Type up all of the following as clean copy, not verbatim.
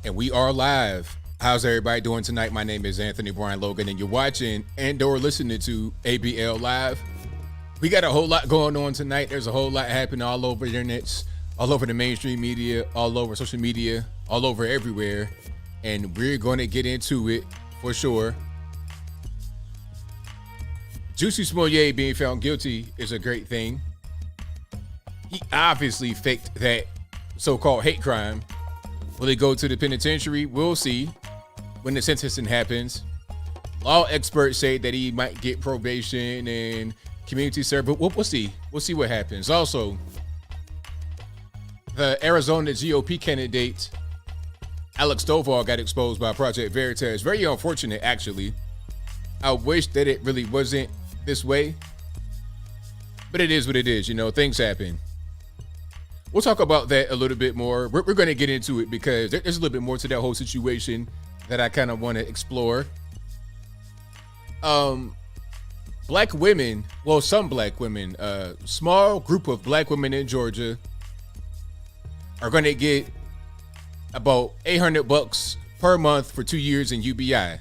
And we are live. How's everybody doing tonight? My name is Anthony Brian Logan, and you're watching and or listening to ABL Live. We got a whole lot going on tonight. There's a whole lot happening all over the internets, all over the mainstream media, all over social media, all over everywhere. And we're going to get into it for sure. Jussie Smollett being found guilty is a great thing. He obviously faked that so-called hate crime. Will he go to the penitentiary? We'll see when the sentencing happens. Law experts say that he might get probation and community service. We'll see. We'll see what happens. Also, the Arizona GOP candidate, Alex Stovall, got exposed by Project Veritas. Very unfortunate, actually. I wish that it really wasn't this way. But it is what it is. You know, things happen. We'll talk about that a little bit more. We're going to get into it because there's a little bit more to that whole situation that I kind of want to explore. Black women, well, some black women, small group of black women in Georgia are going to get about $800 per month for 2 years in UBI.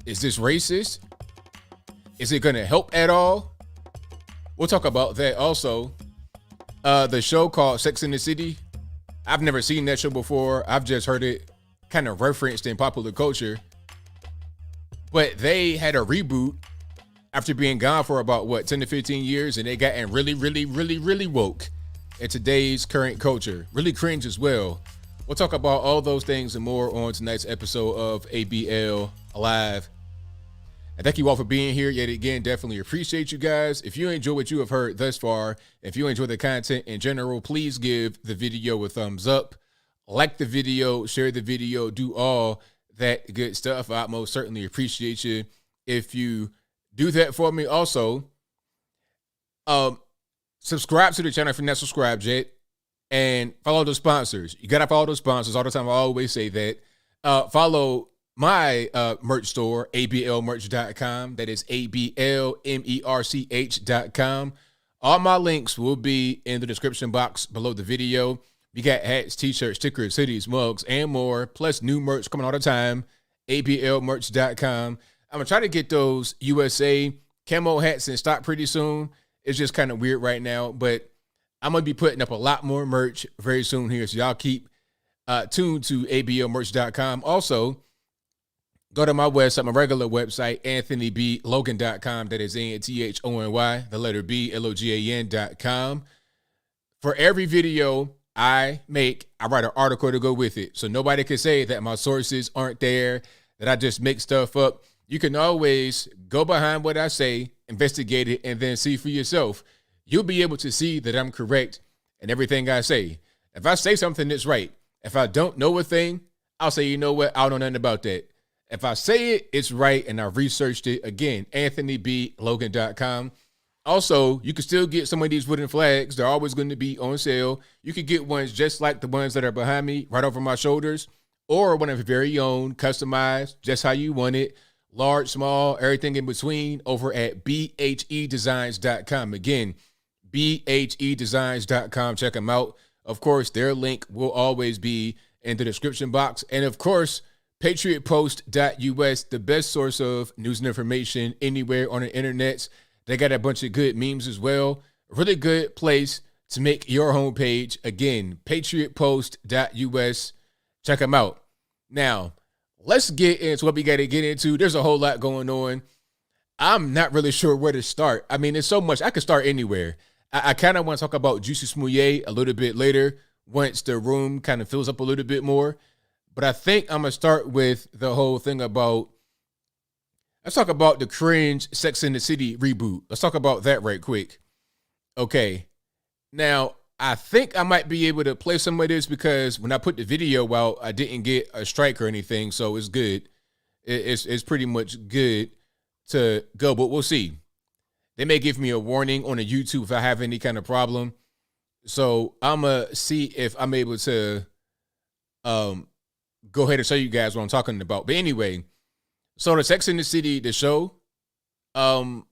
Is this racist? Is it going to help at all? We'll talk about that also. The show called Sex and the City. I've never seen that show before. I've just heard it kind of referenced in popular culture. But they had a reboot after being gone for about, 10 to 15 years, and they gotten really woke in today's current culture. Really cringe as well. We'll talk about all those things and more on tonight's episode of ABL Live. And thank you all for being here yet again. Definitely appreciate you guys. If you enjoy what you have heard thus far, if you enjoy the content in general, please give the video a thumbs up, like the video, share the video, do all that good stuff. I most certainly appreciate you if you do that for me. Also, subscribe to the channel if you're not subscribed yet, and follow the sponsors. You got to follow those sponsors all the time. I always say that. Follow my merch store, ablmerch.com. That is ablmerch.com. All my links will be in the description box below the video. We got hats, t-shirts, stickers, hoodies, mugs, and more, plus new merch coming all the time, ablmerch.com. I'm going to try to get those USA camo hats in stock pretty soon. It's just kind of weird right now, but I'm going to be putting up a lot more merch very soon here, so y'all keep tuned to ablmerch.com. Also, go to my website, my regular website, anthonyblogan.com. That is ANTHONY, the letter B, LOGAN.com. For every video I make, I write an article to go with it. So nobody can say that my sources aren't there, that I just make stuff up. You can always go behind what I say, investigate it, and then see for yourself. You'll be able to see that I'm correct in everything I say. If I say something that's right, if I don't know a thing, I'll say, you know what, I don't know nothing about that. If I say it, it's right, and I've researched it. Again, AnthonyBLogan.com. Also, you can still get some of these wooden flags. They're always going to be on sale. You can get ones just like the ones that are behind me, right over my shoulders, or one of your very own, customized, just how you want it, large, small, everything in between, over at bhedesigns.com. Again, bhedesigns.com. Check them out. Of course, their link will always be in the description box. And of course, patriotpost.us, the best source of news and information anywhere on the internet. They got a bunch of good memes as well. A really good place to make your homepage. Again, patriotpost.us. Check them out. Now, let's get into what we got to get into. There's a whole lot going on. I'm not really sure where to start. I mean, there's so much. I could start anywhere. I kind of want to talk about Jussie Smollett a little bit later once the room kind of fills up a little bit more. But I think I'm going to start with the whole thing about, let's talk about the Cringe Sex and the City reboot. Let's talk about that right quick. Okay. Now, I think I might be able to play some of this because when I put the video out, I didn't get a strike or anything, so it's good. It's pretty much good to go, but we'll see. They may give me a warning on the YouTube if I have any kind of problem. So I'm going to see if I'm able to go ahead and show you guys what I'm talking about. But anyway, so the Sex and the City, the show, they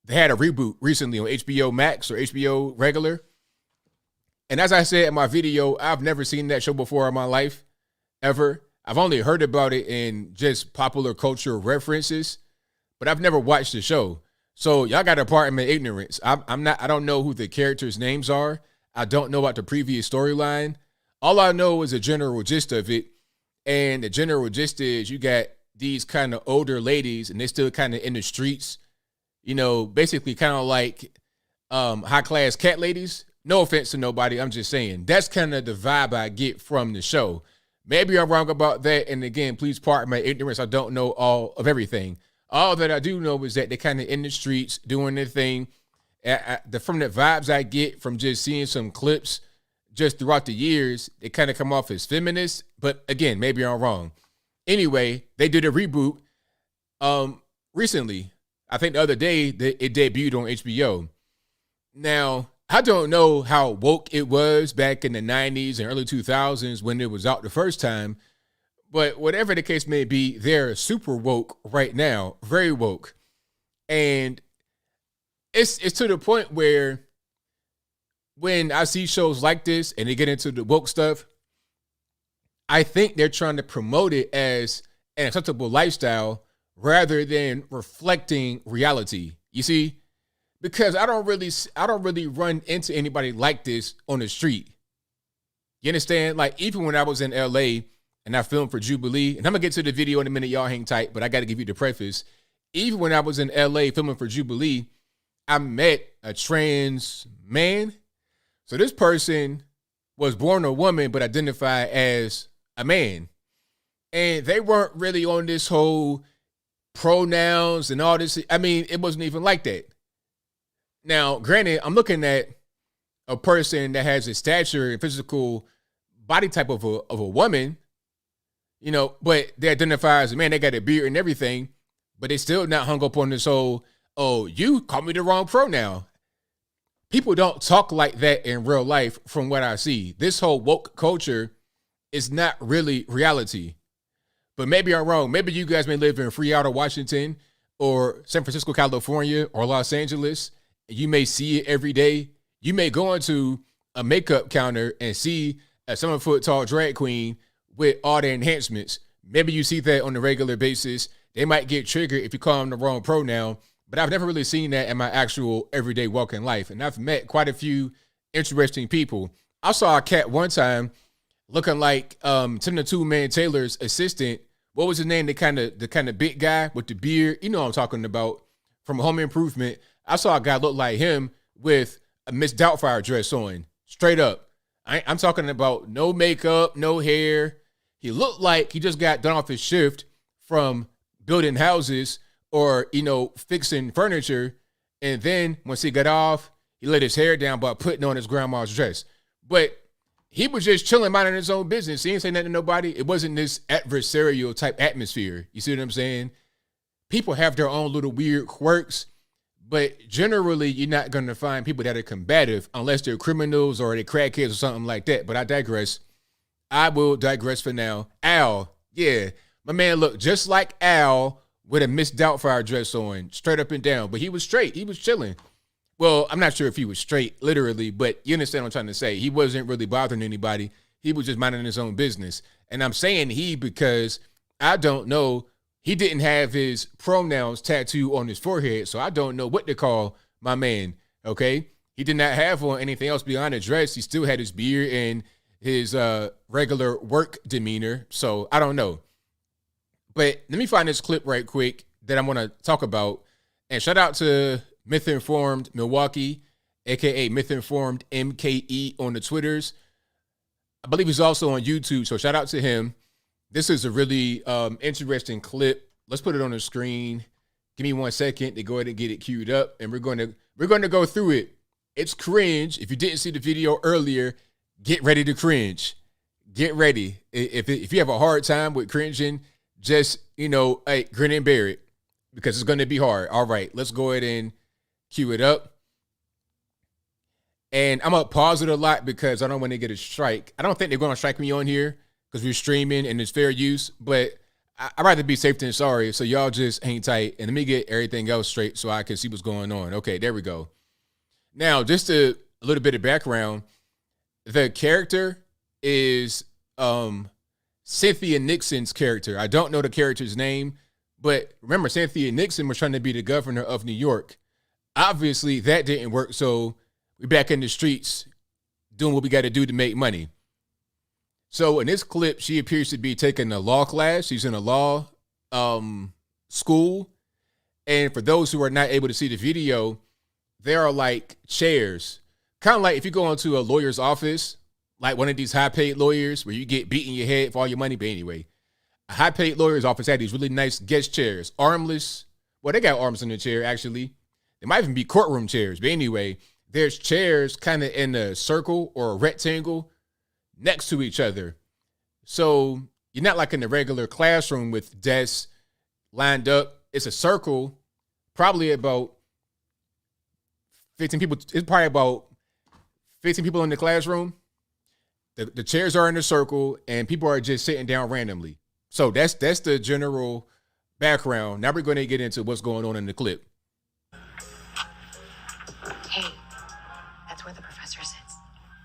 had a reboot recently on HBO Max or HBO regular. And as I said in my video, I've never seen that show before in my life. ever. I've only heard about it in just popular culture references, but I've never watched the show. So y'all got to pardon my ignorance. I don't know who the characters' names are. I don't know about the previous storyline. All I know is a general gist of it. And the general gist is you got these kind of older ladies and they're still kind of in the streets, basically kind of like high class cat ladies. No offense to nobody. I'm just saying that's kind of the vibe I get from the show. Maybe I'm wrong about that. And again, please pardon my ignorance. I don't know all of everything. All that I do know is that they're kind of in the streets doing their thing. From the vibes I get from just seeing some clips just throughout the years, they kind of come off as feminists. But again, maybe I'm wrong. Anyway, they did a reboot recently. I think the other day it debuted on HBO. Now, I don't know how woke it was back in the 90s and early 2000s when it was out the first time. But whatever the case may be, they're super woke right now, very woke. And it's to the point where when I see shows like this and they get into the woke stuff, I think they're trying to promote it as an acceptable lifestyle rather than reflecting reality. You see? Because I don't really run into anybody like this on the street. You understand? Like, even when I was in LA and I filmed for Jubilee, and I'm gonna get to the video in a minute, y'all hang tight, but I gotta give you the preface. Even when I was in LA filming for Jubilee, I met a trans man. So this person was born a woman but identified as a man. And they weren't really on this whole pronouns and all this. I mean, it wasn't even like that. Now, granted, I'm looking at a person that has a stature and physical body type of a woman, but they identify as a man. They got a beard and everything, but they still not hung up on this whole, oh, you called me the wrong pronoun. People don't talk like that in real life from what I see. This whole woke culture is not really reality. But maybe I'm wrong. Maybe you guys may live in Freeport, Washington, or San Francisco, California, or Los Angeles. You may see it every day. You may go into a makeup counter and see a 7-foot tall drag queen with all the enhancements. Maybe you see that on a regular basis. They might get triggered if you call them the wrong pronoun. But I've never really seen that in my actual everyday walking life. And I've met quite a few interesting people. I saw a cat one time looking like Tim the Two-Man Taylor's assistant. What was his name? The kind of big guy with the beard. You know what I'm talking about, from Home Improvement. I saw a guy look like him with a Miss Doubtfire dress on, straight up. I'm talking about no makeup, no hair. He looked like he just got done off his shift from building houses or, fixing furniture. And then once he got off, he let his hair down by putting on his grandma's dress. But he was just chilling, minding his own business. He didn't say nothing to nobody. It wasn't this adversarial type atmosphere. You see what I'm saying? People have their own little weird quirks. But generally, you're not going to find people that are combative unless they're criminals or they're crackheads or something like that. But I digress. I will digress for now. Al, yeah, my man looked just like Al with a Miss Doubtfire dress on, straight up and down. But he was straight. He was chilling. Well, I'm not sure if he was straight, literally, but you understand what I'm trying to say. He wasn't really bothering anybody. He was just minding his own business. And I'm saying he because I don't know. He didn't have his pronouns tattooed on his forehead, so I don't know what to call my man, okay? He did not have on anything else beyond a dress. He still had his beard and his regular work demeanor, so I don't know. But let me find this clip right quick that I'm going to talk about. And shout out to Myth-Informed Milwaukee, a.k.a. Myth-Informed MKE on the Twitters. I believe he's also on YouTube, so shout out to him. This is a really interesting clip. Let's put it on the screen. Give me 1 second to go ahead and get it queued up, and we're going to go through it. It's cringe. If you didn't see the video earlier, get ready to cringe. Get ready. If you have a hard time with cringing, just hey, grin and bear it because it's going to be hard. All right, let's go ahead and cue it up. And I'm gonna pause it a lot because I don't want to get a strike. I don't think they're going to strike me on here, because we're streaming and it's fair use, but I'd rather be safe than sorry. So y'all just hang tight and let me get everything else straight so I can see what's going on. Okay, there we go. Now, just a little bit of background. The character is Cynthia Nixon's character. I don't know the character's name, but remember, Cynthia Nixon was trying to be the governor of New York. Obviously, that didn't work, so we're back in the streets doing what we got to do to make money. So in this clip, she appears to be taking a law class. She's in a law school. And for those who are not able to see the video, there are like chairs. Kind of like if you go into a lawyer's office, like one of these high-paid lawyers where you get beat in your head for all your money. But anyway, a high-paid lawyer's office had these really nice guest chairs, armless. Well, they got arms in the chair, actually. They might even be courtroom chairs. But anyway, there's chairs kind of in a circle or a rectangle next to each other. So you're not like in a regular classroom with desks lined up. It's a circle, probably about 15 people. It's probably about 15 people in the classroom. The chairs are in a circle and people are just sitting down randomly. So that's the general background. Now we're going to get into what's going on in the clip. Hey, that's where the professor sits.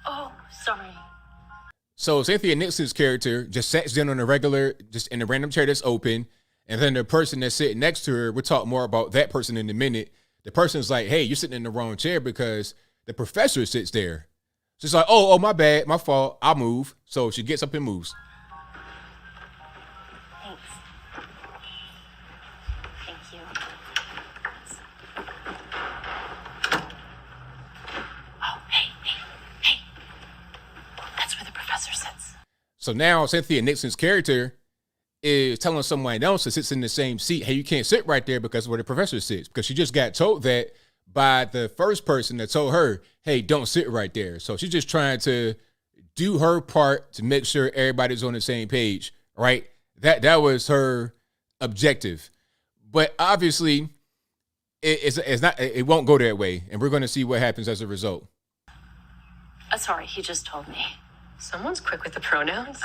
Oh, sorry. So Cynthia Nixon's character just sat down on a regular, just in a random chair that's open. And then the person that's sitting next to her, we'll talk more about that person in a minute. The person's like, hey, you're sitting in the wrong chair because the professor sits there. She's like, oh, my bad, my fault, I'll move. So she gets up and moves. Thanks. Thank you. Oh, hey. That's where the professor sits. So now Cynthia Nixon's character is telling someone else that sits in the same seat, hey, you can't sit right there because where the professor sits. Because she just got told that by the first person that told her, hey, don't sit right there. So she's just trying to do her part to make sure everybody's on the same page, right? That was her objective. But obviously, it's not. It won't go that way. And we're going to see what happens as a result. Sorry, he just told me. Someone's quick with the pronouns.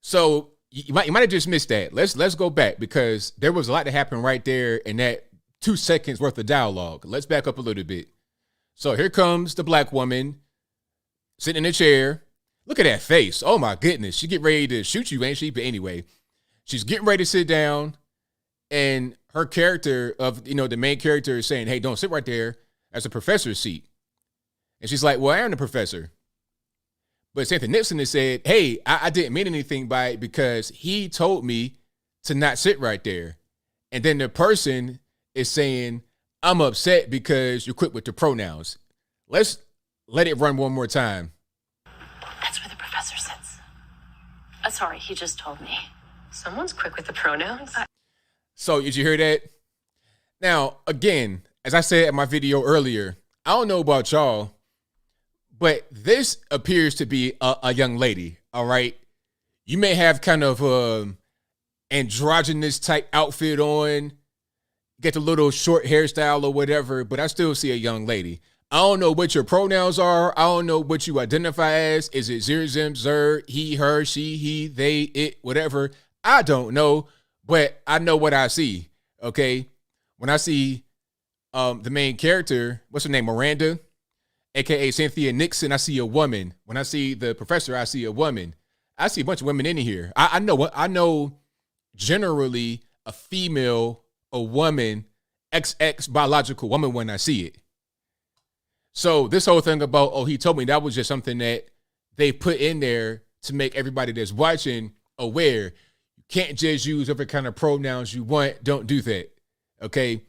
So you might have just missed that. Let's go back because there was a lot that happened right there in that 2 seconds worth of dialogue. Let's back up a little bit. So here comes the black woman sitting in a chair. Look at that face. Oh my goodness. She get ready to shoot you, ain't she? But anyway, she's getting ready to sit down and her character of, the main character is saying, hey, don't sit right there. That's a professor's seat. And she's like, well, I am the professor. But Cynthia Nixon has said, hey, I didn't mean anything by it because he told me to not sit right there. And then the person is saying, I'm upset because you're quick with the pronouns. Let's let it run one more time. That's where the professor sits. Sorry, he just told me. Someone's quick with the pronouns. So did you hear that? Now, again, as I said in my video earlier, I don't know about y'all, but this appears to be a young lady, all right? You may have kind of androgynous type outfit on, get the little short hairstyle or whatever, but I still see a young lady. I don't know what your pronouns are. I don't know what you identify as. Is it zir, zim, zer, he, her, she, he, they, it, whatever? I don't know, but I know what I see, okay? When I see the main character, what's her name, Miranda, a.k.a. Cynthia Nixon, I see a woman. When I see the professor, I see a woman. I see a bunch of women in here. I know generally a female, a woman, XX biological woman when I see it. So this whole thing about, oh, he told me, that was just something that they put in there to make everybody that's watching aware. You can't just use whatever kind of pronouns you want. Don't do that, okay?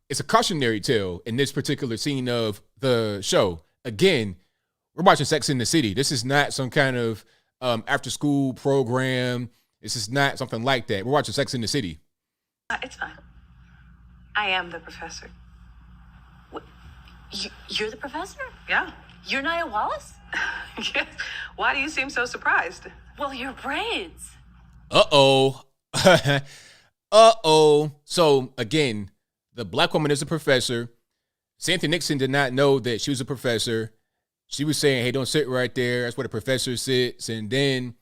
It's a cautionary tale in this particular scene of the show. Again, we're watching Sex in the City. This is not some kind of after-school program. This is not something like that. We're watching Sex in the City. It's fine. I am the professor. You're the professor? Yeah. You're Nia Wallace? Yes. Why do you seem so surprised? Well, your braids. Uh-oh. Uh-oh. So, again, the black woman is a professor. Cynthia Nixon did not know that she was a professor. She was saying, hey, don't sit right there. That's where the professor sits. And then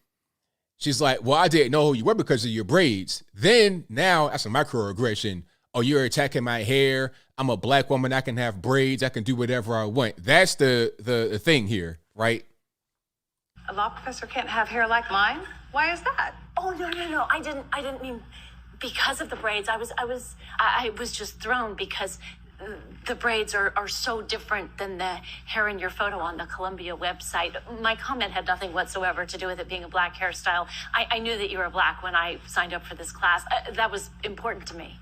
she's like, well, I didn't know who you were because of your braids. Then now that's a microaggression. Oh, you're attacking my hair. I'm a black woman. I can have braids. I can do whatever I want. That's the thing here, right? A law professor can't have hair like mine? Why is that? Oh, no. I didn't mean because of the braids. I was just thrown because the braids are so different than the hair in your photo on the Columbia website. My comment had nothing whatsoever to do with it being a black hairstyle. I knew that you were black when I signed up for this class. That was important to me.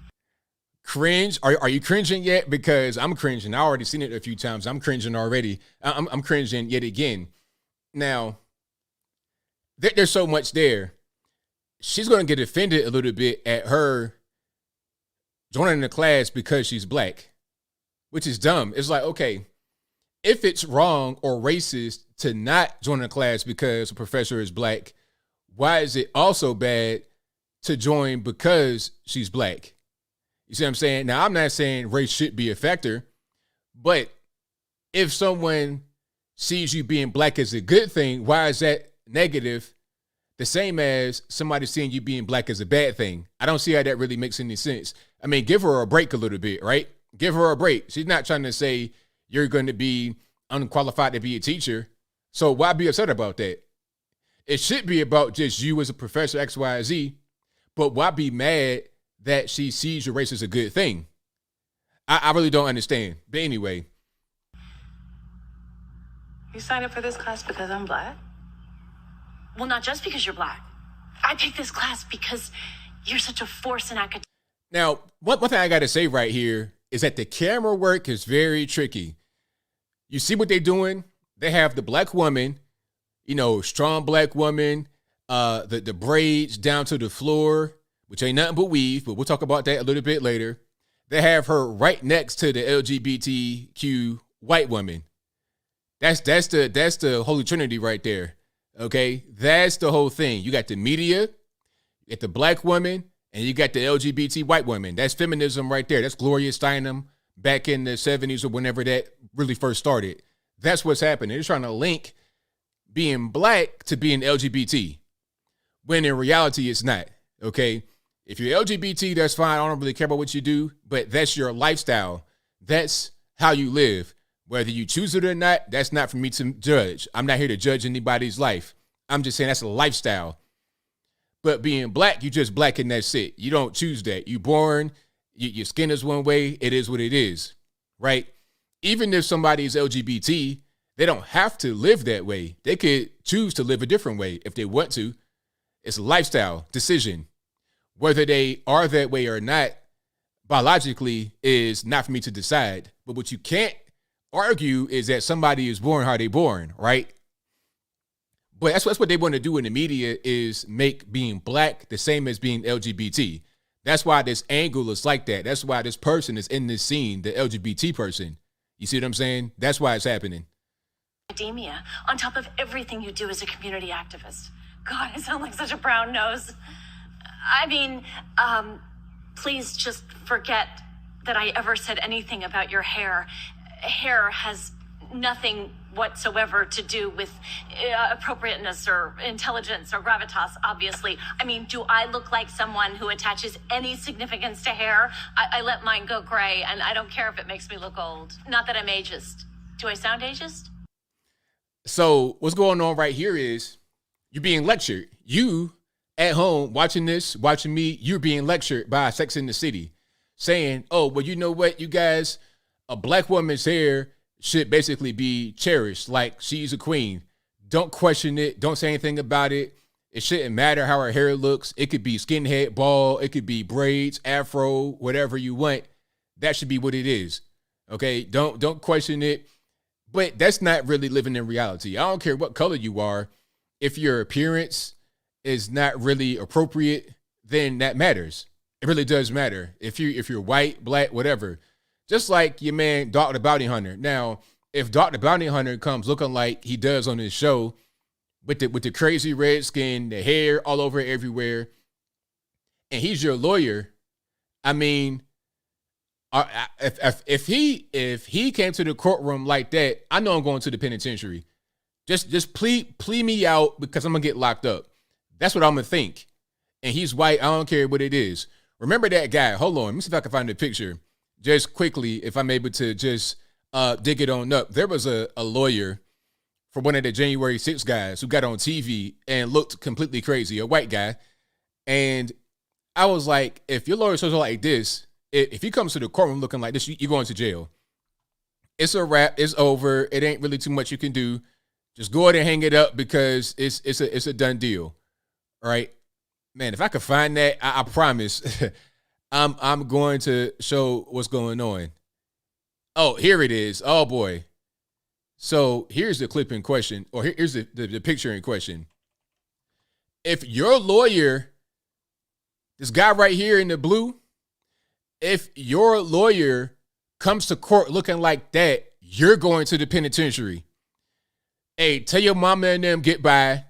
Cringe? Are you cringing yet? Because I'm cringing. I already seen it a few times. I'm cringing already. I'm cringing yet again. Now, there's so much there. She's going to get offended a little bit at her joining the class because she's black, which is dumb. It's like, okay, if it's wrong or racist to not join a class because a professor is black, why is it also bad to join because she's black? You see what I'm saying? Now, I'm not saying race should be a factor, but if someone sees you being black as a good thing, why is that negative? The same as somebody seeing you being black as a bad thing. I don't see how that really makes any sense. I mean, give her a break a little bit, right? Give her a break. She's not trying to say you're going to be unqualified to be a teacher. So why be upset about that? It should be about just you as a professor, X, Y, Z. But why be mad that she sees your race as a good thing? I really don't understand. But anyway. You signed up for this class because I'm black? Well, not just because you're black. I picked this class because you're such a force in academia. Now, one thing I got to say right here is that the camera work is very tricky. You see what they're doing? They have the black woman, strong black woman, the braids down to the floor, which ain't nothing but weave, but we'll talk about that a little bit later. They have her right next to the LGBTQ white woman. That's the Holy Trinity right there. Okay, that's the whole thing. You got the media, you got the black woman, and you got the LGBT white woman. That's feminism right there. That's Gloria Steinem back in the 70s or whenever that really first started. That's what's happening. They're trying to link being black to being LGBT, when in reality it's not. Okay, if you're LGBT, that's fine. I don't really care about what you do, but that's your lifestyle. That's how you live. Whether you choose it or not, that's not for me to judge. I'm not here to judge anybody's life. I'm just saying that's a lifestyle. But being black, you just black and that's it. You don't choose that. You born, your skin is one way. It is what it is, right? Even if somebody is LGBT, they don't have to live that way. They could choose to live a different way if they want to. It's a lifestyle decision. Whether they are that way or not, biologically, is not for me to decide. But what you can't argue is that somebody is born how they born, right? But that's what they want to do in the media, is make being black the same as being LGBT. That's why this angle is like that. That's why this person is in this scene, the LGBT person. You see what I'm saying? That's why it's happening. Academia, on top of everything you do as a community activist. God, I sound like such a brown nose. I mean, please just forget that I ever said anything about your hair. Hair has nothing whatsoever to do with appropriateness or intelligence or gravitas, obviously. I mean, do I look like someone who attaches any significance to hair? I let mine go gray, and I don't care if it makes me look old. Not that I'm ageist. Do I sound ageist? So what's going on right here is you're being lectured. You at home watching this, watching me, you're being lectured by Sex and the City, saying, oh, well, you know what, you guys, a black woman's hair should basically be cherished, like she's a queen. Don't question it. Don't say anything about it. It shouldn't matter how her hair looks. It could be skinhead, bald. It could be braids, afro, whatever you want. That should be what it is. Okay? Don't question it. But that's not really living in reality. I don't care what color you are. If your appearance is not really appropriate, then that matters. It really does matter. If you're white, black, whatever. Just like your man, Dr. Bounty Hunter. Now, if Dr. Bounty Hunter comes looking like he does on his show, with the crazy red skin, the hair all over everywhere, and he's your lawyer, I mean, if he came to the courtroom like that, I know I'm going to the penitentiary. Just plead me out because I'm gonna get locked up. That's what I'm gonna think. And he's white. I don't care what it is. Remember that guy? Hold on. Let me see if I can find the picture. Just quickly, if I'm able to just dig it on up. There was a lawyer for one of the January 6th guys who got on TV and looked completely crazy, a white guy. And I was like, if your lawyer says like this, if he comes to the courtroom looking like this, you're going to jail. It's a wrap. It's over. It ain't really too much you can do. Just go ahead and hang it up because it's a done deal. All right, man. If I could find that, I promise, I'm going to show what's going on. Oh, here it is. Oh boy. So here's the clip in question, or here's the picture in question. If your lawyer, this guy right here in the blue, if your lawyer comes to court looking like that, you're going to the penitentiary. Hey, tell your mama and them get by.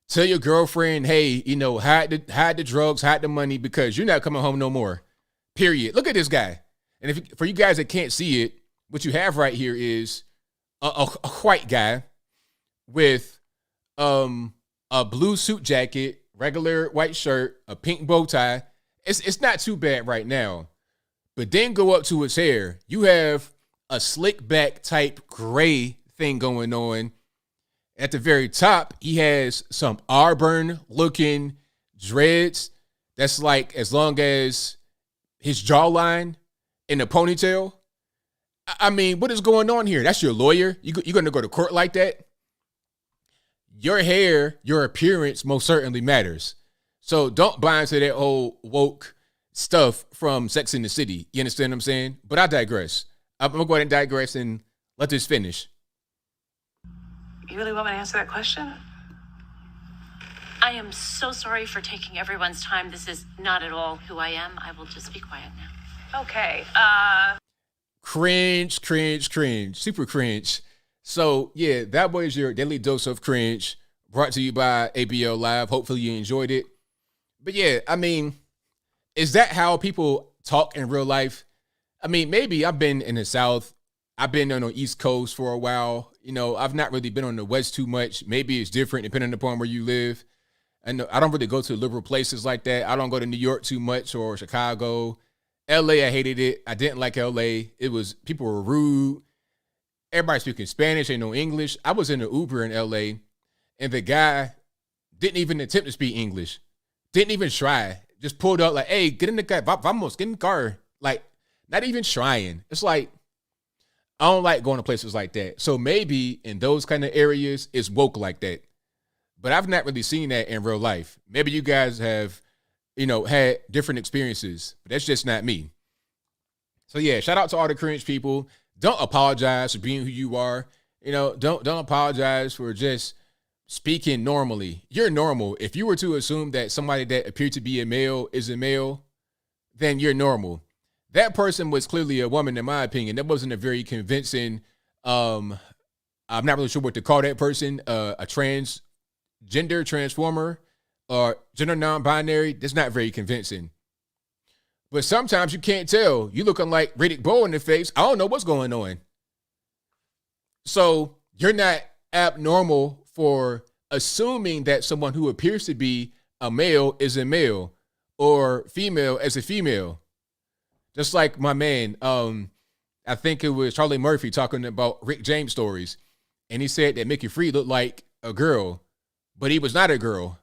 Tell your girlfriend, hey, hide the drugs, hide the money because you're not coming home no more. Period. Look at this guy. And for you guys that can't see it, what you have right here is a white guy with a blue suit jacket, regular white shirt, a pink bow tie. It's not too bad right now. But then go up to his hair. You have a slick back type gray thing going on. At the very top, he has some Auburn looking dreads. That's like as long as his jawline in a ponytail. I mean, what is going on here? That's your lawyer? You're going to go to court like that? Your hair, your appearance most certainly matters. So don't buy into that whole woke stuff from Sex and the City. You understand what I'm saying? But I digress. I'm going to go ahead and digress and let this finish. You really want me to answer that question? I am so sorry for taking everyone's time. This is not at all who I am. I will just be quiet now. Okay. Cringe, cringe, cringe. Super cringe. So, yeah, that was your daily dose of cringe brought to you by ABL Live. Hopefully you enjoyed it. But, yeah, I mean, is that how people talk in real life? I mean, maybe I've been in the South. I've been on the East Coast for a while. I've not really been on the West too much. Maybe it's different depending upon where you live. And I don't really go to liberal places like that. I don't go to New York too much or Chicago. LA, I hated it. I didn't like LA. People were rude. Everybody speaking Spanish, ain't no English. I was in an Uber in LA, and the guy didn't even attempt to speak English. Didn't even try. Just pulled up like, hey, get in the car. Vamos, get in the car. Like, not even trying. It's like, I don't like going to places like that. So maybe in those kind of areas, it's woke like that. But I've not really seen that in real life. Maybe you guys have, had different experiences, but that's just not me. So yeah, shout out to all the cringe people. Don't apologize for being who you are. Don't apologize for just speaking normally. You're normal. If you were to assume that somebody that appeared to be a male is a male, then you're normal. That person was clearly a woman, in my opinion. That wasn't a very convincing, I'm not really sure what to call that person, a transgender transformer or gender non-binary. That's not very convincing. But sometimes you can't tell. You looking like Riddick Bowe in the face. I don't know what's going on. So you're not abnormal for assuming that someone who appears to be a male is a male or female as a female. Just like my man, I think it was Charlie Murphy talking about Rick James stories. And he said that Mickey Free looked like a girl, but he was not a girl.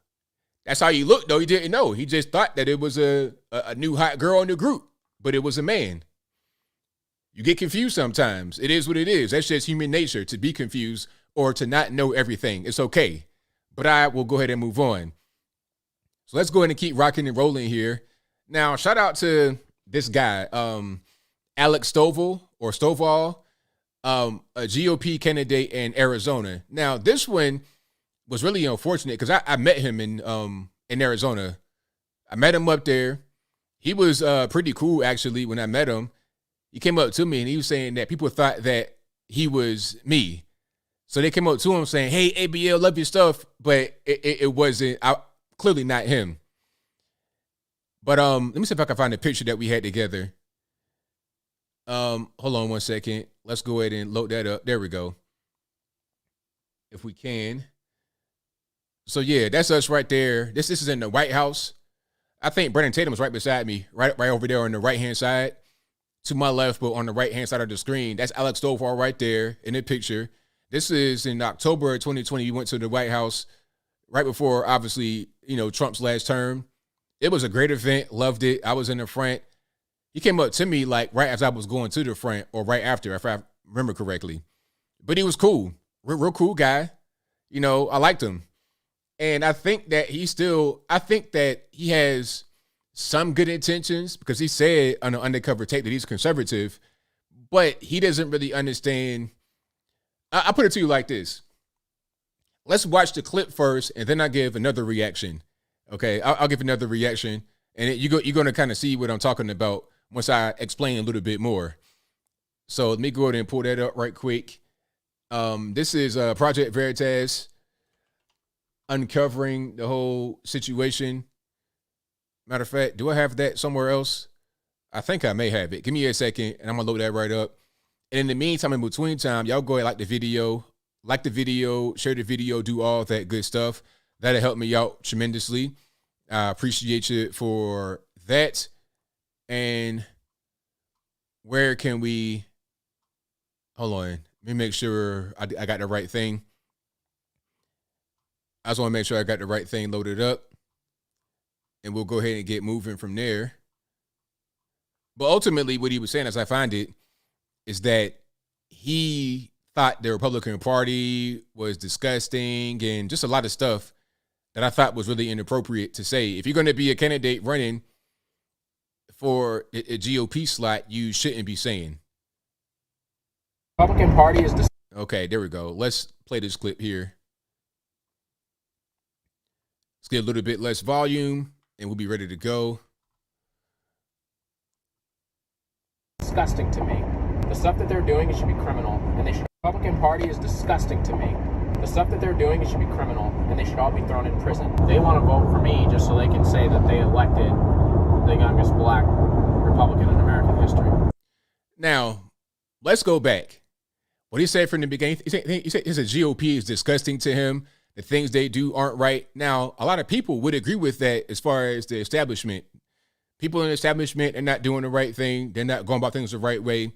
That's how he looked, though. He didn't know. He just thought that it was a new hot girl in the group, but it was a man. You get confused sometimes. It is what it is. That's just human nature, to be confused or to not know everything. It's okay. But I will go ahead and move on. So let's go ahead and keep rocking and rolling here. Now, shout out to this guy, Alex Stovall, a GOP candidate in Arizona. Now, this one was really unfortunate because I met him in Arizona. I met him up there. He was pretty cool, actually, when I met him. He came up to me and he was saying that people thought that he was me. So they came up to him saying, hey, ABL, love your stuff. But it wasn't, clearly not him. But let me see if I can find a picture that we had together. Hold on one second. Let's go ahead and load that up. There we go. If we can. So yeah, that's us right there. This is in the White House. I think Brandon Tatum was right beside me, right over there on the right-hand side. To my left, but on the right-hand side of the screen. That's Alex Stovall right there in the picture. This is in October of 2020. He went to the White House right before, obviously, Trump's last term. It was a great event. Loved it. I was in the front. He came up to me like right as I was going to the front, or right after, if I remember correctly. But he was cool. Real cool guy. You know, I liked him. And I think that he has some good intentions, because he said on an undercover tape that he's conservative, but he doesn't really understand. I put it to you like this. Let's watch the clip first, and then I'll give another reaction. Okay, I'll give another reaction, and you're going to kind of see what I'm talking about once I explain a little bit more. So let me go ahead and pull that up right quick. This is Project Veritas uncovering the whole situation. Matter of fact, do I have that somewhere else? I think I may have it. Give me a second, and I'm going to load that right up. And in the meantime, in between time, y'all go ahead and like the video, share the video, do all that good stuff. That'll help me out tremendously. I appreciate you for that. And where can we, hold on, let me make sure I got the right thing. I just want to make sure I got the right thing loaded up. And we'll go ahead and get moving from there. But ultimately, what he was saying, as I find it, is that he thought the Republican Party was disgusting and just a lot of stuff that I thought was really inappropriate to say. If you're going to be a candidate running for a GOP slot, you shouldn't be saying. Republican Party is okay, there we go. Let's play this clip here. Let's get a little bit less volume, and we'll be ready to go. disgusting to me. The stuff that they're doing, it should be criminal, and they should. The Republican Party is disgusting to me. The stuff that they're doing, it should be criminal, and they should all be thrown in prison. They want to vote for me just so they can say that they elected the youngest black Republican in American history. Now, let's go back. What he said from the beginning, he said his GOP is disgusting to him. The things they do aren't right. Now, a lot of people would agree with that as far as the establishment. People in the establishment are not doing the right thing. They're not going about things the right way.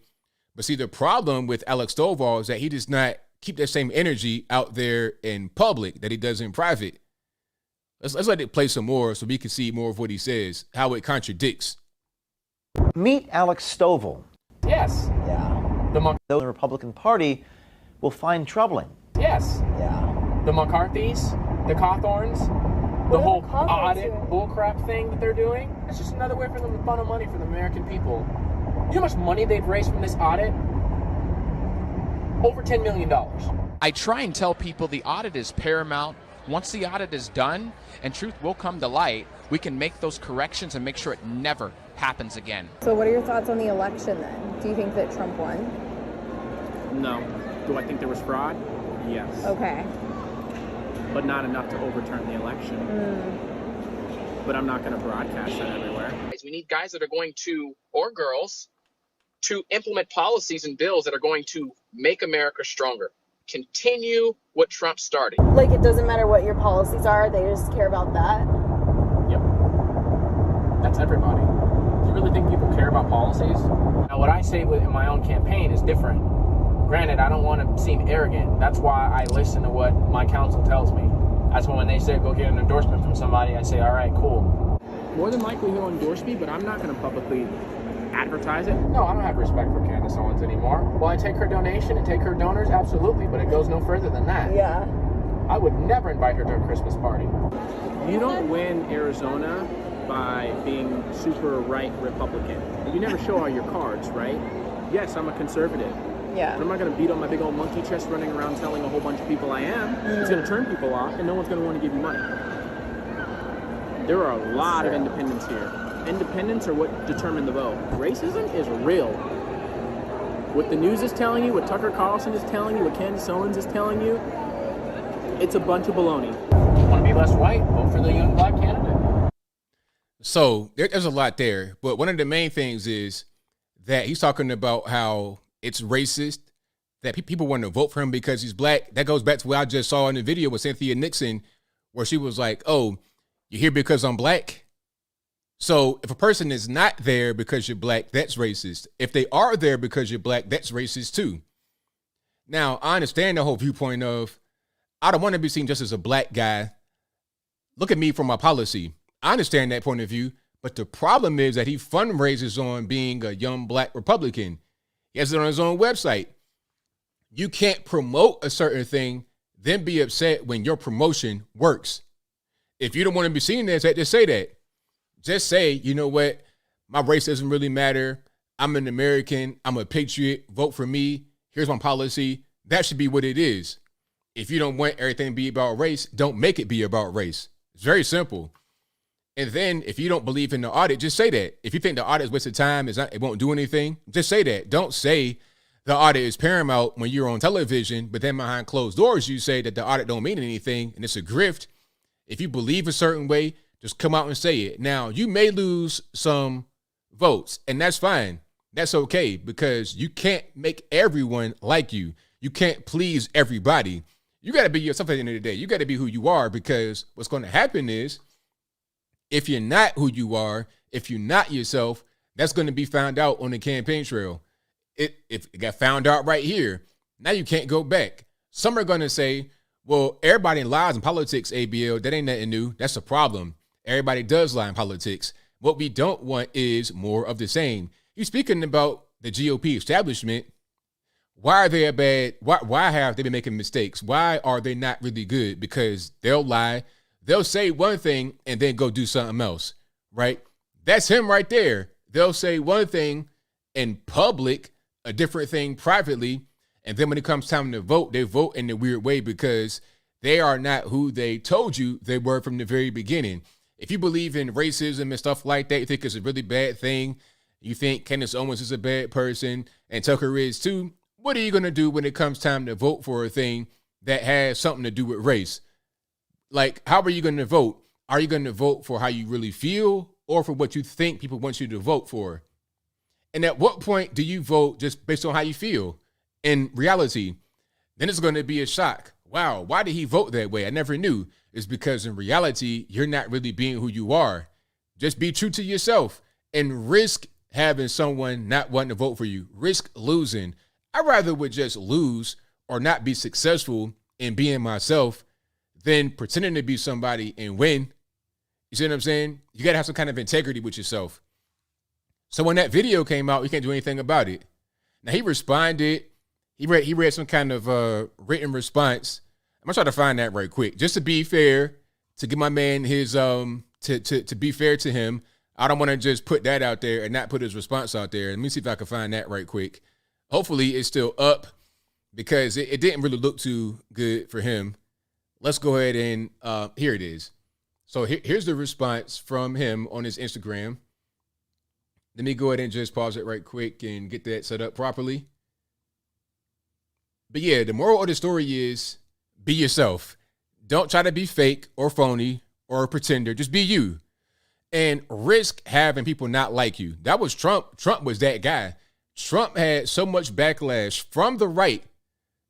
But see, the problem with Alex Stovall is that he does not keep that same energy out there in public that he does in private. Let's let it play some more so we can see more of what he says, how it contradicts. Meet Alex Stovall. Yes. Yeah. The Republican Party will find troubling. Yes. Yeah. The McCarthys, the Cawthorns, the whole audit bullcrap thing that they're doing. It's just another way for them to funnel money for the American people. You know how much money they've raised from this audit? Over $10 million. I try and tell people the audit is paramount. Once the audit is done and truth will come to light, we can make those corrections and make sure it never happens again. So what are your thoughts on the election then? Do you think that Trump won? No. Do I think there was fraud? Yes. Okay. But not enough to overturn the election. But I'm not going to broadcast that everywhere. We need guys that are going to, or girls, to implement policies and bills that are going to make America stronger. Continue what Trump started. Like, it doesn't matter what your policies are, they just care about that? Yep. That's everybody. Do you really think people care about policies? Now, what I say in my own campaign is different. Granted, I don't want to seem arrogant. That's why I listen to what my counsel tells me. That's why when they say go get an endorsement from somebody, I say, all right, cool. More than likely he'll endorse me, but I'm not going to publicly advertise it. No, I don't have respect for Candace Owens anymore. Will I take her donation and take her donors? Absolutely, but it goes no further than that. Yeah. I would never invite her to a Christmas party. You don't win Arizona by being super right Republican. You never show all your cards, right? Yes, I'm a conservative. Yeah. But I'm not going to beat on my big old monkey chest running around telling a whole bunch of people I am. It's going to turn people off, and no one's going to want to give you money. There are a lot of independents here. Independents are what determine the vote. Racism is real. What the news is telling you, what Tucker Carlson is telling you, what Candace Owens is telling you, it's a bunch of baloney. You want to be less white? Vote for the young black candidate. So there's a lot there, but one of the main things is that he's talking about how it's racist, that people want to vote for him because he's black. That goes back to what I just saw in the video with Cynthia Nixon, where she was like, oh, you're here because I'm black? So if a person is not there because you're black, that's racist. If they are there because you're black, that's racist too. Now, I understand the whole viewpoint of, I don't want to be seen just as a black guy. Look at me for my policy. I understand that point of view, but the problem is that he fundraises on being a young black Republican. He has it on his own website. You can't promote a certain thing, then be upset when your promotion works. If you don't want to be seen as that, just say that. Just say, you know what? My race doesn't really matter. I'm an American. I'm a patriot. Vote for me. Here's my policy. That should be what it is. If you don't want everything to be about race, don't make it be about race. It's very simple. And then if you don't believe in the audit, just say that. If you think the audit is a waste of time, it won't do anything, just say that. Don't say the audit is paramount when you're on television, but then behind closed doors, you say that the audit don't mean anything and it's a grift. If you believe a certain way, just come out and say it. Now, you may lose some votes, and that's fine. That's okay, because you can't make everyone like you. You can't please everybody. You got to be yourself at the end of the day. You got to be who you are, because what's going to happen is if you're not who you are, if you're not yourself, that's going to be found out on the campaign trail. If it got found out right here, now you can't go back. Some are going to say, well, everybody lies in politics, ABL. That ain't nothing new. That's a problem. Everybody does lie in politics. What we don't want is more of the same. You're speaking about the GOP establishment. Why are they bad? Why have they been making mistakes? Why are they not really good? Because they'll lie. They'll say one thing and then go do something else, right? That's him right there. They'll say one thing in public, a different thing privately, and then when it comes time to vote, they vote in a weird way because they are not who they told you they were from the very beginning. If you believe in racism and stuff like that, you think it's a really bad thing, you think Candace Owens is a bad person and Tucker is too, what are you going to do when it comes time to vote for a thing that has something to do with race? Like, how are you going to vote? Are you going to vote for how you really feel or for what you think people want you to vote for? And at what point do you vote just based on how you feel? In reality, then it's going to be a shock. Wow, why did he vote that way? I never knew. It's because in reality, you're not really being who you are. Just be true to yourself and risk having someone not wanting to vote for you. Risk losing. I rather would just lose or not be successful in being myself than pretending to be somebody and win. You see what I'm saying? You got to have some kind of integrity with yourself. So when that video came out, you can't do anything about it. Now he responded. He read some kind of written response. I'm gonna try to find that right quick, just to be fair, to give my man his to be fair to him. I don't want to just put that out there and not put his response out there. Let me see if I can find that right quick. Hopefully it's still up because it didn't really look too good for him. Let's go ahead and here it is. So here's the response from him on his Instagram. Let me go ahead and just pause it right quick and get that set up properly. But yeah, the moral of the story is be yourself. Don't try to be fake or phony or a pretender. Just be you. And risk having people not like you. That was Trump. Trump was that guy. Trump had so much backlash from the right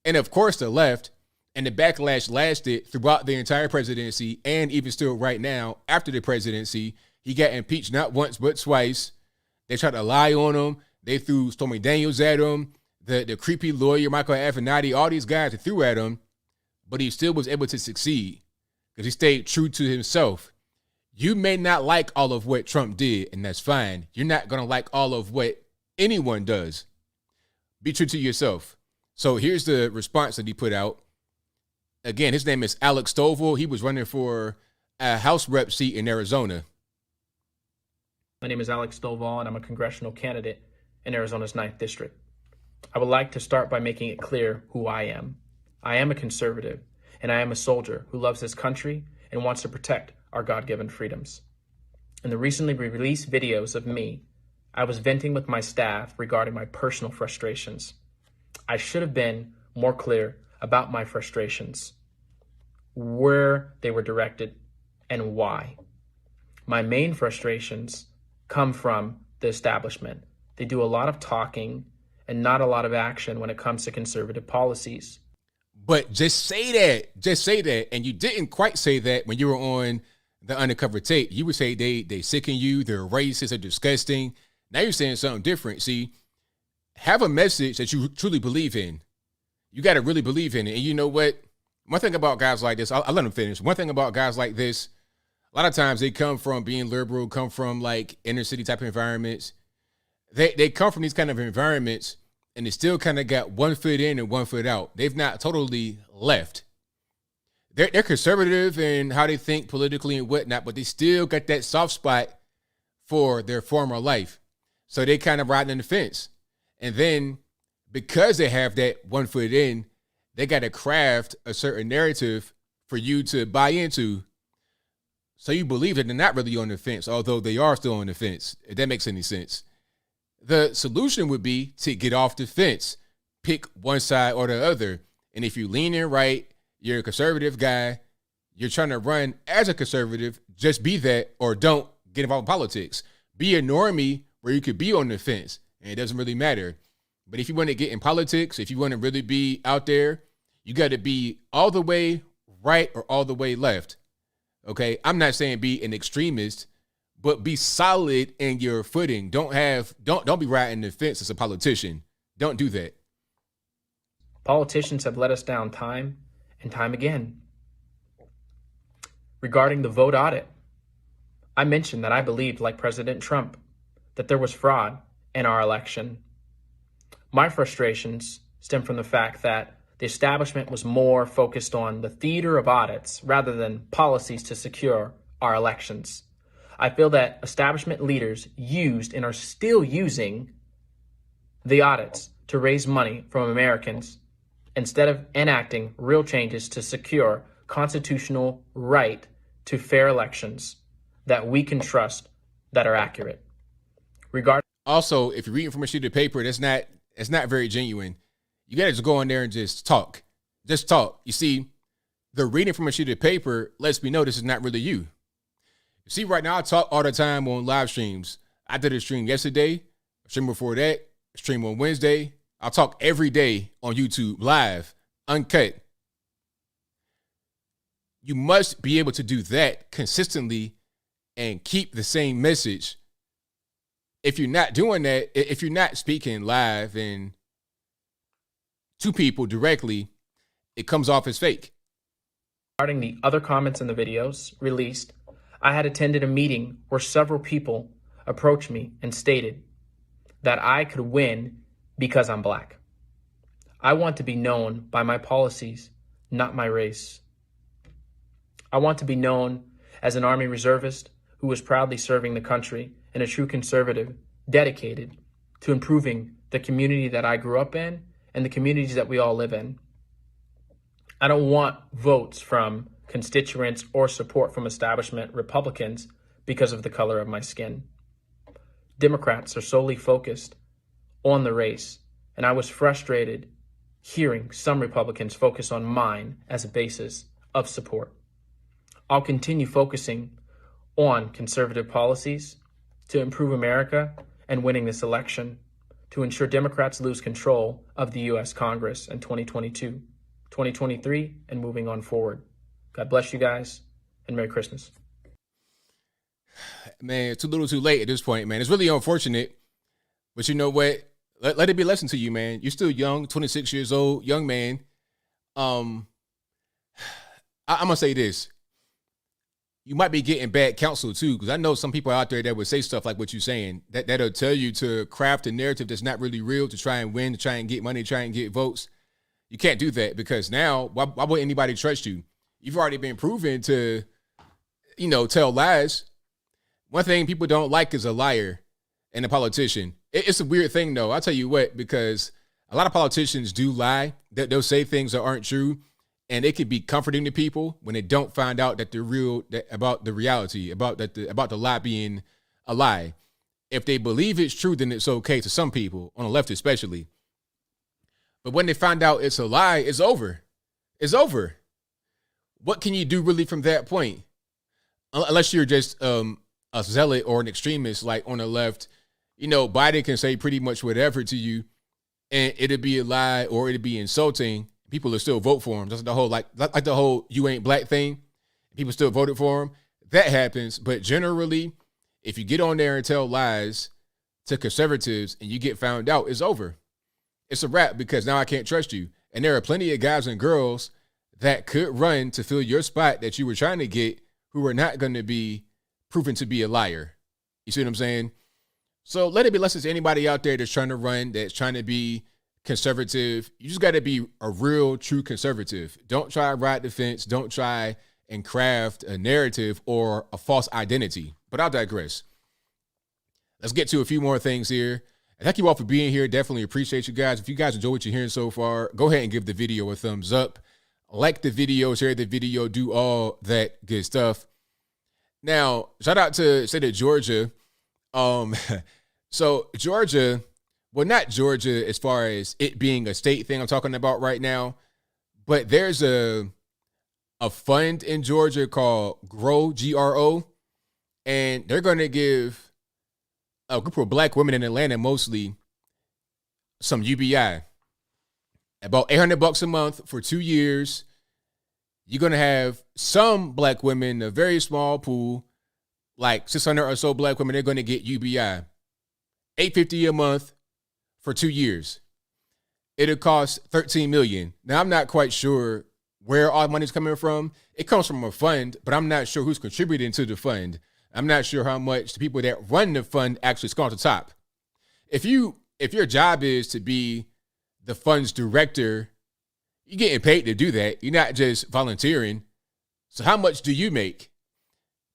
and, of course, the left. And the backlash lasted throughout the entire presidency and even still right now after the presidency. He got impeached not once but twice. They tried to lie on him. They threw Stormy Daniels at him. The creepy lawyer, Michael Avenatti, all these guys they threw at him, but he still was able to succeed because he stayed true to himself. You may not like all of what Trump did, and that's fine. You're not going to like all of what anyone does. Be true to yourself. So here's the response that he put out. Again, his name is Alex Stovall. He was running for a House rep seat in Arizona. My name is Alex Stovall, and I'm a congressional candidate in Arizona's 9th District. I would like to start by making it clear who I am. I am a conservative, and I am a soldier who loves this country and wants to protect our God-given freedoms. In the recently released videos of me, I was venting with my staff regarding my personal frustrations. I should have been more clear about my frustrations, where they were directed, and why. My main frustrations come from the establishment. They do a lot of talking and not a lot of action when it comes to conservative policies. But just say that. Just say that. And you didn't quite say that when you were on the undercover tape. You would say they sicken you, they're racist, they're disgusting. Now you're saying something different. See, have a message that you truly believe in. You got to really believe in it. And you know what? One thing about guys like this, I'll let them finish. One thing about guys like this, A lot of times they come from being liberal, come from like inner city type of environments. They come from these kind of environments and they still kind of got 1 foot in and 1 foot out. They've not totally left. They're conservative in how they think politically and whatnot, but they still got that soft spot for their former life. So they kind of riding on the fence. And then because they have that 1 foot in, they got to craft a certain narrative for you to buy into. So you believe that they're not really on the fence, although they are still on the fence, if that makes any sense. The solution would be to get off the fence, pick one side or the other. And if you lean in right, you're a conservative guy, you're trying to run as a conservative, just be that or don't get involved in politics. Be a normie where you could be on the fence and it doesn't really matter. But if you want to get in politics, if you want to really be out there, you got to be all the way right or all the way left. Okay, I'm not saying be an extremist, but be solid in your footing. Don't be riding the fence as a politician. Don't do that. Politicians have let us down time and time again. Regarding the vote audit, I mentioned that I believed, like President Trump, that there was fraud in our election. My frustrations stem from the fact that the establishment was more focused on the theater of audits rather than policies to secure our elections. I feel that establishment leaders used and are still using the audits to raise money from Americans instead of enacting real changes to secure constitutional right to fair elections that we can trust that are accurate. Also, if you're reading from a sheet of paper, it's not very genuine. You got to just go in there and just talk. Just talk. You see, the reading from a sheet of paper lets me know this is not really you. You see, right now I talk all the time on live streams. I did a stream yesterday, a stream before that, a stream on Wednesday. I'll talk every day on YouTube, live, uncut. You must be able to do that consistently and keep the same message. If you're not doing that, if you're not speaking live and to people directly, it comes off as fake. Regarding the other comments in the videos released, I had attended a meeting where several people approached me and stated that I could win because I'm black. I want to be known by my policies, not my race. I want to be known as an Army reservist who was proudly serving the country and a true conservative dedicated to improving the community that I grew up in and the communities that we all live in. I don't want votes from constituents or support from establishment Republicans because of the color of my skin. Democrats are solely focused on the race, and I was frustrated hearing some Republicans focus on mine as a basis of support. I'll continue focusing on conservative policies to improve America and winning this election to ensure Democrats lose control of the U.S. Congress in 2022, 2023, and moving on forward. God bless you guys, and Merry Christmas. Man, too little too late at this point, man. It's really unfortunate, but you know what? Let it be a lesson to you, man. You're still young, 26 years old, young man. I'm going to say this. You might be getting bad counsel too, because I know some people out there that would say stuff like what you're saying, that'll tell you to craft a narrative that's not really real, to try and win, to try and get money, try and get votes. You can't do that, because now, why would anybody trust you? You've already been proven to, tell lies. One thing people don't like is a liar and a politician. It's a weird thing, though. I'll tell you what, because a lot of politicians do lie. They'll say things that aren't true. And it could be comforting to people when they don't find out that about the reality, about the lie being a lie. If they believe it's true, then it's okay to some people, on the left especially. But when they find out it's a lie, it's over. It's over. What can you do really from that point? Unless you're just a zealot or an extremist, like on the left, Biden can say pretty much whatever to you, and it'll be a lie or it'll be insulting. People will still vote for him. That's the whole like the whole "you ain't black" thing. People still voted for him. That happens, but generally, if you get on there and tell lies to conservatives and you get found out, it's over. It's a wrap, because now I can't trust you. And there are plenty of guys and girls that could run to fill your spot that you were trying to get who are not going to be proven to be a liar. You see what I'm saying? So let it be lessons to anybody out there that's trying to run, that's trying to be conservative. You just got to be a real, true conservative. Don't try to ride the fence. Don't try and craft a narrative or a false identity. But I'll digress. Let's get to a few more things here. And thank you all for being here. Definitely appreciate you guys. If you guys enjoy what you're hearing so far, go ahead and give the video a thumbs up. Like the video, share the video, do all that good stuff. Now, shout out to state of Georgia. So Georgia, well, not Georgia as far as it being a state thing I'm talking about right now, but there's a fund in Georgia called GROW, GRO, and they're going to give a group of black women in Atlanta mostly some UBI. About $800 a month for 2 years. You're going to have some black women, a very small pool, like 600 or so black women, they're going to get UBI. $850 a month for 2 years. It'll cost $13 million. Now, I'm not quite sure where all the money's coming from. It comes from a fund, but I'm not sure who's contributing to the fund. I'm not sure how much the people that run the fund actually score on the top. If your job is to be the fund's director, you're getting paid to do that. You're not just volunteering. So how much do you make?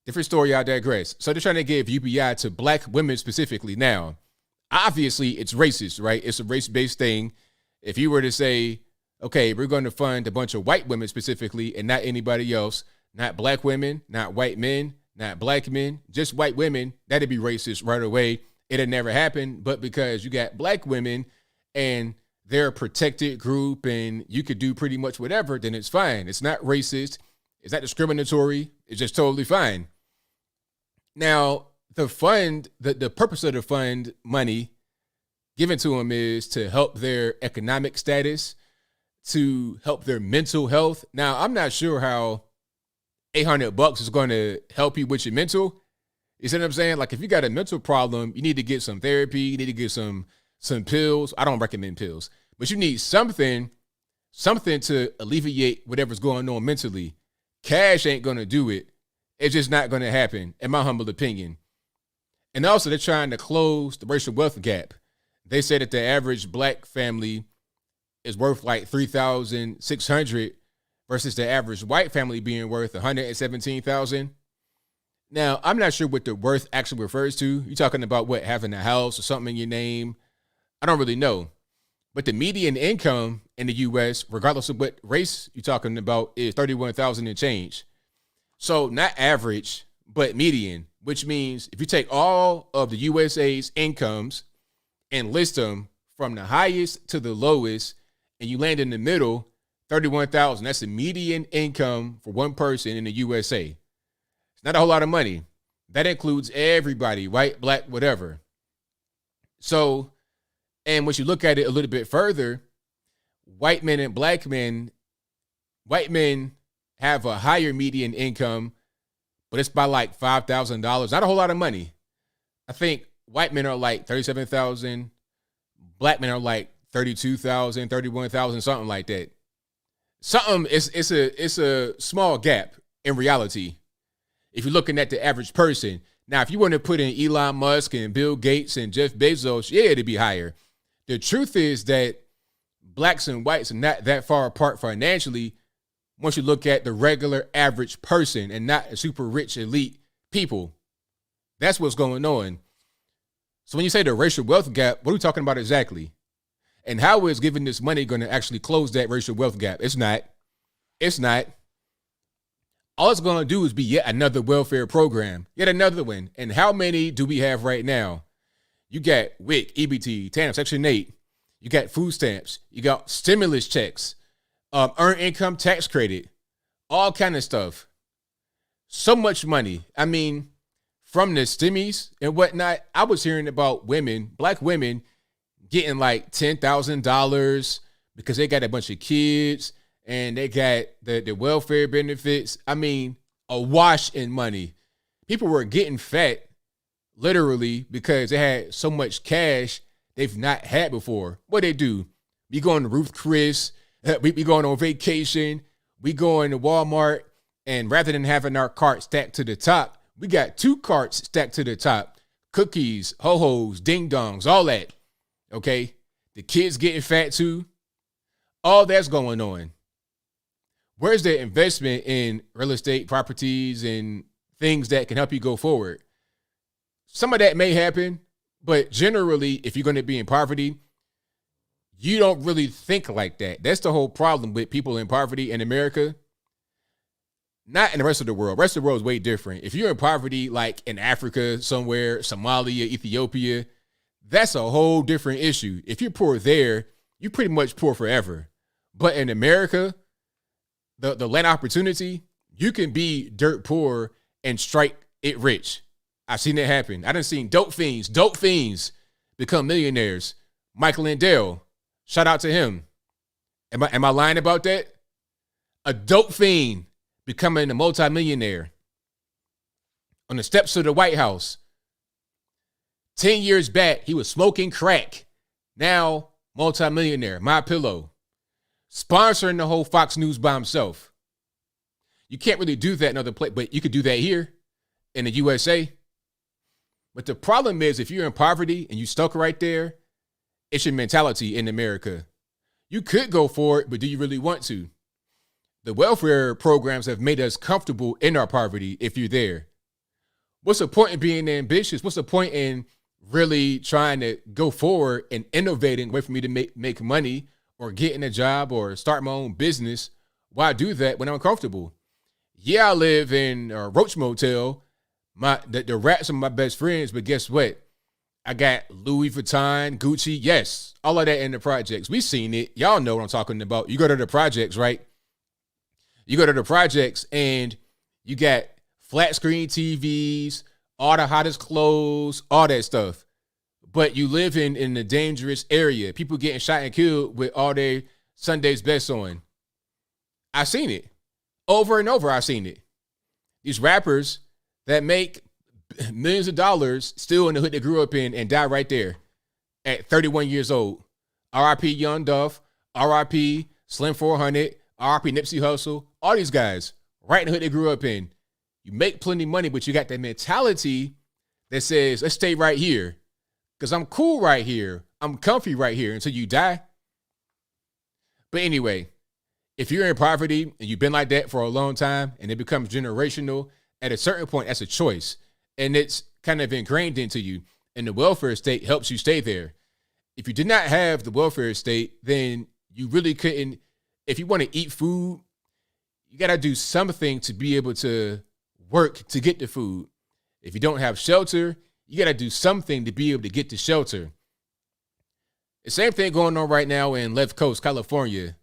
Different story, I digress. So they're trying to give UBI to black women specifically. Now, obviously, it's racist, right? It's a race-based thing. If you were to say, okay, we're going to fund a bunch of white women specifically and not anybody else, not black women, not white men, not black men, just white women, that'd be racist right away. It'd never happen. But because you got black women and they're a protected group and you could do pretty much whatever, then it's fine. It's not racist. It's not discriminatory. It's just totally fine. Now, the fund, the purpose of the fund money given to them is to help their economic status, to help their mental health. Now, I'm not sure how $800 is going to help you with your mental. You see what I'm saying? Like if you got a mental problem, you need to get some therapy. You need to get some pills. I don't recommend pills, but you need something to alleviate whatever's going on mentally. Cash ain't going to do it. It's just not going to happen, in my humble opinion. And also, they're trying to close the racial wealth gap. They say that the average black family is worth like $3,600 versus the average white family being worth $117,000. Now, I'm not sure what the worth actually refers to. You're talking about what, having a house or something in your name? I don't really know. But the median income in the U.S., regardless of what race you're talking about, is $31,000 and change. So not average, but median, which means if you take all of the USA's incomes and list them from the highest to the lowest, and you land in the middle, $31,000. That's the median income for one person in the USA. It's not a whole lot of money. That includes everybody, white, black, whatever. So, and once you look at it a little bit further, white men and black men, white men have a higher median income, but it's by like $5,000. Not a whole lot of money. I think white men are like $37,000. Black men are like $32,000, $31,000, something like that. It's a small gap in reality. If you're looking at the average person. Now, if you want to put in Elon Musk and Bill Gates and Jeff Bezos, yeah, it'd be higher. The truth is that blacks and whites are not that far apart financially once you look at the regular average person and not a super rich elite people. That's what's going on. So when you say the racial wealth gap, what are we talking about exactly? And how is giving this money going to actually close that racial wealth gap? It's not. It's not. All it's going to do is be yet another welfare program, yet another one. And how many do we have right now? You got WIC, EBT, TANF, Section 8. You got food stamps. You got stimulus checks, earned income tax credit, all kind of stuff. So much money. I mean, from the stimmies and whatnot, I was hearing about women, black women, getting like $10,000 because they got a bunch of kids and they got the welfare benefits. I mean, a wash in money. People were getting fat literally because they had so much cash they've not had before. What they do? We going to Ruth Chris. We going on vacation. We going to Walmart And rather than having our cart stacked to the top, we got 2 carts stacked to the top. Cookies, ho-hos, ding-dongs, all that. Okay? The kids getting fat too. All that's going on. Where's the investment in real estate properties and things that can help you go forward? Some of that may happen, but generally, if you're going to be in poverty, you don't really think like that. That's the whole problem with people in poverty in America. Not in the rest of the world. The rest of the world is way different. If you're in poverty, like in Africa somewhere, Somalia, Ethiopia, that's a whole different issue. If you're poor there, you're pretty much poor forever. But in America, the land opportunity, you can be dirt poor and strike it rich. I've seen it happen. I done seen dope fiends become millionaires. Michael Lindell, shout out to him. Am I lying about that? A dope fiend becoming a multimillionaire on the steps of the White House. 10 years back, he was smoking crack. Now, multimillionaire, My Pillow. Sponsoring the whole Fox News by himself. You can't really do that in other places, but you could do that here in the USA. But the problem is, if you're in poverty and you stuck right there, it's your mentality in America. You could go for it, but do you really want to? The welfare programs have made us comfortable in our poverty if you're there. What's the point in being ambitious? What's the point in really trying to go forward and innovating, wait for me to make money or getting a job or start my own business? Why do that when I'm comfortable? Yeah, I live in a Roach Motel. The rats are my best friends, but guess what? I got Louis Vuitton, Gucci, yes, all of that in the projects. We seen it. Y'all know what I'm talking about. You go to the projects, right? You go to the projects and you got flat screen TVs, all the hottest clothes, all that stuff. But you live in a dangerous area. People getting shot and killed with all their Sunday's best on. I seen it. Over and over, I've seen it. These rappers that make millions of dollars still in the hood they grew up in and die right there at 31 years old. R.I.P. Young Duff, R.I.P. Slim 400, R.I.P. Nipsey Hussle, all these guys right in the hood they grew up in. You make plenty of money, but you got that mentality that says, let's stay right here because I'm cool right here. I'm comfy right here until you die. But anyway, if you're in poverty and you've been like that for a long time and it becomes generational, at a certain point, that's a choice. And it's kind of ingrained into you. And the welfare state helps you stay there. If you did not have the welfare state, then you really couldn't. If you want to eat food, you got to do something to be able to work to get the food. If you don't have shelter, you got to do something to be able to get the shelter. The same thing going on right now in Left Coast, California,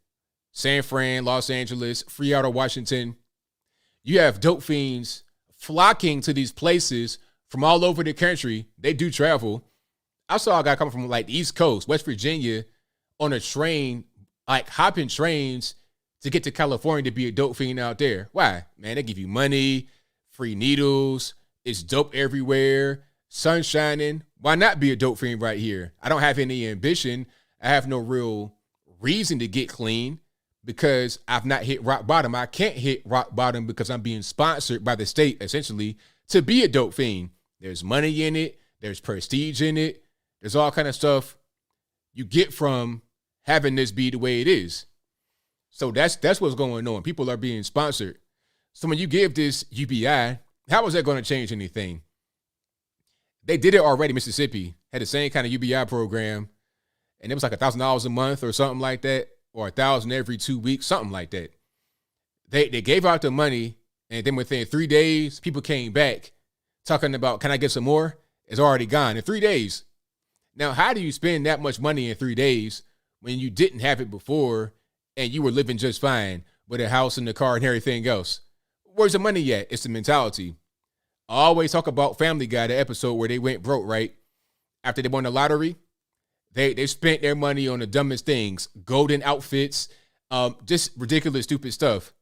San Fran, Los Angeles, Free Outer Washington. You have dope fiends flocking to these places from all over the country. They do travel. I saw a guy coming from like the East Coast, West Virginia, on a train, like hopping trains to get to California to be a dope fiend out there. Why? Man, they give you money, free needles. It's dope everywhere. Sun shining. Why not be a dope fiend right here? I don't have any ambition. I have no real reason to get clean because I've not hit rock bottom. I can't hit rock bottom because I'm being sponsored by the state, essentially, to be a dope fiend. There's money in it. There's prestige in it. There's all kind of stuff you get from having this be the way it is. So that's what's going on. People are being sponsored. So when you give this UBI, how is that going to change anything? They did it already. Mississippi had the same kind of UBI program, and it was like $1,000 a month or something like that, or $1,000 every 2 weeks, something like that. They gave out the money, and then within 3 days, people came back talking about, can I get some more? It's already gone in 3 days. Now, how do you spend that much money in 3 days when you didn't have it before and you were living just fine with a house and a car and everything else? Where's the money at? It's the mentality. I always talk about Family Guy, the episode where they went broke, right? After they won the lottery, they spent their money on the dumbest things, golden outfits, just ridiculous, stupid stuff.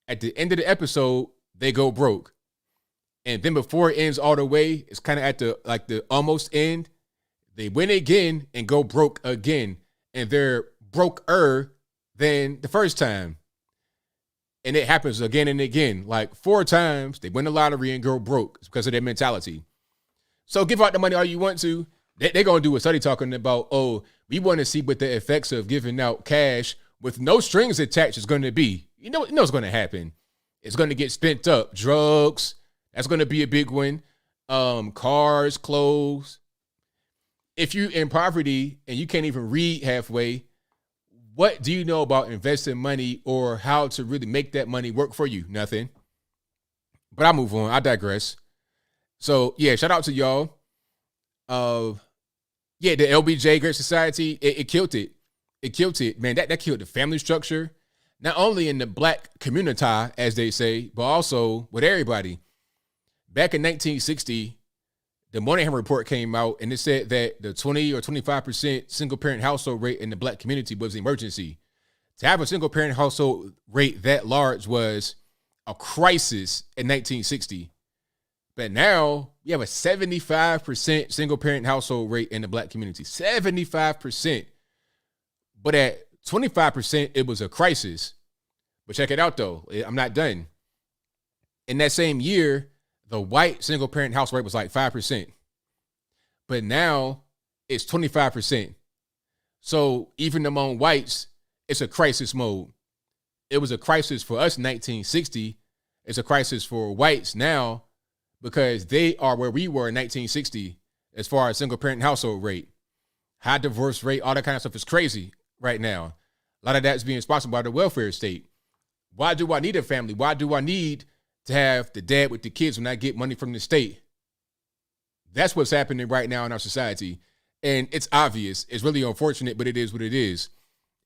At the end of the episode, they go broke. And then before it ends all the way, it's kind of at the almost end. They win again and go broke again. And they're broker than the first time. And it happens again and again. Like 4 times, they win the lottery and go broke because of their mentality. So give out the money all you want to. They're going to do a study talking about, oh, we want to see what the effects of giving out cash with no strings attached is going to be. You know what's going to happen. It's going to get spent up. Drugs, that's going to be a big one. Cars, clothes. If you're in poverty and you can't even read halfway, what do you know about investing money or how to really make that money work for you? Nothing. But I'll move on. I digress. So, yeah, shout out to y'all. The LBJ Great Society, it killed it. It killed it. Man, that killed the family structure. Not only in the black community, as they say, but also with everybody. Back in 1960, the Moynihan report came out, and it said that the 20 or 25% single-parent household rate in the black community was an emergency. To have a single-parent household rate that large was a crisis in 1960. But now we have a 75% single-parent household rate in the black community. 75%. But at 25%, it was a crisis. But check it out, though. I'm not done. In that same year, the white single-parent household rate was like 5%. But now it's 25%. So even among whites, it's a crisis mode. It was a crisis for us in 1960. It's a crisis for whites now because they are where we were in 1960 as far as single-parent household rate. High divorce rate, all that kind of stuff is crazy right now. A lot of that's being sponsored by the welfare state. Why do I need a family? Why do I need to have the dad with the kids when I get money from the state? That's what's happening right now in our society. And it's obvious. It's really unfortunate, but it is what it is.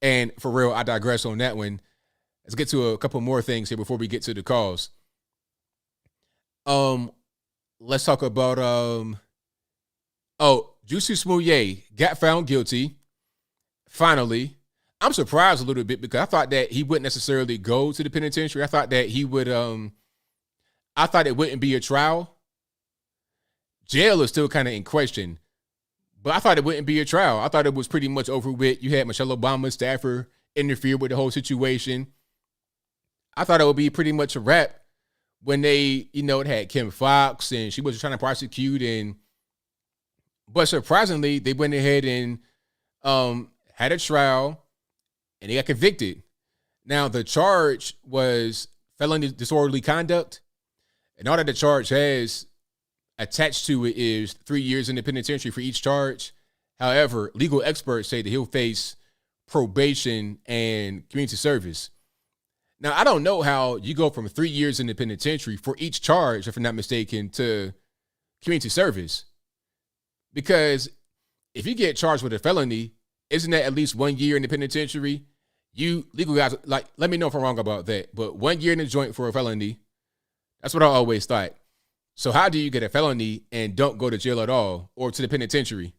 And for real, I digress on that one. Let's get to a couple more things here before we get to the cause. Let's talk about Jussie Smollett got found guilty. Finally. I'm surprised a little bit because I thought that he wouldn't necessarily go to the penitentiary. I thought that he would I thought it wouldn't be a trial. Jail is still kind of in question. But I thought it wouldn't be a trial. I thought it was pretty much over with. You had Michelle Obama's staffer interfere with the whole situation. I thought it would be pretty much a wrap when they, it had Kim Fox and she was trying to prosecute. But surprisingly, they went ahead and had a trial and they got convicted. Now, the charge was felony disorderly conduct. And all that the charge has attached to it is 3 years in the penitentiary for each charge. However, legal experts say that he'll face probation and community service. Now, I don't know how you go from 3 years in the penitentiary for each charge, if I'm not mistaken, to community service. Because if you get charged with a felony, isn't that at least 1 year in the penitentiary? You legal guys, let me know if I'm wrong about that. But 1 year in the joint for a felony, that's what I always thought. So how do you get a felony and don't go to jail at all or to the penitentiary?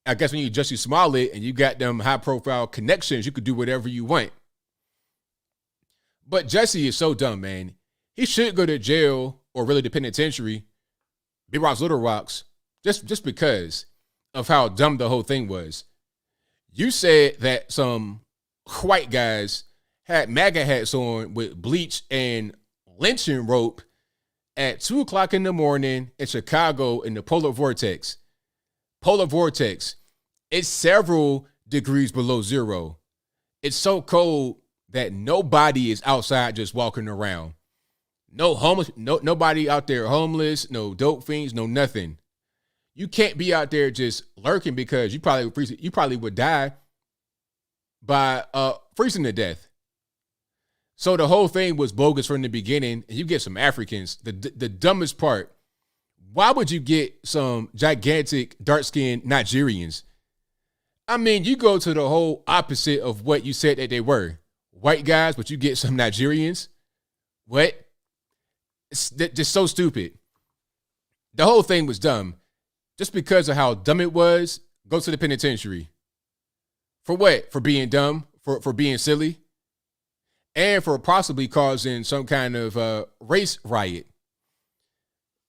I guess when you Jussie Smollett and you got them high-profile connections, you could do whatever you want. But Jussie is so dumb, man. He should go to jail or really the penitentiary, Big Rocks, Little Rocks, just because of how dumb the whole thing was. You said that some white guys had MAGA hats on with bleach and lynching rope at 2:00 in the morning in Chicago in the polar vortex. Polar vortex. It's several degrees below zero. It's so cold that nobody is outside just walking around. No homeless, nobody out there homeless, no dope fiends, no nothing. You can't be out there just lurking because you probably would die by freezing to death. So the whole thing was bogus from the beginning. And you get some Africans. The dumbest part, why would you get some gigantic dark-skinned Nigerians? I mean, you go to the whole opposite of what you said that they were. White guys, but you get some Nigerians? What? It's just so stupid. The whole thing was dumb. Just because of how dumb it was, go to the penitentiary. For what? For being dumb? For being silly? And for possibly causing some kind of race riot.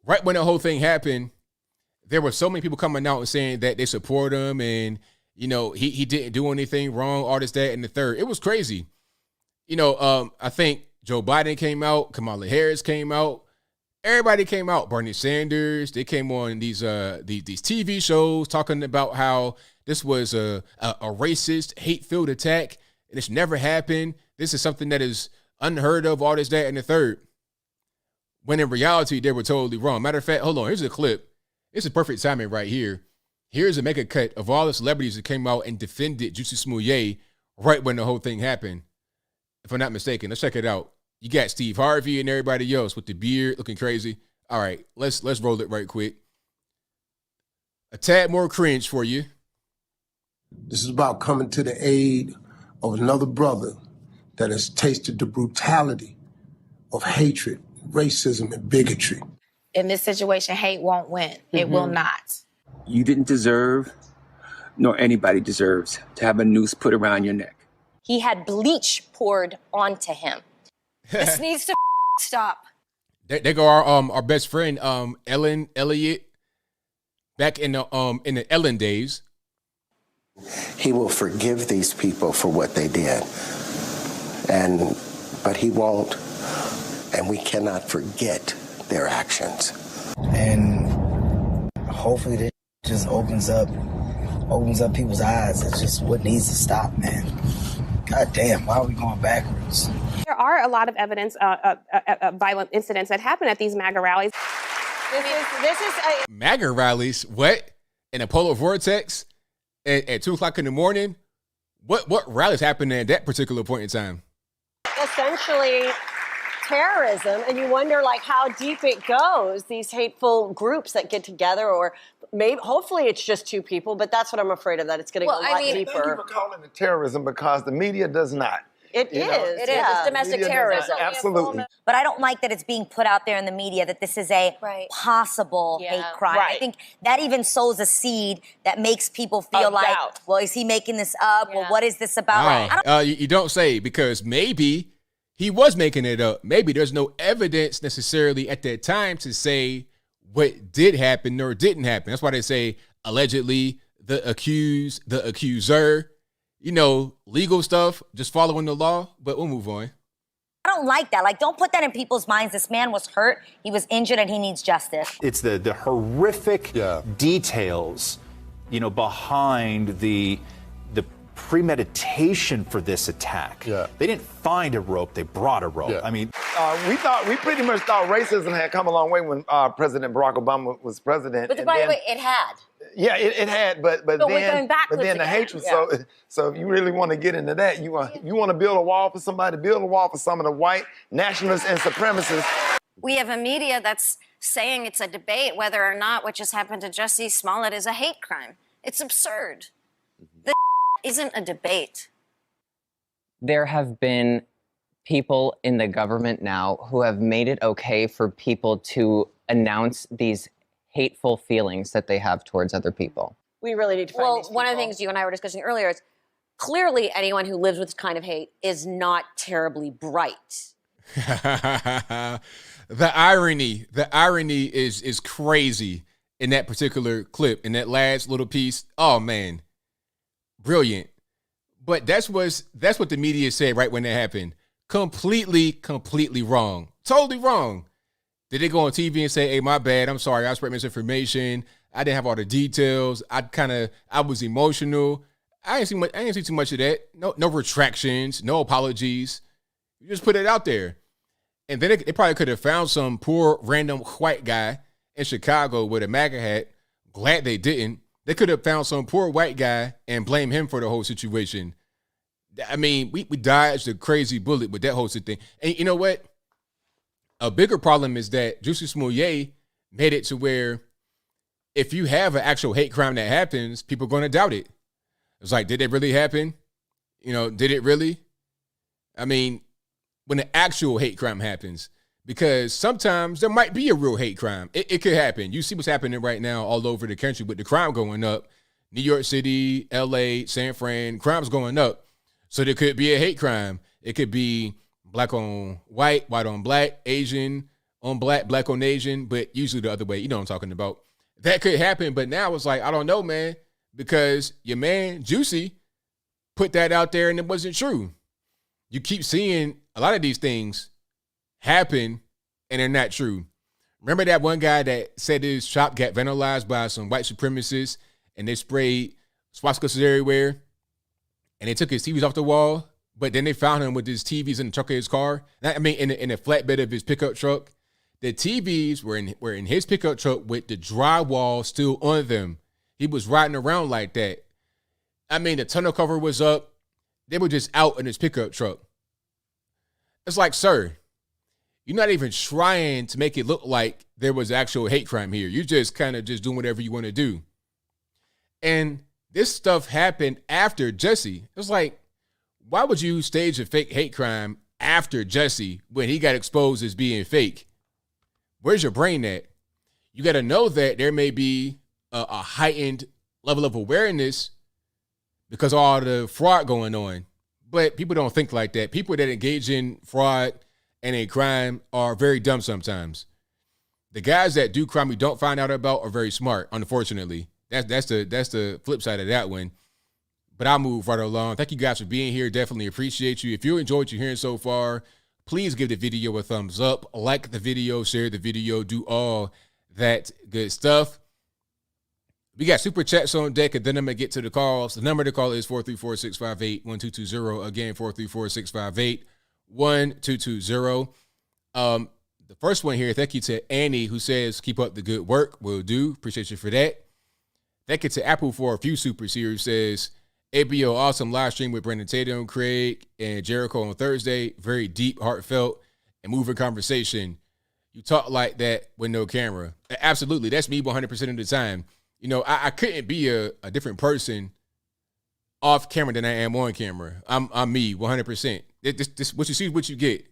Right when the whole thing happened, there were so many people coming out and saying that they support him and, he didn't do anything wrong, all this, that, and the third. It was crazy. I think Joe Biden came out, Kamala Harris came out, everybody came out. Bernie Sanders, they came on these TV shows talking about how this was a racist, hate-filled attack, and this never happened. This is something that is unheard of, all this, that, and the third. When in reality, they were totally wrong. Matter of fact, hold on, here's a clip. It's a perfect timing right here. Here's a mega cut of all the celebrities that came out and defended Jussie Smollett right when the whole thing happened. If I'm not mistaken, let's check it out. You got Steve Harvey and everybody else with the beard looking crazy. All right, let's roll it right quick. A tad more cringe for you. This is about coming to the aid of another brother that has tasted the brutality of hatred, racism, and bigotry. In this situation, hate won't win. It will not. You didn't deserve, nor anybody deserves, to have a noose put around your neck. He had bleach poured onto him. This needs to stop. There go our best friend, Ellen Elliott, back in the Ellen days. He will forgive these people for what they did. But he won't, and we cannot forget their actions. And hopefully this just opens up people's eyes. It's just what needs to stop, man. God damn, why are we going backwards? There are a lot of evidence of violent incidents that happen at these MAGA rallies. This is MAGA rallies? What? In a polar vortex? At 2 o'clock in the morning? What rallies happened at that particular point in time? Essentially terrorism, and you wonder like how deep it goes, these hateful groups that get together, or maybe hopefully it's just two people, but that's what I'm afraid of, that it's getting a lot deeper. Thank you for calling it terrorism, because the media does not. It is. It is. It's domestic terrorism. Absolutely. But I don't like that it's being put out there in the media that this is a possible hate crime. I think that even sows a seed that makes people feel like, well, is he making this up? Well, what is this about? You don't say, because maybe he was making it up. Maybe there's no evidence necessarily at that time to say what did happen or didn't happen. That's why they say allegedly, the accused, the accuser. Legal stuff, just following the law, but we'll move on. I don't like that. Like, don't put that in people's minds. This man was hurt, he was injured, and he needs justice. It's the horrific details, behind the premeditation for this attack. They didn't find a rope, they brought a rope. I mean, we pretty much thought racism had come a long way when President Barack Obama was president. But by the way, it had. Yeah, it had, but then the hatred. Yeah. So if you really want to get into that, you want to build a wall for somebody, build a wall for some of the white nationalists and supremacists. We have a media that's saying it's a debate whether or not what just happened to Jussie Smollett is a hate crime. It's absurd. This isn't a debate. There have been people in the government now who have made it okay for people to announce these hateful feelings that they have towards other people. We really need to find these people. One of the things you and I were discussing earlier is clearly anyone who lives with this kind of hate is not terribly bright. The irony is crazy in that particular clip, in that last little piece. Oh man, brilliant. But that's what the media said right when that happened. Completely wrong. Totally wrong. Did they go on TV and say, hey, my bad, I'm sorry, I spread misinformation, I didn't have all the details, I was emotional. I didn't see too much of that. No retractions, no apologies. You just put it out there. And then they probably could have found some poor random white guy in Chicago with a MAGA hat. Glad they didn't. They could have found some poor white guy and blame him for the whole situation. I mean, we dodged a crazy bullet with that whole thing. And you know what? A bigger problem is that Jussie Smollett made it to where if you have an actual hate crime that happens, people are going to doubt it. It's like, did it really happen? Did it really? I mean, when an actual hate crime happens, because sometimes there might be a real hate crime. It could happen. You see what's happening right now all over the country with the crime going up. New York City, LA, San Fran, crime's going up. So there could be a hate crime. It could be black on white, white on black, Asian on black, black on Asian, but usually the other way. You know what I'm talking about. That could happen, but now it's like, I don't know, man, because your man, Jussie, put that out there and it wasn't true. you keep seeing a lot of these things happen and they're not true. Remember that one guy that said his shop got vandalized by some white supremacists and they sprayed swastikas everywhere and they took his TVs off the wall, but then they found him with his TVs in the trunk of his car. I mean, in the flatbed of his pickup truck. The TVs were in his pickup truck with the drywall still on them. He was riding around like that. I mean, the tonneau cover was up. They were just out in his pickup truck. It's like, sir, you're not even trying to make it look like there was actual hate crime here. You're just kind of just doing whatever you want to do. And this stuff happened after Jussie. It's like, why would you stage a fake hate crime after Jussie when he got exposed as being fake? Where's your brain at? You got to know that there may be a heightened level of awareness because of all the fraud going on. But people don't think like that. People that engage in fraud and a crime are very dumb sometimes. The guys that do crime we don't find out about are very smart, unfortunately. That's the flip side of that one. But I'll move right along. Thank you guys for being here. Definitely appreciate you. If you enjoyed what you're hearing so far, please give the video a thumbs up, like the video, share the video, do all that good stuff. We got super chats on deck, and then I'm going to get to the calls. The number to call is 434-658-1220. Again, 434-658-1220. The first one here, thank you to Annie, who says, keep up the good work. Will do. Appreciate you for that. Thank you to Apple for a few supers here, who says, ABL awesome live stream with Brandon Tatum, Craig, and Jericho on Thursday. Very deep, heartfelt, and moving conversation. You talk like that with no camera. Absolutely. That's me 100% of the time. You know, I couldn't be a different person off camera than I am on camera. I'm me 100%. This what you see is what you get.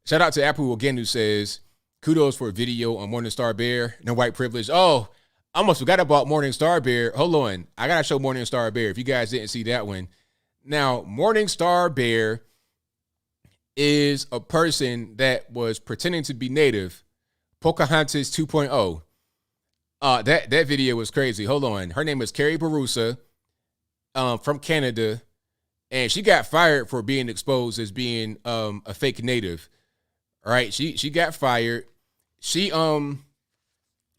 Shout out to Apple again, who says, kudos for a video on Morningstar Bear. No white privilege. Oh, I almost forgot about Morningstar Bear. Hold on. I got to show Morningstar Bear if you guys didn't see that one. Now, Morningstar Bear is a person that was pretending to be Native. Pocahontas 2.0. That video was crazy. Hold on. Her name is Carrie Barusa from Canada. And she got fired for being exposed as being a fake Native. All right. She got fired. She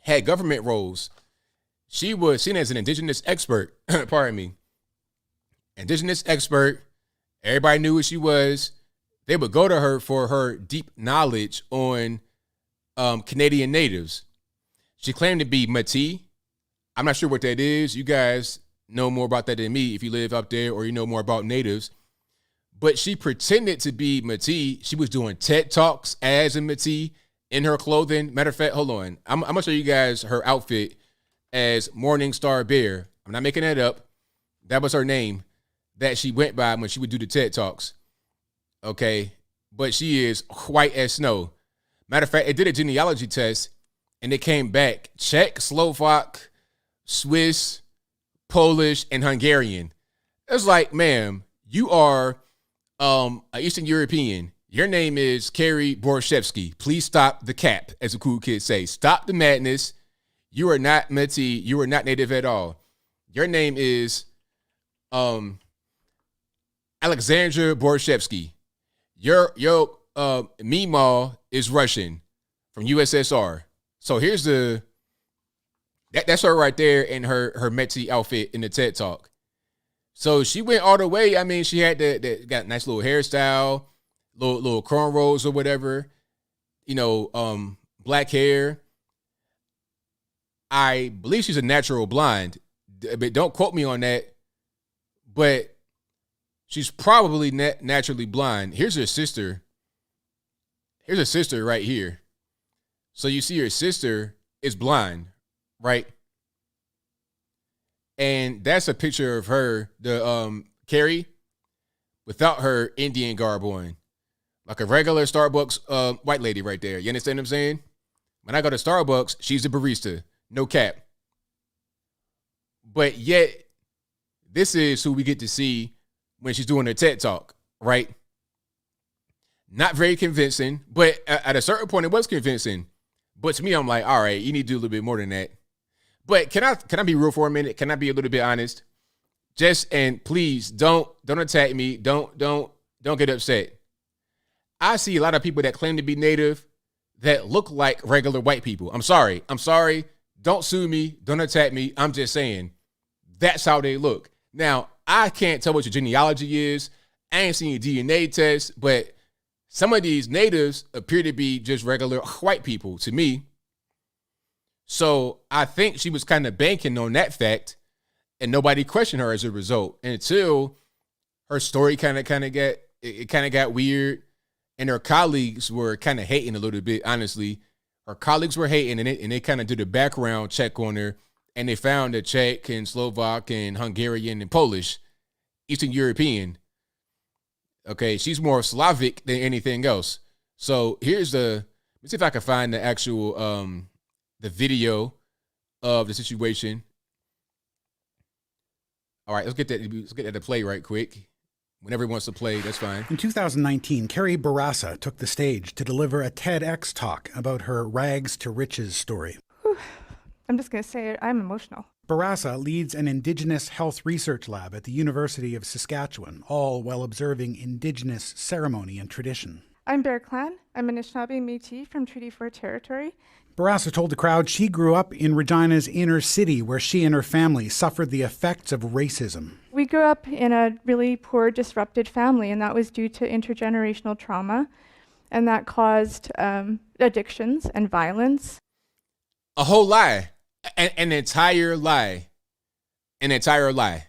had government roles. She was seen as an indigenous expert. Pardon me. Indigenous expert. Everybody knew who she was. They would go to her for her deep knowledge on Canadian natives. She claimed to be Métis. I'm not sure what that is. You guys know more about that than me if you live up there or you know more about natives. But she pretended to be Métis. She was doing TED Talks as a Métis in her clothing. Matter of fact, hold on. I'm going to show you guys her outfit as Morningstar Bear. I'm not making that up. That was her name that she went by when she would do the TED Talks. Okay. But she is white as snow. Matter of fact, it did a genealogy test and it came back Czech, Slovak, Swiss, Polish, and Hungarian. It's like, ma'am, you are an Eastern European. Your name is Carrie Borshevsky. Please stop the cap, as the cool kids say. Stop the madness. You are not Métis. You are not Native at all. Your name is Alexandra Borshevsky. Your Meemaw is Russian from USSR. So here's that's her right there in her Métis outfit in the TED Talk. So she went all the way. I mean, she had got a nice little hairstyle, little cornrows or whatever, you know, black hair. I believe she's a natural blonde, but don't quote me on that. But she's probably naturally blind. Here's her sister. Here's her sister right here. So you see her sister is blind, right? And that's a picture of her, the Carrie, without her Indian garb on. Like a regular Starbucks white lady right there. You understand what I'm saying? When I go to Starbucks, she's a barista. No cap. But yet, this is who we get to see when she's doing her TED Talk, right? Not very convincing, but at a certain point, it was convincing. But to me, I'm like, all right, you need to do a little bit more than that. But can I be real for a minute? Can I be a little bit honest? And please don't attack me. Don't don't get upset. I see a lot of people that claim to be Native that look like regular white people. I'm sorry. Don't sue me. Don't attack me. I'm just saying that's how they look. Now, I can't tell what your genealogy is. I ain't seen your DNA test, but some of these natives appear to be just regular white people to me. So I think she was kind of banking on that fact, and nobody questioned her as a result until her story kind of got weird, and her colleagues were kind of hating a little bit. Honestly, her colleagues were hating, and they kind of did a background check on her, and they found a Czech and Slovak and Hungarian and Polish, Eastern European. Okay, she's more Slavic than anything else. So let's see if I can find the actual the video of the situation. All right, let's get that to play right quick. Whenever he wants to play, that's fine. In 2019, Carrie Barassa took the stage to deliver a TEDx talk about her rags to riches story. I'm just going to say it. I'm emotional. Barassa leads an Indigenous health research lab at the University of Saskatchewan, all while observing Indigenous ceremony and tradition. I'm Bear Clan. I'm an Anishinaabe Métis from Treaty 4 territory. Barassa told the crowd she grew up in Regina's inner city, where she and her family suffered the effects of racism. We grew up in a really poor, disrupted family, and that was due to intergenerational trauma, and that caused addictions and violence. A whole lie. An entire lie. An entire lie.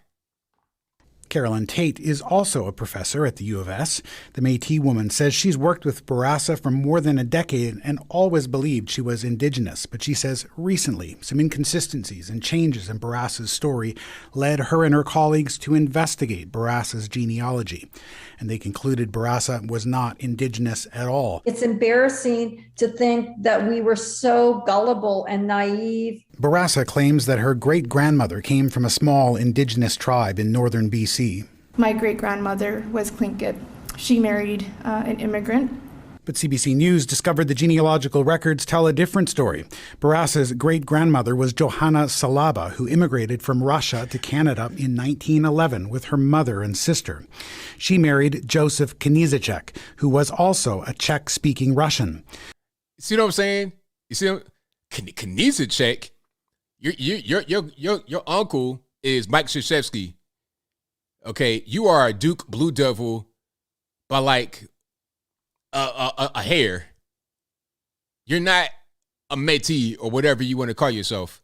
Carolyn Tate is also a professor at the U of S. The Métis woman says she's worked with Barassa for more than a decade and always believed she was Indigenous. But she says recently, some inconsistencies and changes in Barassa's story led her and her colleagues to investigate Barassa's genealogy. And they concluded Barassa was not Indigenous at all. It's embarrassing to think that we were so gullible and naive. Barassa claims that her great-grandmother came from a small Indigenous tribe in northern BC. My great-grandmother was Tlingit. She married an immigrant. But CBC News discovered the genealogical records tell a different story. Barassa's great-grandmother was Johanna Salaba, who immigrated from Russia to Canada in 1911 with her mother and sister. She married Joseph Knizichek, who was also a Czech-speaking Russian. See what I'm saying? You see, Knizichek, your uncle is Mike Krzyzewski. Okay, you are a Duke Blue Devil by like a hair. You're not a Métis or whatever you want to call yourself.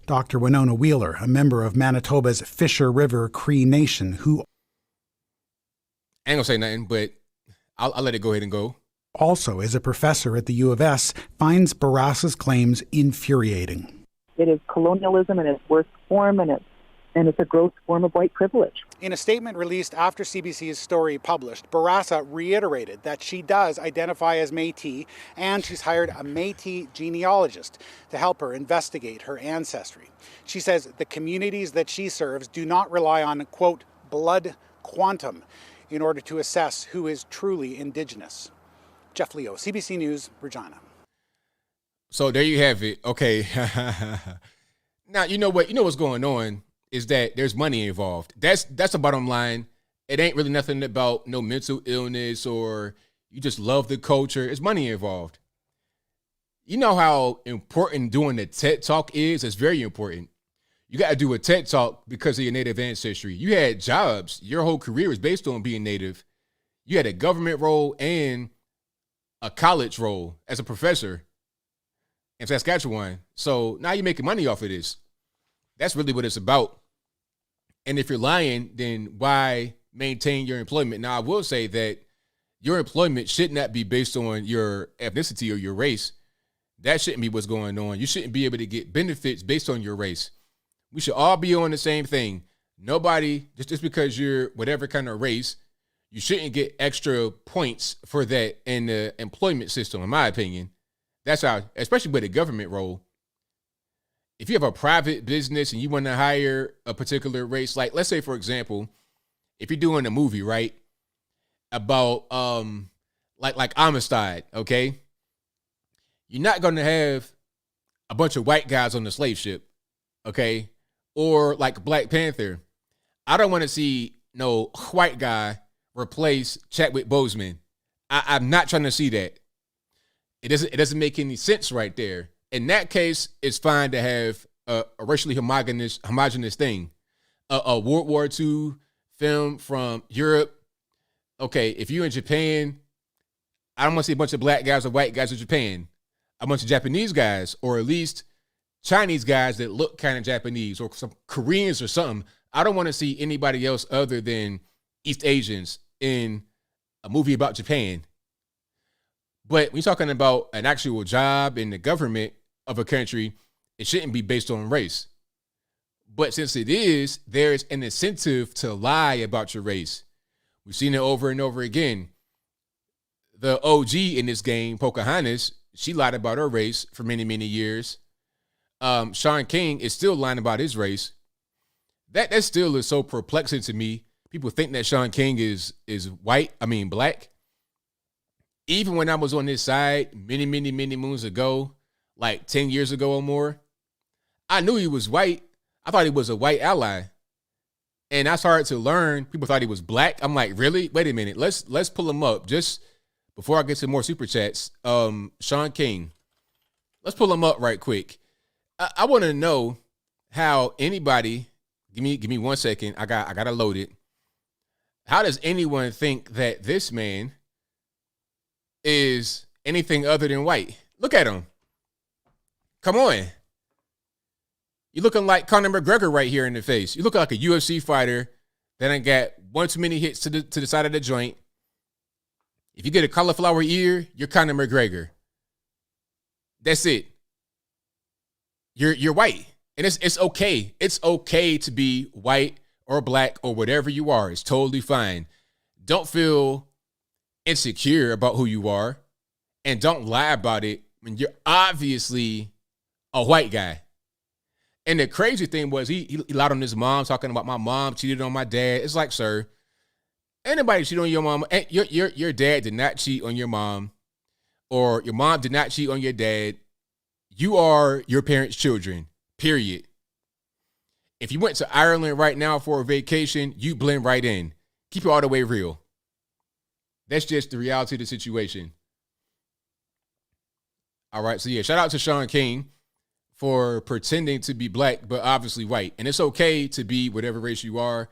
Dr. Winona Wheeler, a member of Manitoba's Fisher River Cree Nation, who... I ain't gonna say nothing, but I'll let it go ahead and go. Also is a professor at the U of S, finds Barassa's claims infuriating. It is colonialism in its worst form, and it's a gross form of white privilege. In a statement released after CBC's story published, Barassa reiterated that she does identify as Métis, and she's hired a Métis genealogist to help her investigate her ancestry. She says the communities that she serves do not rely on, quote, blood quantum in order to assess who is truly Indigenous. Jeff Leo, CBC News, Regina. So there you have it. Okay. Now, you know what's going on is that there's money involved. That's the bottom line. It ain't really nothing about no mental illness or you just love the culture. It's money involved. You know how important doing a TED Talk is? It's very important. You got to do a TED Talk because of your Native ancestry. You had jobs. Your whole career is based on being Native. You had a government role and a college role as a professor in Saskatchewan. So now you're making money off of this. That's really what it's about. And if you're lying, then why maintain your employment? Now, I will say that your employment should not be based on your ethnicity or your race. That shouldn't be what's going on. You shouldn't be able to get benefits based on your race. We should all be on the same thing. Nobody, just because you're whatever kind of race, you shouldn't get extra points for that in the employment system, in my opinion. That's how, especially with a government role. If you have a private business and you want to hire a particular race, like let's say, for example, if you're doing a movie, right, about like Amistad, okay, you're not going to have a bunch of white guys on the slave ship, okay, or like Black Panther. I don't want to see no white guy replace Chadwick Boseman. I'm not trying to see that. It doesn't make any sense right there. In that case, it's fine to have a racially homogenous thing. A World War II film from Europe. Okay, if you're in Japan, I don't want to see a bunch of black guys or white guys in Japan. A bunch of Japanese guys, or at least Chinese guys that look kind of Japanese, or some Koreans or something. I don't want to see anybody else other than East Asians in a movie about Japan. But when you're talking about an actual job in the government of a country, it shouldn't be based on race. But since it is, there's an incentive to lie about your race. We've seen it over and over again. The OG in this game, Pocahontas, she lied about her race for many, many years. Sean King is still lying about his race. That still is so perplexing to me. People think that Sean King is black. Even when I was on this side many, many, many moons ago, like 10 years ago or more, I knew he was white. I thought he was a white ally. And I started to learn, people thought he was black. I'm like, really? Wait a minute. Let's pull him up. Just before I get to more super chats, Sean King. Let's pull him up right quick. I want to know how anybody, give me 1 second. I gotta load it. How does anyone think that this man is anything other than white? Look at him. Come on. You're looking like Conor McGregor right here in the face. You look like a UFC fighter that ain't got one too many hits to the side of the joint. If you get a cauliflower ear, you're Conor McGregor. That's it. You're white. And it's okay. It's okay to be white or black or whatever you are. It's totally fine. Don't feel insecure about who you are. And don't lie about it when you're obviously a white guy. And the crazy thing was he lied on his mom, talking about my mom cheated on my dad. It's like, sir, anybody cheat on your mom? Your dad did not cheat on your mom, or your mom did not cheat on your dad. You are your parents' children, period. If you went to Ireland right now for a vacation, you blend right in. Keep it all the way real. That's just the reality of the situation. All right, so yeah, shout out to Sean King for pretending to be black, but obviously white. And it's okay to be whatever race you are.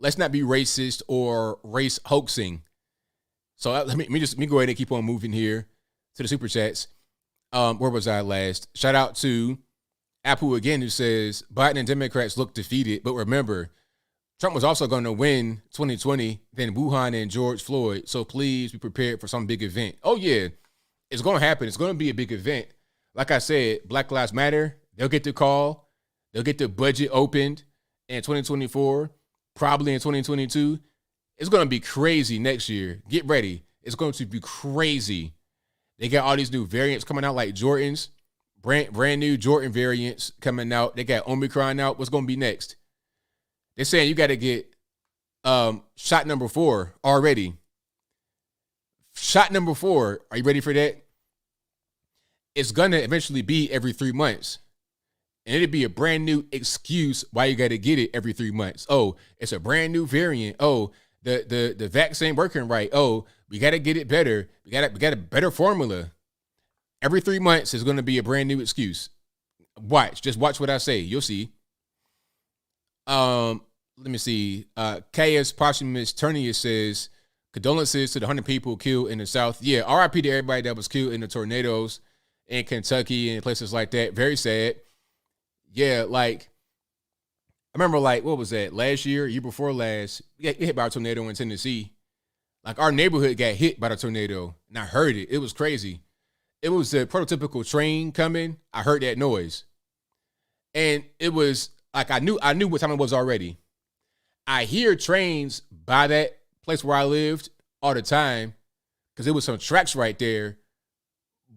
Let's not be racist or race hoaxing. So let me go ahead and keep on moving here to the super chats. Where was I last? Shout out to Apu again, who says Biden and Democrats look defeated, but remember, Trump was also going to win 2020, then Wuhan and George Floyd. So please be prepared for some big event. Oh yeah, it's going to happen. It's going to be a big event. Like I said, Black Lives Matter, they'll get the call. They'll get the budget opened in 2024, probably in 2022. It's going to be crazy next year. Get ready. It's going to be crazy. They got all these new variants coming out like Jordans, brand new Jordan variants coming out. They got Omicron out. What's going to be next? They're saying you got to get shot number 4 already. Shot number 4. Are you ready for that? It's going to eventually be every 3 months. And it'll be a brand new excuse why you got to get it every 3 months. Oh, it's a brand new variant. Oh, the vaccine working right. Oh, we got to get it better. We got a better formula. Every 3 months is going to be a brand new excuse. Just watch what I say. You'll see. Let me see. KS Posthumous Ternius says, condolences to the 100 people killed in the South. Yeah, RIP to everybody that was killed in the tornadoes in Kentucky and places like that. Very sad. Yeah, like, I remember, like, what was that? Last year before last, we got hit by a tornado in Tennessee. Like, our neighborhood got hit by the tornado, and I heard it. It was crazy. It was a prototypical train coming. I heard that noise. And it was, like, I knew what time it was already. I hear trains by that place where I lived all the time because there was some tracks right there.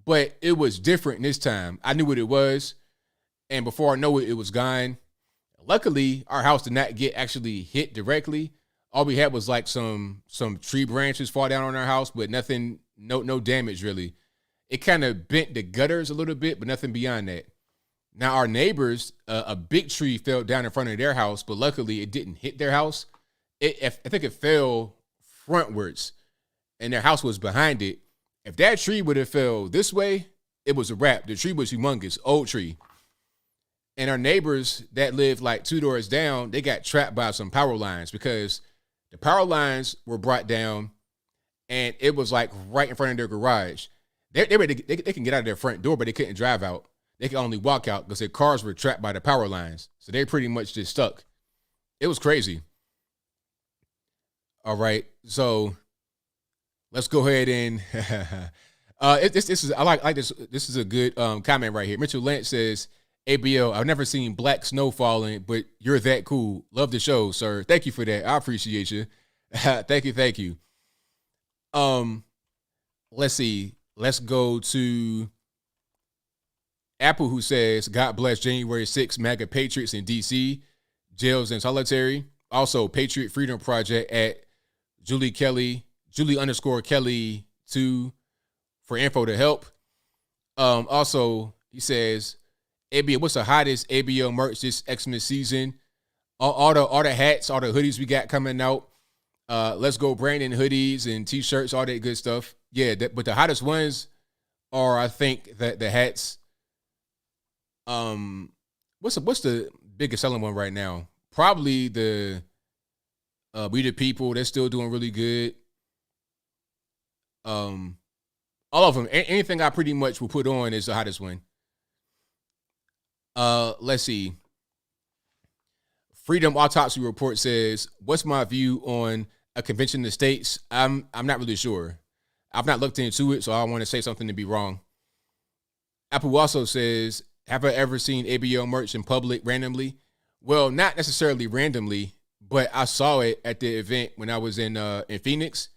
But it was different this time. I knew what it was. And before I know it, it was gone. Luckily, our house did not get actually hit directly. All we had was like some tree branches fall down on our house, but nothing, no damage really. It kind of bent the gutters a little bit, but nothing beyond that. Now our neighbors, a big tree fell down in front of their house, but luckily it didn't hit their house. I think it fell frontwards, and their house was behind it. If that tree would have fell this way, it was a wrap. The tree was humongous, old tree. And our neighbors that lived like 2 doors down, they got trapped by some power lines because the power lines were brought down, and it was like right in front of their garage. They can get out of their front door, but they couldn't drive out. They could only walk out because their cars were trapped by the power lines. So they pretty much just stuck. It was crazy. All right, so let's go ahead and this is I like this. This is a good comment right here. Mitchell Lynch says, ABL, I've never seen black snow falling, but you're that cool. Love the show, sir. Thank you for that. I appreciate you. Thank you. Let's see. Let's go to Apple, who says, God bless January 6th, MAGA Patriots in D.C., jails in solitary. Also, Patriot Freedom Project at Julie _Kelly 2 for info to help. Also, he says, ABL, what's the hottest ABL merch this Xmas season? All the hats, all the hoodies we got coming out. Let's Go Brandon hoodies and T-shirts, all that good stuff. Yeah, but the hottest ones are, I think, that the hats. What's the biggest selling one right now? Probably the We the People. They're still doing really good. All of them. Anything I pretty much will put on is the hottest one. Let's see. Freedom Autopsy Report says, what's my view on a convention in the States? I'm not really sure. I've not looked into it, so I don't want to say something to be wrong. Apple also says, have I ever seen ABL merch in public randomly? Well, not necessarily randomly, but I saw it at the event when I was in Phoenix.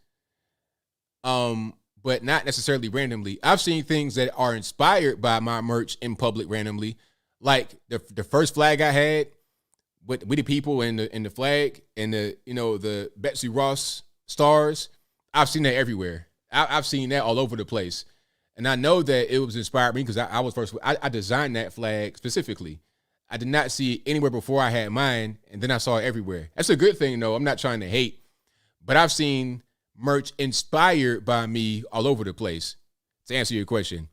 But not necessarily randomly. I've seen things that are inspired by my merch in public randomly. Like the first flag I had with the people and the flag and the Betsy Ross stars. I've seen that everywhere. I've seen that all over the place. And I know that it was inspired me because I was first. I designed that flag specifically. I did not see it anywhere before I had mine, and then I saw it everywhere. That's a good thing, though. I'm not trying to hate, but I've seen merch inspired by me all over the place. To answer your question,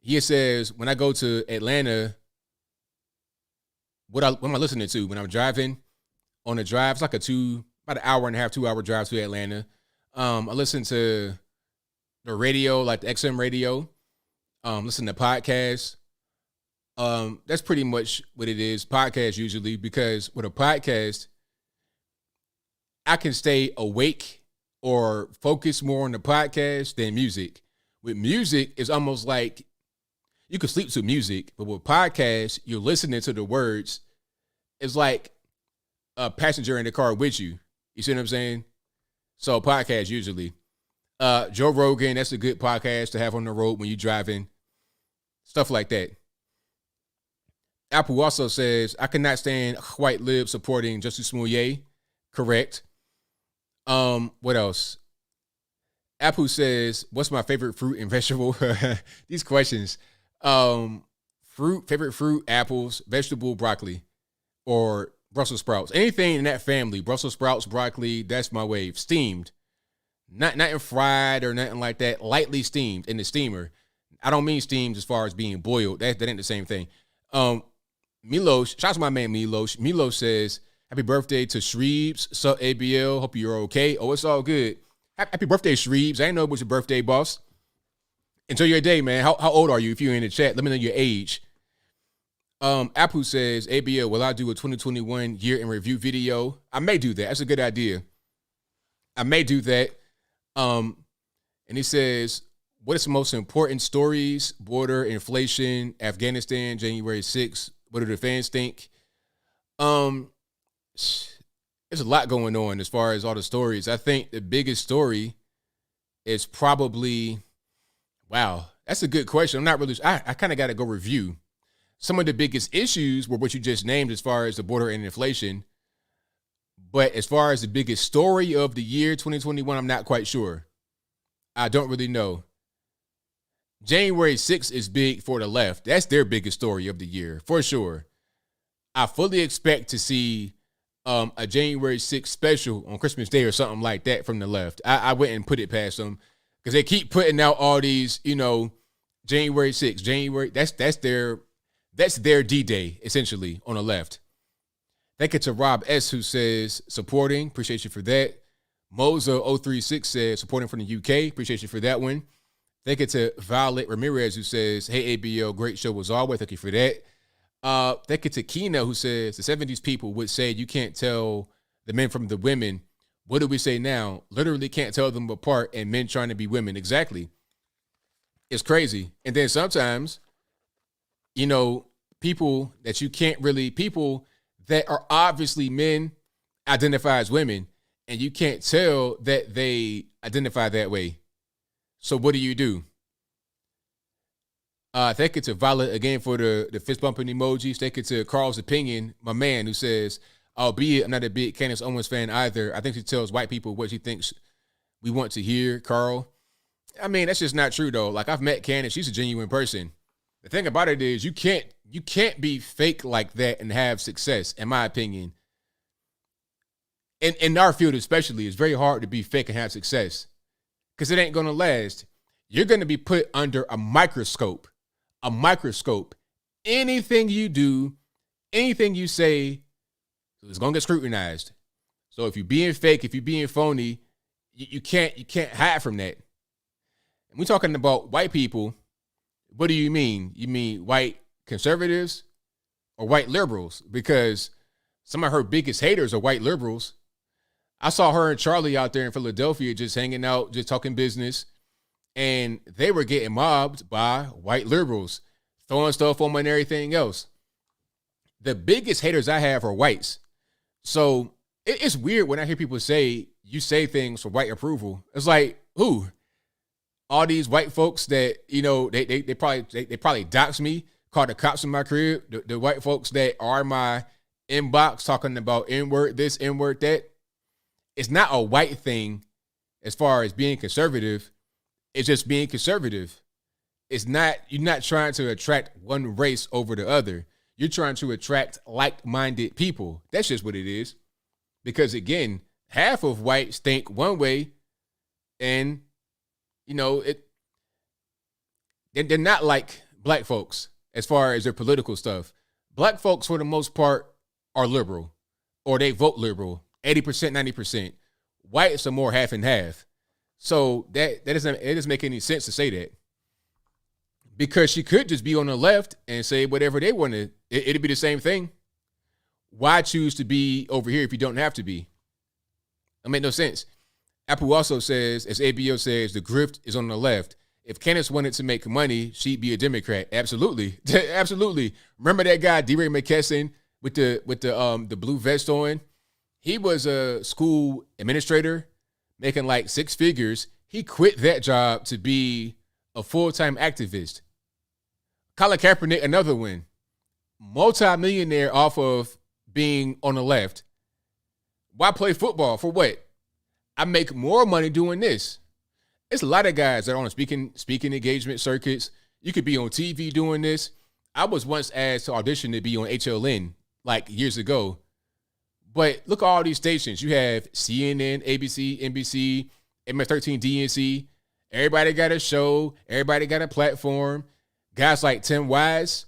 he says, when I go to Atlanta, what am I listening to when I'm driving on a drive? It's like about an hour and a half, 2 hour drive to Atlanta. I listen to the radio, like the XM radio. Listen to podcasts. That's pretty much what it is. Podcast usually, because with a podcast, I can stay awake or focus more on the podcast than music. With music, it's almost like you can sleep to music, but with podcasts, you're listening to the words. It's like a passenger in the car with you. You see what I'm saying? So podcast usually. Joe Rogan, that's a good podcast to have on the road when you're driving. Stuff like that. Apple also says, I cannot stand white libs supporting Jussie Smollett. Correct. What else? Apple says, what's my favorite fruit and vegetable? These questions. Favorite fruit, apples, vegetable, broccoli, or Brussels sprouts. Anything in that family, Brussels sprouts, broccoli, that's my wave. Steamed. Nothing fried or nothing like that. Lightly steamed in the steamer. I don't mean steamed as far as being boiled. That ain't the same thing. Milos, shout out to my man Milos. Milos says, happy birthday to Shreebs. Sup, ABL? Hope you're okay. Oh, it's all good. Happy birthday, Shreebs. I didn't know it was your birthday, boss. Enjoy your day, man. How old are you? If you're in the chat, let me know your age. Apu says, ABL, will I do a 2021 year in review video? I may do that. That's a good idea. I may do that. And he says, what is the most important stories? Border, inflation, Afghanistan, January 6th. What do the fans think? There's a lot going on as far as all the stories. I think the biggest story is probably, wow, that's a good question. I'm not really, I kind of got to go review. Some of the biggest issues were what you just named as far as the border and inflation. But as far as the biggest story of the year 2021, I'm not quite sure. I don't really know. January 6th is big for the left. That's their biggest story of the year, for sure. I fully expect to see a January 6th special on Christmas Day or something like that from the left. I wouldn't put it past them because they keep putting out all these, January 6th, that's their D-Day, essentially, on the left. Thank you to Rob S., who says, supporting, appreciate you for that. Moza036 says, supporting from the UK, appreciate you for that one. Thank you to Violet Ramirez, who says, hey, ABL, great show as always, thank you for that. Thank you to Kina, who says, the 70s people would say you can't tell the men from the women. What do we say now? Literally can't tell them apart, and men trying to be women. Exactly. It's crazy. And then sometimes, people that you can't really, people that are obviously men identify as women, and you can't tell that they identify that way. So what do? Thank you to Violet again for the fist bumping emojis. Thank you to Carl's Opinion, my man, who says, albeit I'm not a big Candace Owens fan either, I think she tells white people what she thinks we want to hear, Carl. I mean, that's just not true, though. Like, I've met Candace. She's a genuine person. The thing about it is you can't be fake like that and have success, in my opinion. In our field especially, it's very hard to be fake and have success because it ain't going to last. You're going to be put under a microscope. A microscope. Anything you do, anything you say, it's going to get scrutinized. So if you're being fake, if you're being phony, you can't hide from that. And we're talking about white people. What do you mean? You mean white conservatives or white liberals? Because some of her biggest haters are white liberals. I saw her and Charlie out there in Philadelphia just hanging out, just talking business. And they were getting mobbed by white liberals, throwing stuff on them and everything else. The biggest haters I have are whites. So it's weird when I hear people say, you say things for white approval. It's like, who? All these white folks that, they probably dox me, call the cops in my crib. The white folks that are in my inbox talking about N-word this, N-word that. It's not a white thing as far as being conservative. It's just being conservative. You're not trying to attract one race over the other. You're trying to attract like-minded people. That's just what it is. Because again, half of whites think one way, and they're not like black folks as far as their political stuff. Black folks, for the most part, are liberal, or they vote liberal, 80%, 90%. Whites are more half and half. So it doesn't make any sense to say that. Because she could just be on the left and say whatever they wanted. It'd be the same thing. Why choose to be over here if you don't have to be? It makes no sense. Apple also says, as ABO says, the grift is on the left. If Candace wanted to make money, she'd be a Democrat. Absolutely. Absolutely. Remember that guy, DeRay McKesson, with the blue vest on? He was a school administrator making like six figures. He quit that job to be a full-time activist. Colin Kaepernick, another one. Multi-millionaire off of being on the left. Why play football? For what? I make more money doing this. It's a lot of guys that are on speaking engagement circuits. You could be on TV doing this. I was once asked to audition to be on HLN like years ago. But look at all these stations. You have CNN, ABC, NBC, MS13, DNC. Everybody got a show. Everybody got a platform. Guys like Tim Wise,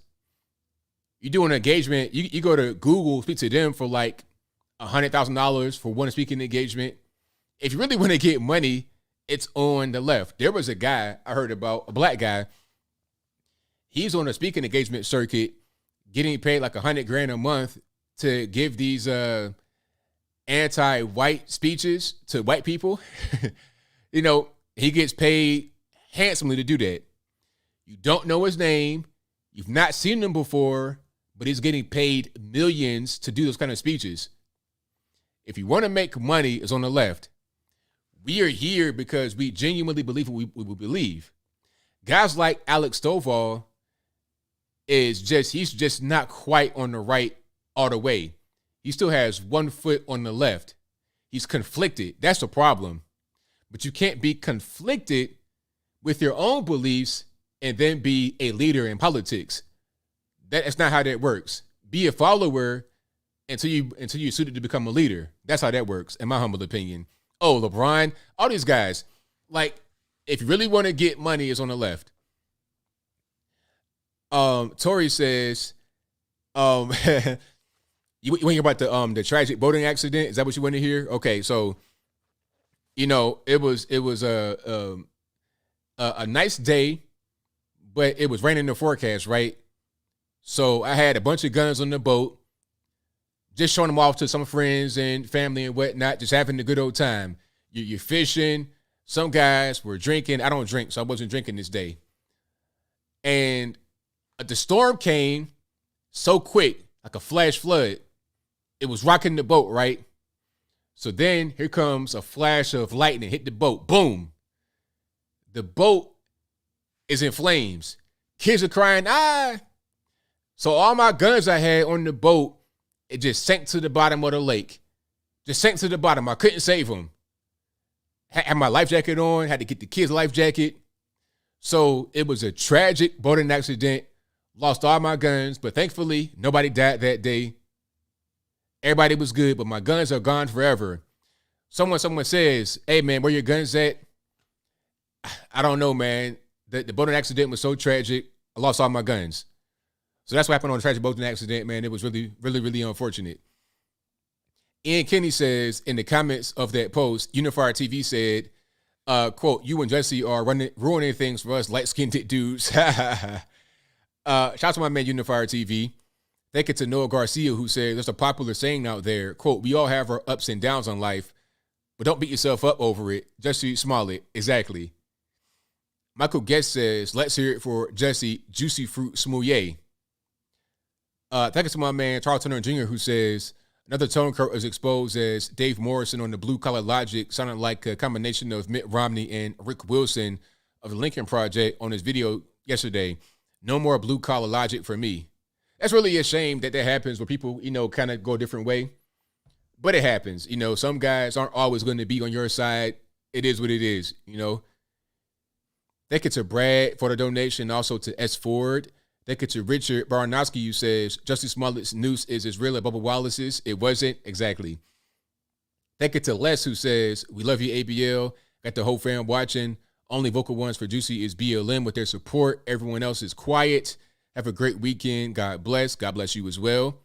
you do an engagement. You go to Google, speak to them for like $100,000 for one speaking engagement. If you really want to get money, it's on the left. There was a guy I heard about, a black guy. He's on a speaking engagement circuit, getting paid like $100,000 a month to give these anti-white speeches to white people. He gets paid handsomely to do that. You don't know his name. You've not seen him before, but he's getting paid millions to do those kind of speeches. If you want to make money, it's on the left. We are here because we genuinely believe what we believe. Guys like Alex Stovall he's just not quite on the right all the way. He still has one foot on the left. He's conflicted. That's the problem. But you can't be conflicted with your own beliefs and then be a leader in politics. That's not how that works. Be a follower until you're suited to become a leader. That's how that works, in my humble opinion. Oh, LeBron, all these guys, like, if you really want to get money, it's on the left. Tori says, you want to hear about the tragic boating accident? Is that what you want to hear? Okay, so, you know, it was a nice day, but it was raining in the forecast, right? So I had a bunch of guns on the boat, just showing them off to some friends and family and whatnot, just having a good old time. You're fishing. Some guys were drinking. I don't drink, so I wasn't drinking this day. And the storm came so quick, like a flash flood. It was rocking the boat, right? So then here comes a flash of lightning, hit the boat. Boom. The boat is in flames. Kids are crying, ah. So all my guns I had on the boat, it just sank to the bottom of the lake. Just sank to the bottom. I couldn't save them. Had my life jacket on, had to get the kids' life jacket. So it was a tragic boating accident. Lost all my guns, but thankfully, nobody died that day. Everybody was good, but my guns are gone forever. Someone says, hey, man, where your guns at? I don't know, man. The boating accident was so tragic, I lost all my guns. So that's what happened on the tragic boating accident, man. It was really, really, really unfortunate. Ian Kenny says in the comments of that post, Unifier TV said, quote, you and Jussie are ruining things for us light-skinned dudes. Shout out to my man Unifier TV. Thank you to Noah Garcia, who said there's a popular saying out there, quote, we all have our ups and downs in life, but don't beat yourself up over it. Jussie Smollett. Exactly. Michael Guest says, let's hear it for Jussie Juicy Fruit Smouye. Thank you to my man Charles Turner Jr., who says, another tone curve is exposed as Dave Morrison on the Blue Collar Logic sounded like a combination of Mitt Romney and Rick Wilson of the Lincoln Project on his video yesterday. No more Blue Collar Logic for me. That's really a shame that happens where people, you know, kind of go a different way. But it happens. You know, some guys aren't always going to be on your side. It is what it is, you know. Thank you to Brad for the donation, also to S. Ford. Thank you to Richard Baranowski, who says, Jussie Smollett's noose is as real as Bubba Wallace's. It wasn't. Exactly. Thank you to Les, who says, we love you, ABL. Got the whole fam watching. Only vocal ones for Juicy is BLM with their support. Everyone else is quiet. Have a great weekend. God bless. God bless you as well.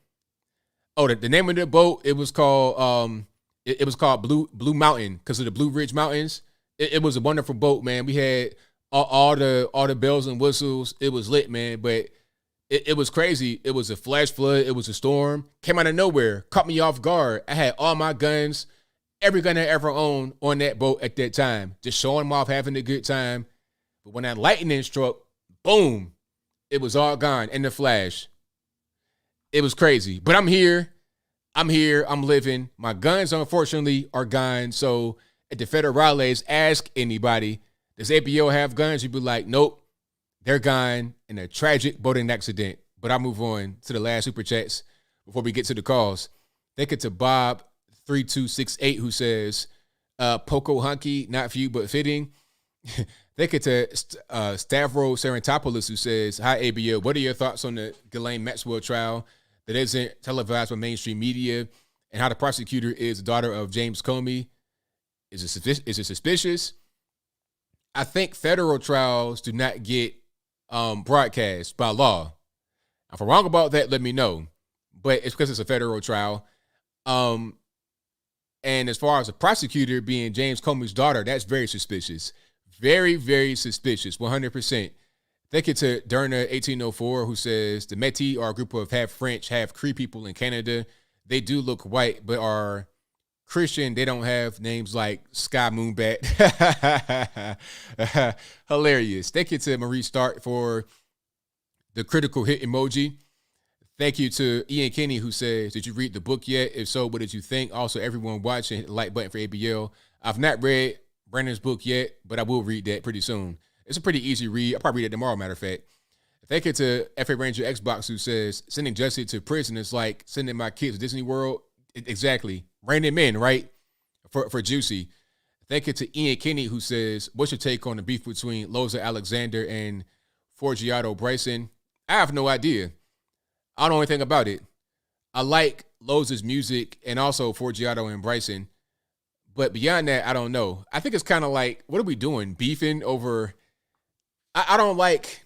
Oh, the name of the boat, it was called it was called Blue Mountain because of the Blue Ridge Mountains. It was a wonderful boat, man. We had all the bells and whistles. It was lit, man. But it was crazy. It was a flash flood. It was a storm. Came out of nowhere. Caught me off guard. I had all my guns, every gun I ever owned on that boat at that time. Just showing them off, having a good time. But when that lightning struck, boom, it was all gone in the flash. It was crazy. But I'm here. I'm living. My guns, unfortunately, are gone. So at the federales, ask anybody, does ABL have guns? You'd be like, nope, they're gone in a tragic boating accident. But I'll move on to the last super chats before we get to the calls. Thank you to Bob3268, who says, Poco Hunky, not few, but fitting. Thank you to Stavros Serentopoulos, who says, hi, ABL. What are your thoughts on the Ghislaine Maxwell trial that isn't televised by mainstream media, and how the prosecutor is the daughter of James Comey? Is it suspicious? I think federal trials do not get broadcast by law. If I'm wrong about that, let me know. But it's because it's a federal trial. And as far as a prosecutor being James Comey's daughter, that's very suspicious. Very, very suspicious, 100%. Thank you to Derna1804, who says, the Métis are a group of half French, half Cree people in Canada. They do look white, but are Christian. They don't have names like Sky Moonbat. Hilarious. Thank you to Marie Stark for the critical hit emoji. Thank you to Ian Kenny, who says, did you read the book yet? If so, what did you think? Also, everyone watching, hit the like button for ABL. I've not read Brandon's book yet, but I will read that pretty soon. It's a pretty easy read. I'll probably read it tomorrow, matter of fact. Thank you to FA Ranger Xbox, who says, sending Jussie to prison is like sending my kids to Disney World. Exactly. Rein them in, right? For Juicy. Thank you to Ian Kenny, who says, what's your take on the beef between Loza Alexander and Forgiato Bryson? I have no idea. I don't know anything about it. I like Lowe's music and also Forgiato and Bryson. But beyond that, I don't know. I think it's kind of like, what are we doing? Beefing over... I don't like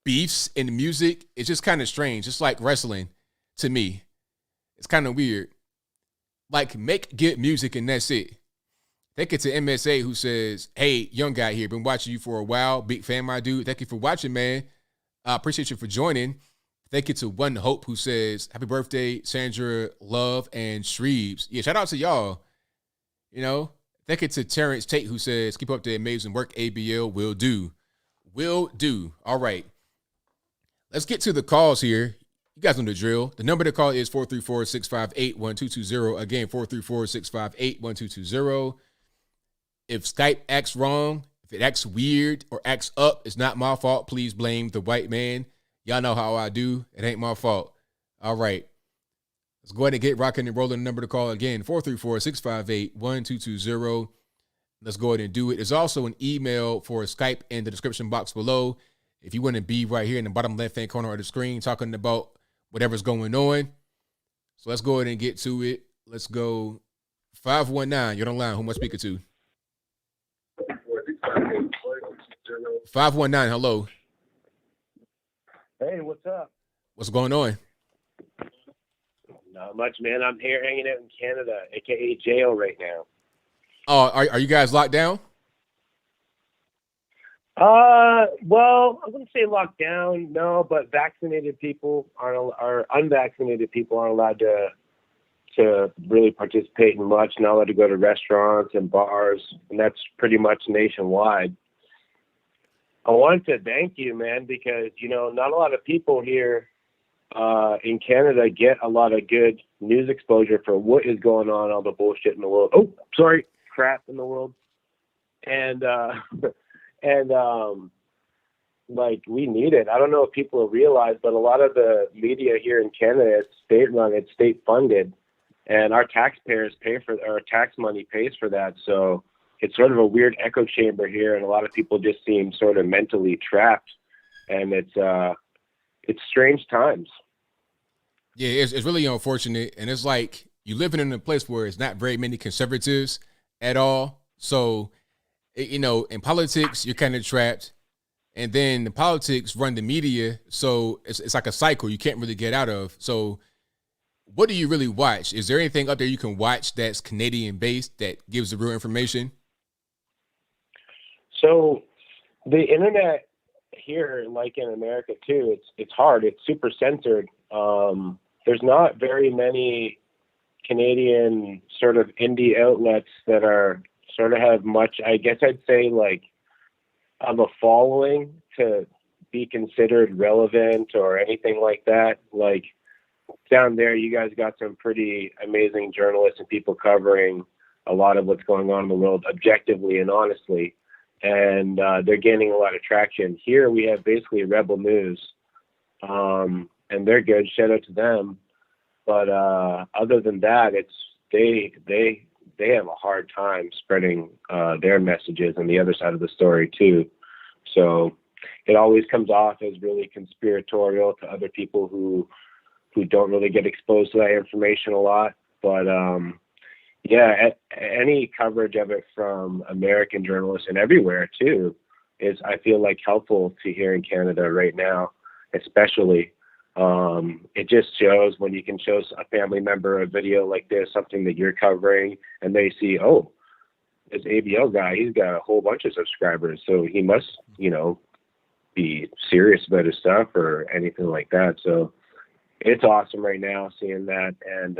beefs in music. It's just kind of strange. It's like wrestling to me. It's kind of weird. Like, make good music and that's it. Thank you to MSA who says, hey, young guy here, been watching you for a while. Big fan, my dude. Thank you for watching, man. I appreciate you for joining. Thank you to One Hope who says, happy birthday, Sandra, Love, and Shreves. Yeah, shout out to y'all. You know, thank you to Terrence Tate who says, keep up the amazing work, ABL. Will do. Will do. All right. Let's get to the calls here. You guys know the drill. The number to call is 434-658-1220. Again, 434-658-1220. If Skype acts wrong, if it acts weird or acts up, it's not my fault. Please blame the white man. Y'all know how I do. It ain't my fault. All right. Let's go ahead and get rocking and rolling. The number to call again, 434-658-1220. Let's go ahead and do it. There's also an email for Skype in the description box below. If you want to be right here in the bottom left-hand corner of the screen talking about whatever's going on. So let's go ahead and get to it. Let's go 519. You're on the line. Who am I speaking to? 519, hello. Hey, what's up? What's going on? Not much, man. I'm here hanging out in Canada, aka jail right now. Oh, are you guys locked down? Well, I wouldn't say locked down, no, but vaccinated people are unvaccinated people aren't allowed to really participate in much, not allowed to go to restaurants and bars, and that's pretty much nationwide. I wanted to thank you, man, because, you know, not a lot of people here in Canada get a lot of good news exposure for what is going on, all the bullshit in the world. Oh, sorry, crap in the world. And like, we need it. I don't know if people realize, but a lot of the media here in Canada is state-run, it's state-funded, and our taxpayers pay for, our tax money pays for that. So it's sort of a weird echo chamber here, and a lot of people just seem sort of mentally trapped, and it's strange times. Yeah, it's really unfortunate, and it's like you're living in a place where it's not very many conservatives at all. So, you know, in politics, you're kind of trapped, and then the politics run the media, so it's like a cycle you can't really get out of. So what do you really watch? Is there anything up there you can watch that's Canadian-based that gives the real information? So the internet here, like in America too, it's hard. It's super censored. There's not very many Canadian sort of indie outlets that are sort of have much, I guess I'd say, like, of a following to be considered relevant or anything like that. Like, down there, you guys got some pretty amazing journalists and people covering a lot of what's going on in the world objectively and honestly. And they're gaining a lot of traction. Here we have basically Rebel News, and they're good. Shout out to them. But other than that, it's they have a hard time spreading their messages on the other side of the story too. So it always comes off as really conspiratorial to other people who don't really get exposed to that information a lot. But yeah, any coverage of it from American journalists and everywhere too is, I feel like, helpful to here in Canada right now, especially. It just shows when you can show a family member a video like this, something that you're covering, and they see, oh, this ABL guy, he's got a whole bunch of subscribers, so he must, you know, be serious about his stuff or anything like that. So it's awesome right now seeing that, and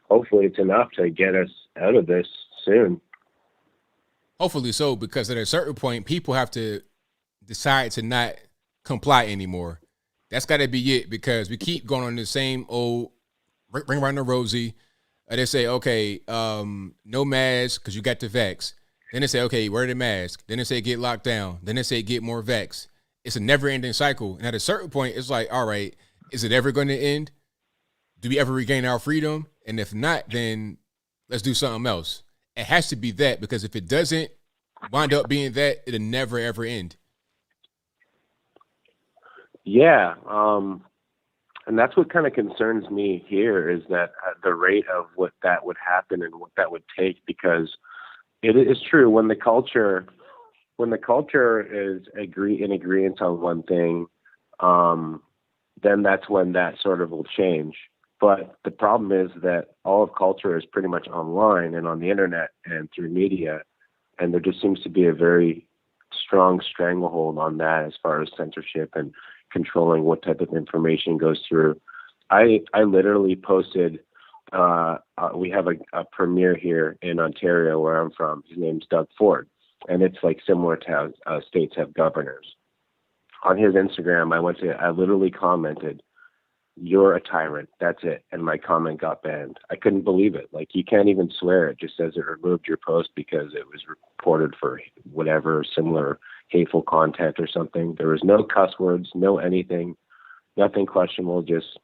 hopefully it's enough to get us out of this soon. Hopefully so, because at a certain point, people have to decide to not comply anymore. That's got to be it, because we keep going on the same old ring around the rosy. They say, okay, no mask because you got the vax. Then they say, okay, wear the mask. Then they say get locked down. Then they say get more vax. It's a never-ending cycle. And at a certain point, it's like, all right, is it ever going to end? Do we ever regain our freedom? And if not, then let's do something else. It has to be that, because if it doesn't wind up being that, it'll never, ever end. Yeah. And that's what kind of concerns me here is that the rate of what that would happen and what that would take, because it is true when the culture is in agreement on one thing, then that's when that sort of will change. But the problem is that all of culture is pretty much online and on the internet and through media, and there just seems to be a very strong stranglehold on that as far as censorship and controlling what type of information goes through. I literally posted, we have a premier here in Ontario where I'm from. His name's Doug Ford, and it's like similar to how states have governors. On his Instagram, I literally commented, "You're a tyrant." That's it. And my comment got banned. I couldn't believe it. Like, you can't even swear. It just says it removed your post because it was reported for whatever similar hateful content or something. There was no cuss words, no anything, nothing questionable, just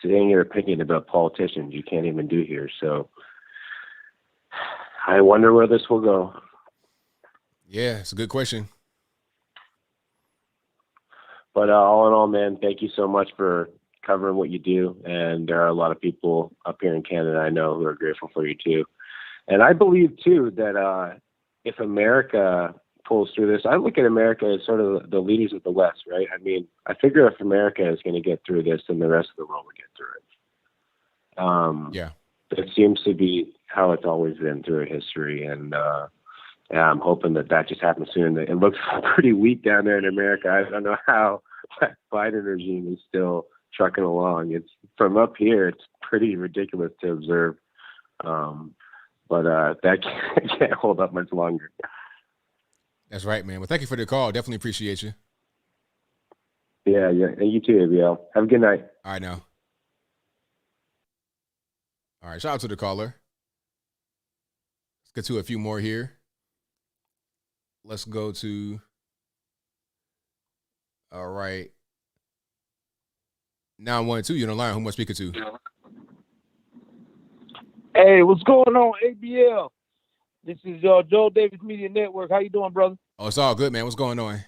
saying your opinion about politicians you can't even do here. So I wonder where this will go. Yeah, it's a good question. But all in all, man, thank you so much for covering what you do. And there are a lot of people up here in Canada I know who are grateful for you too. And I believe too that if America pulls through this, I look at America as sort of the leaders of the West, right? I mean, I figure if America is going to get through this, then the rest of the world will get through it. Yeah. It seems to be how it's always been through history. And yeah, I'm hoping that just happens soon. It looks pretty weak down there in America. I don't know how that Biden regime is still trucking along. It's from up here, it's pretty ridiculous to observe. But that can't hold up much longer. That's right, man. Well, thank you for the call. Definitely appreciate you. Yeah. And you too, ABL. Have a good night. All right, now. All right, shout out to the caller. Let's get to a few more here. Let's go to, all right. 912, you're on the line. Who am I speaking to? Hey, what's going on, ABL? This is Joel Davis Media Network. How you doing, brother? Oh, it's all good, man. What's going on?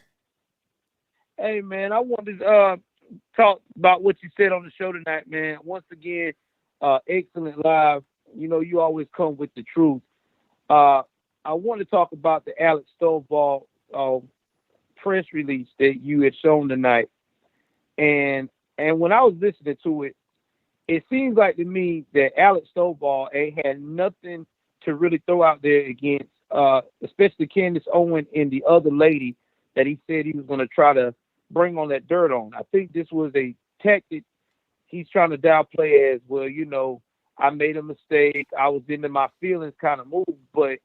Hey, man, I wanted to talk about what you said on the show tonight, man. Once again, excellent live. You know, you always come with the truth. I want to talk about the Alex Stovall press release that you had shown tonight. And when I was listening to it, it seems like to me that Alex Stovall had nothing to really throw out there against, especially Candace Owen and the other lady that he said he was going to try to bring on that dirt on. I think this was a tactic he's trying to downplay as, well, you know, I made a mistake. I was into my feelings kind of move. But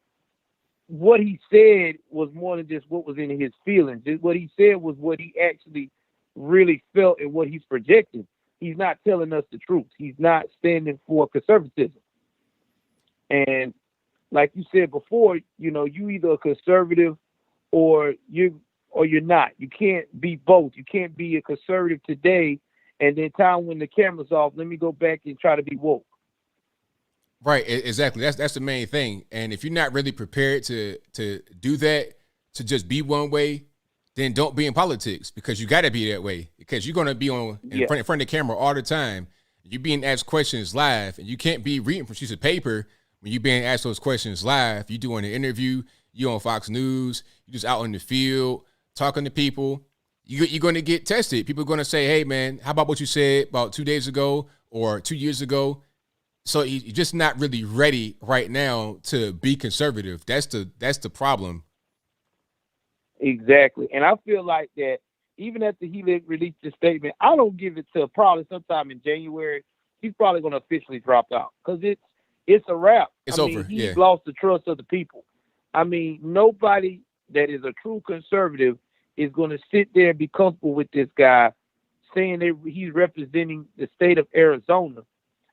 what he said was more than just what was in his feelings. What he said was what he actually really felt and what he's projecting. He's not telling us the truth. He's not standing for conservatism. And like you said before, you know, you either a conservative or you're not. You can't be both. You can't be a conservative today and then time when the camera's off, let me go back and try to be woke. Right, exactly. That's the main thing. And if you're not really prepared to do that, to just be one way, then don't be in politics, because you got to be that way, because you're going to be in front of the camera all the time. You're being asked questions live, and you can't be reading from sheets of paper when you're being asked those questions live. You're doing an interview, you're on Fox News, you're just out in the field talking to people. You're going to get tested. People are going to say, hey, man, how about what you said about 2 days ago or 2 years ago? So you're just not really ready right now to be conservative. That's the problem. Exactly. And I feel like that even after he released his statement, I don't give it to probably sometime in January. He's probably going to officially drop out because it's a wrap. It's over. He's lost the trust of the people. I mean, nobody that is a true conservative is going to sit there and be comfortable with this guy saying that he's representing the state of Arizona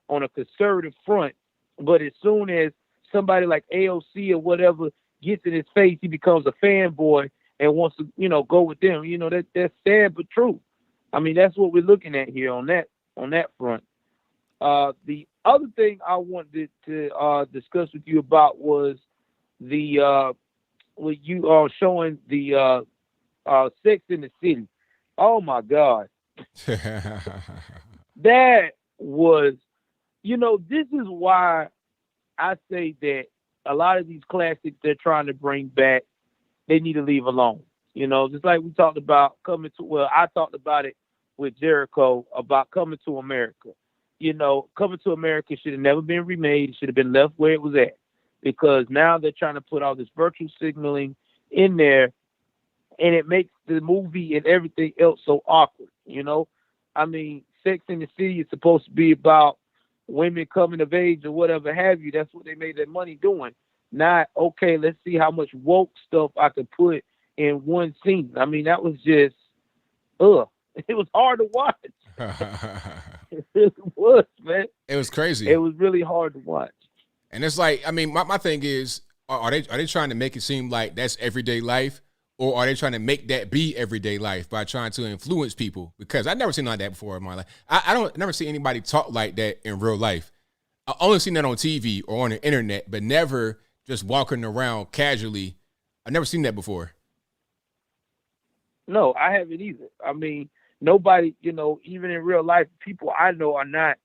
on a conservative front. But as soon as somebody like AOC or whatever gets in his face, he becomes a fanboy and wants to, you know, go with them. You know, that's sad but true. I mean, that's what we're looking at here on that front. The other thing I wanted to discuss with you about was the what you are showing the Sex in the City. Oh my God. that was, this is why I say that a lot of these classics they're trying to bring back, they need to leave alone. Just like we talked about I talked about it with Jericho about Coming to America. Coming to America should have never been remade. It should have been left where it was at, because now they're trying to put all this virtue signaling in there, and it makes the movie and everything else so awkward. I mean, Sex in the City is supposed to be about women coming of age or whatever have you. That's what they made their money doing. Not, okay, let's see how much woke stuff I could put in one scene. I mean, that was just, it was hard to watch. It was, man. It was crazy. It was really hard to watch. And it's like, I mean, my thing is, are they trying to make it seem like that's everyday life, or are they trying to make that be everyday life by trying to influence people? Because I've never seen like that before in my life. I never see anybody talk like that in real life. I only seen that on TV or on the internet, but never just walking around casually. I've never seen that before. No, I haven't either. I mean, nobody, even in real life, people I know are not,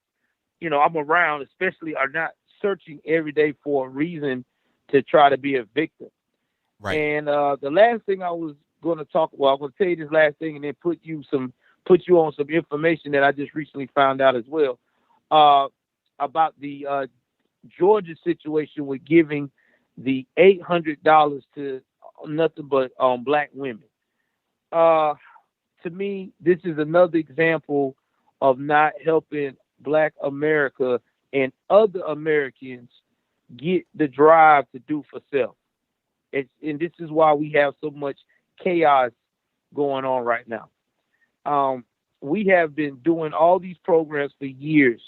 I'm around especially, are not searching every day for a reason to try to be a victim. Right. And the last thing I was going to talk about, I'm going to tell you this last thing and then put you on some information that I just recently found out as well, about the Georgia situation with giving the $800 to nothing but black women. To me, this is another example of not helping Black America and other Americans get the drive to do for self. And this is why we have so much chaos going on right now. We have been doing all these programs for years,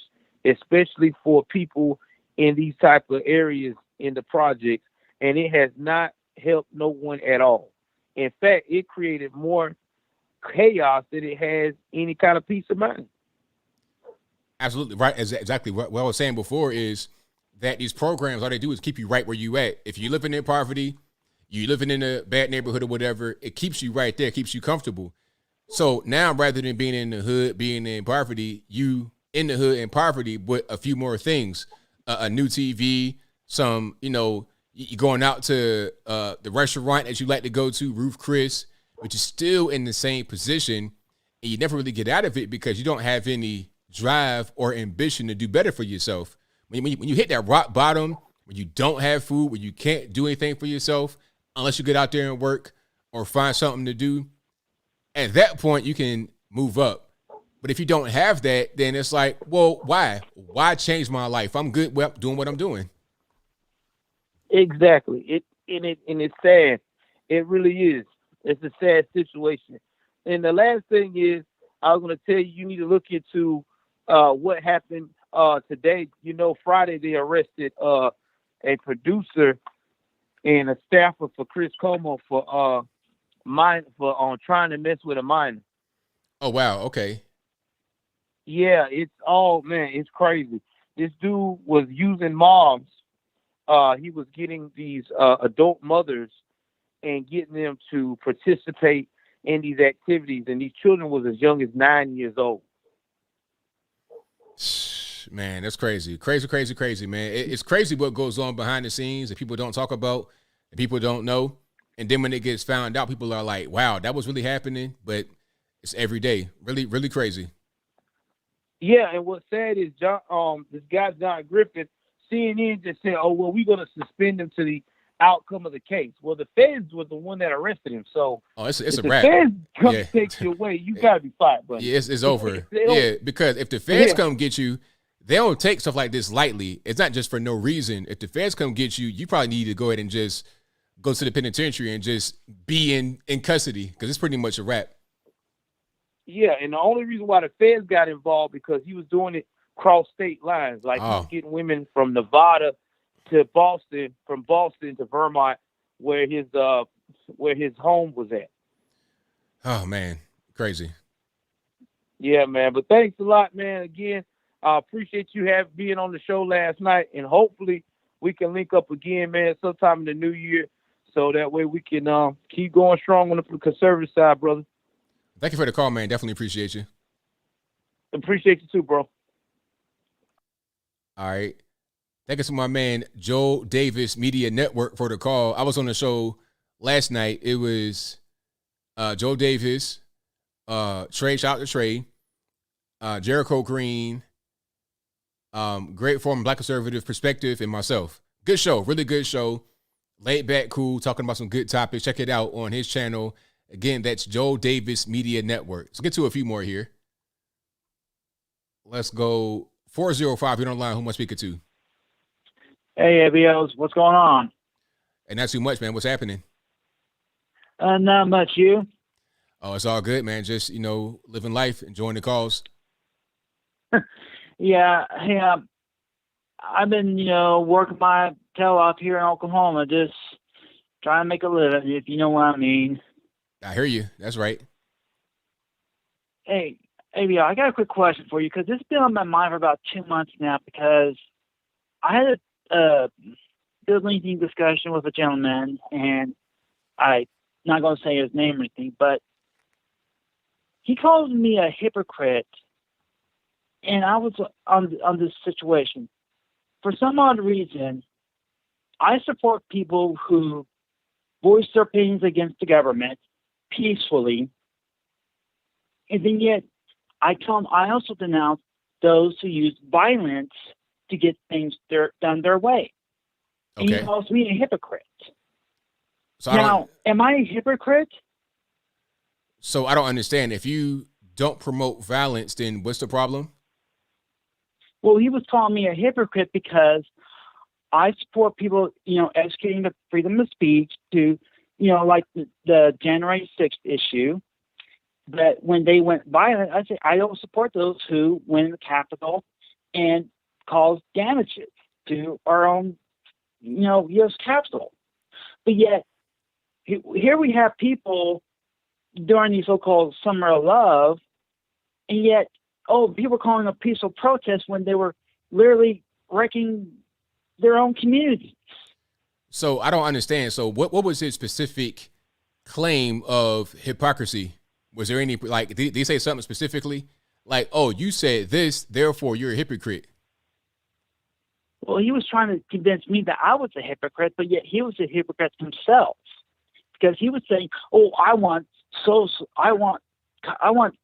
especially for people in these type of areas in the projects, and it has not helped no one at all. In fact, it created more chaos than it has any kind of peace of mind. Absolutely right. Exactly what I was saying before is that these programs, all they do is keep you right where you at. If you're living in poverty, you living in a bad neighborhood or whatever, it keeps you right there, keeps you comfortable. So now, rather than being in the hood, being in poverty, you in the hood and poverty with a few more things, a new TV, some, you going out to the restaurant that you like to go to, Ruth Chris, but you're still in the same position, and you never really get out of it because you don't have any drive or ambition to do better for yourself. When you hit that rock bottom, when you don't have food, when you can't do anything for yourself, unless you get out there and work or find something to do, at that point you can move up. But if you don't have that, then it's like, well, why? Why change my life? I'm good doing what I'm doing. Exactly. It's sad. It really is. It's a sad situation. And the last thing is, I was going to tell you, you need to look into what happened today. Friday they arrested a producer and a staffer for Chris Como for trying to mess with a minor. Oh wow, okay. Yeah, it's crazy. This dude was using moms. He was getting these adult mothers and getting them to participate in these activities, and these children was as young as 9 years old. Man, that's crazy. Crazy, man. It's crazy what goes on behind the scenes that people don't talk about, that people don't know. And then when it gets found out, people are like, wow, that was really happening. But it's every day. Really, really crazy. Yeah, and what's sad is this guy, John Griffin, CNN just said, oh, well, we're going to suspend him to the outcome of the case. Well, the feds was the one that arrested him. So it's a the wrap. feds come to take you away, you got to be fired, buddy. Yeah, it's over. Yeah, because if the feds come get you, they don't take stuff like this lightly. It's not just for no reason. If the feds come get you, you probably need to go ahead and just go to the penitentiary and just be in custody, because it's pretty much a wrap. Yeah, and the only reason why the feds got involved because he was doing it cross state lines. Like he was getting women from Nevada to Boston, from Boston to Vermont, where his home was at. Oh man, crazy. Yeah, man. But thanks a lot, man. Again, I appreciate you being on the show last night, and hopefully we can link up again, man, sometime in the new year, so that way we can keep going strong on the conservative side, brother. Thank you for the call, man. Definitely appreciate you. Appreciate you too, bro. All right. Thank you to my man, Joe Davis Media Network, for the call. I was on the show last night. It was Joe Davis, Trey, shout out to Trey, Jericho Green, Great Forum, Black Conservative Perspective, and myself. Good show, really good show. Laid back, cool, talking about some good topics. Check it out on his channel. Again, that's Joe Davis Media Network. Let's get to a few more here. Let's go 405. You're on the line. Who am I speaking to? Hey, ABLs, what's going on? And not too much, man. What's happening? Not much. You? Oh, it's all good, man. Just, living life, enjoying the calls. Yeah. Hey, I've been, working my tail off here in Oklahoma, just trying to make a living, if you know what I mean. I hear you. That's right. Hey, ABL, I got a quick question for you, because it's been on my mind for about 2 months now, because I had a lengthy discussion with a gentleman, and I'm not going to say his name or anything, but he called me a hypocrite, and I was on this situation. For some odd reason, I support people who voice their opinions against the government peacefully, and then yet I also denounce those who use violence to get things done their way. And Okay. he calls me a hypocrite. So Now, am I a hypocrite? So I don't understand. If you don't promote violence, then what's the problem? Well, he was calling me a hypocrite because I support people, executing the freedom of speech to, like the January 6th issue. But when they went violent, I say I don't support those who went in the Capitol and caused damages to our own, U.S. Capitol. But yet, here we have people during the so-called Summer of Love, and yet, people calling a peaceful protest when they were literally wrecking their own community. So I don't understand. So what was his specific claim of hypocrisy? Was there any, did he say something specifically? Like, oh, you said this, therefore you're a hypocrite. Well, he was trying to convince me that I was a hypocrite, but yet he was a hypocrite himself, because he was saying, "Oh, I want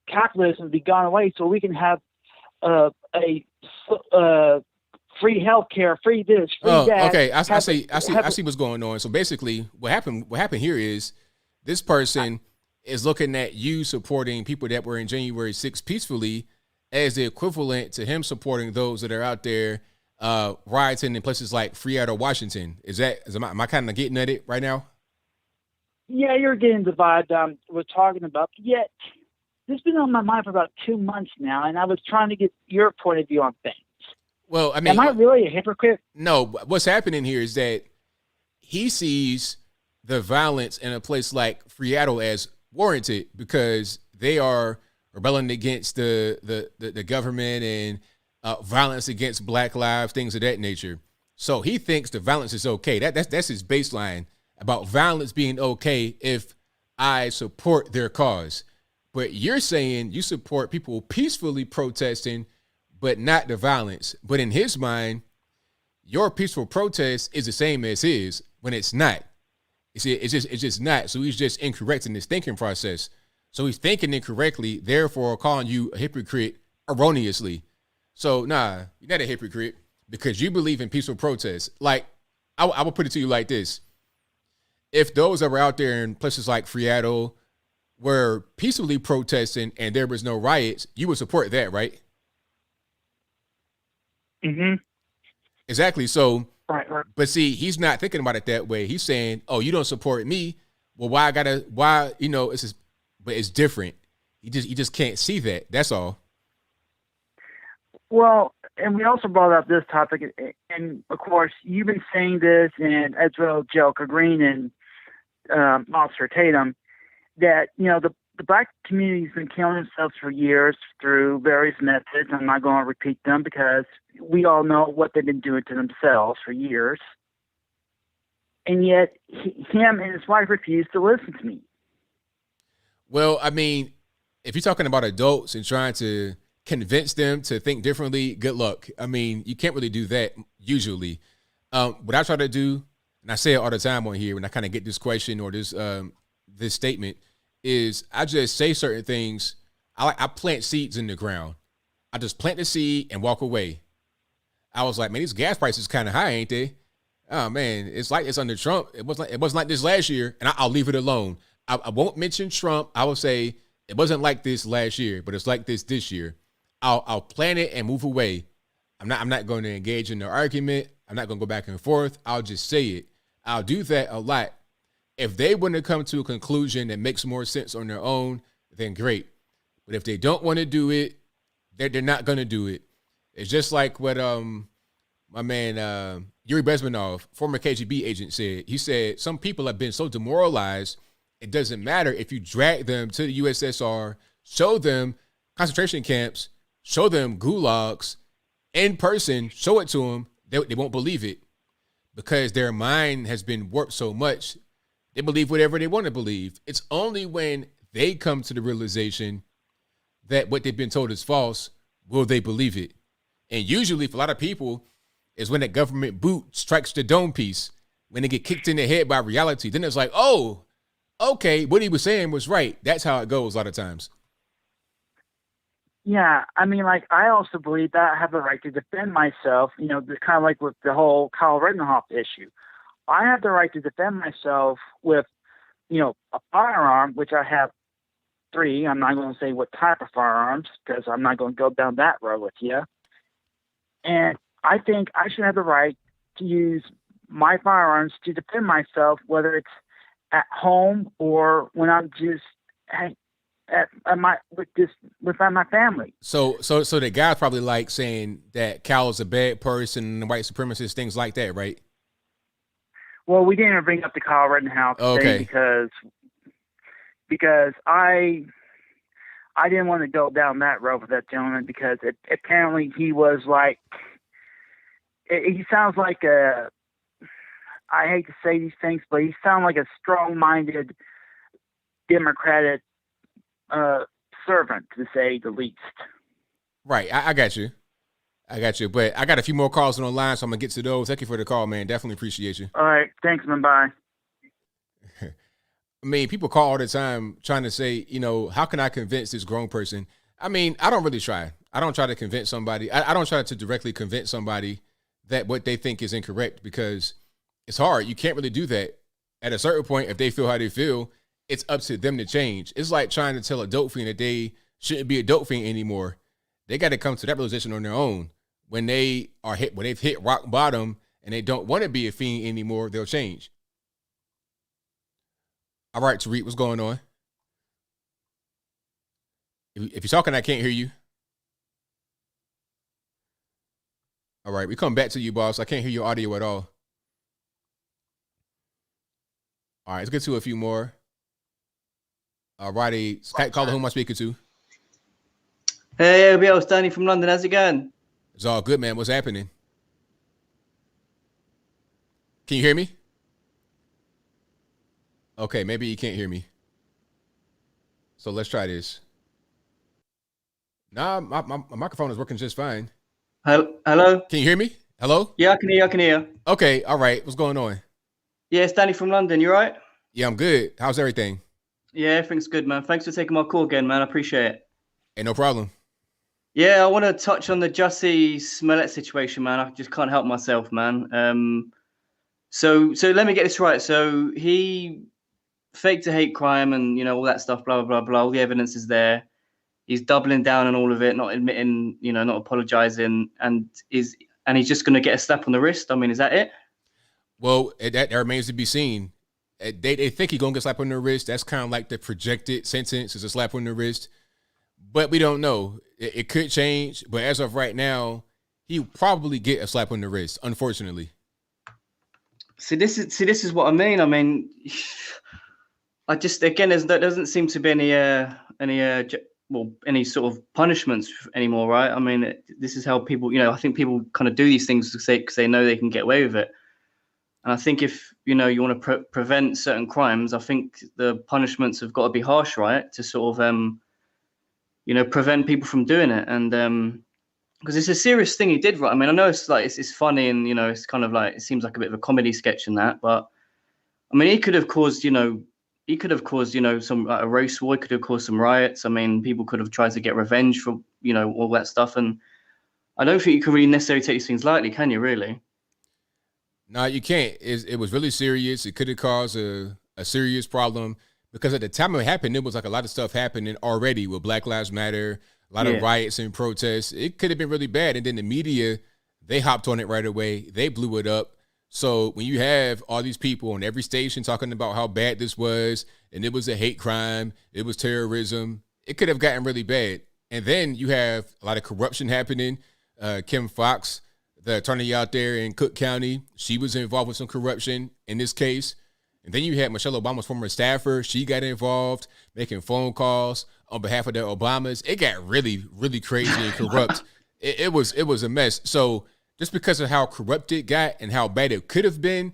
capitalism to be gone away so we can have free healthcare, free this, free that." Okay. I see what's going on. So basically, what happened here is this person is looking at you supporting people that were in January 6th peacefully as the equivalent to him supporting those that are out there rioting in places like Seattle, Washington. Am I kind of getting at it right now? Yeah, you're getting the vibe we're talking about. Yet, this has been on my mind for about 2 months now, and I was trying to get your point of view on things. Well, I mean, am I really a hypocrite? No. What's happening here is that he sees the violence in a place like Seattle as warranted because they are rebelling against the government and violence against Black lives, things of that nature. So he thinks the violence is okay. That's his baseline about violence being okay if I support their cause. But you're saying you support people peacefully protesting, but not the violence. But in his mind, your peaceful protest is the same as his when it's not. It's just not. So he's just incorrect in his thinking process. So he's thinking incorrectly, therefore calling you a hypocrite erroneously. So nah, you're not a hypocrite because you believe in peaceful protest. Like, I will put it to you like this. If those that were out there in places like Seattle were peacefully protesting and there was no riots, you would support that, right? Mm-hmm. Exactly. So, right. But see, he's not thinking about it that way. He's saying, "Oh, you don't support me. Well, it's just, but it's different." He just can't see that. That's all. Well, and we also brought up this topic, and of course, you've been saying this, and as well, Jericho Green and Officer Tatum, that the Black community's been killing themselves for years through various methods. I'm not going to repeat them because we all know what they've been doing to themselves for years. And yet, him and his wife refused to listen to me. Well, I mean, if you're talking about adults and trying to convince them to think differently, good luck. I mean, you can't really do that usually. What I try to do, and I say it all the time on here when I kind of get this question or this statement, is I just say certain things. I plant seeds in the ground. I just plant the seed and walk away. I was like, man, these gas prices kind of high, ain't they? Oh man, it's like it's under Trump. It wasn't like this last year, and I'll leave it alone. I won't mention Trump. I will say it wasn't like this last year, but it's like this year. I'll plan it and move away. I'm not going to engage in the argument. I'm not going to go back and forth. I'll just say it. I'll do that a lot. If they want to come to a conclusion that makes more sense on their own, then great. But if they don't want to do it, they're not going to do it. It's just like what my man Yuri Bezmenov, former KGB agent, said. He said some people have been so demoralized, it doesn't matter if you drag them to the USSR, show them concentration camps, show them gulags in person, show it to them, they won't believe it because their mind has been warped so much. They believe whatever they want to believe. It's only when they come to the realization that what they've been told is false will they believe it. And usually for a lot of people is when that government boot strikes the dome piece, when they get kicked in the head by reality. Then it's like, oh, okay, what he was saying was right. That's how it goes a lot of times. Yeah, I mean, like, I also believe that I have the right to defend myself, you know, kind of like with the whole Kyle Rittenhouse issue. I have the right to defend myself with, you know, a firearm, which I have 3. I'm not going to say what type of firearms because I'm not going to go down that road with you. And I think I should have the right to use my firearms to defend myself, whether it's at home or when I'm just with my family. So the guy's probably like saying that Cal is a bad person, white supremacist, things like that, right? Well, we didn't even bring up the Kyle Rittenhouse thing because I didn't want to go down that road with that gentleman because apparently he was like, he sounds like I hate to say these things, but he sounds like a strong-minded Democratic servant, to say the least. Right. I got you. But I got a few more calls on the line, so I'm going to get to those. Thank you for the call, man. Definitely appreciate you. All right. Thanks, man. Bye. I mean, people call all the time trying to say, you know, how can I convince this grown person? I mean, I don't really try. I don't try to convince somebody. I don't try to directly convince somebody that what they think is incorrect because it's hard. You can't really do that. At a certain point, if they feel how they feel, it's up to them to change. It's like trying to tell a dope fiend that they shouldn't be a dope fiend anymore. They got to come to that realization on their own. When they've hit rock bottom and they don't want to be a fiend anymore, they'll change. All right, Tariq, what's going on? If you're talking, I can't hear you. All right, we come back to you, boss. I can't hear your audio at all. All right, let's get to a few more. All righty, Skype caller, who am I speaking to? Hey, ABL, it's Danny from London. How's it going? It's all good, man. What's happening? Can you hear me? Okay, maybe you can't hear me. So let's try this. Nah, my microphone is working just fine. Hello? Can you hear me? Hello? Yeah, I can hear. Okay, all right. What's going on? Yeah, it's Danny from London. You all right? Yeah, I'm good. How's everything? Yeah, everything's good, man. Thanks for taking my call again, man. I appreciate it. Hey, no problem. Yeah, I want to touch on the Jussie Smollett situation, man. I just can't help myself, man. So let me get this right. So he faked a hate crime and, you know, all that stuff, blah, blah, blah, blah. All the evidence is there. He's doubling down on all of it, not admitting, you know, not apologizing, and he's just going to get a slap on the wrist. I mean, is that it? Well, that remains to be seen. They think he's going to get slapped on the wrist. That's kind of like the projected sentence is a slap on the wrist. But we don't know. It could change. But as of right now, he'll probably get a slap on the wrist, unfortunately. See, this is what I mean. I mean, I just, again, there doesn't seem to be any sort of punishments anymore, right? I mean, this is how people, you know, I think people kind of do these things because they know they can get away with it. And I think if, you know, you want to prevent certain crimes, I think the punishments have got to be harsh, right? To sort of, you know, prevent people from doing it. And because it's a serious thing he did, right? I mean, I know it's like it's funny and, you know, it's kind of like it seems like a bit of a comedy sketch in that, but I mean, he could have caused, you know, some like, a race war. He could have caused some riots. I mean, people could have tried to get revenge for, you know, all that stuff. And I don't think you can really necessarily take these things lightly, can you? Really? No, you can't. It was really serious. It could have caused a serious problem because at the time it happened, there was like a lot of stuff happening already with Black Lives Matter, a lot of riots and protests. It could have been really bad. And then the media, they hopped on it right away. They blew it up. So when you have all these people on every station talking about how bad this was, and it was a hate crime, it was terrorism, it could have gotten really bad. And then you have a lot of corruption happening. Kim Foxx, the attorney out there in Cook County, she was involved with some corruption in this case. And then you had Michelle Obama's former staffer. She got involved, making phone calls on behalf of the Obamas. It got really, really crazy and corrupt. It was a mess. So just because of how corrupt it got and how bad it could have been,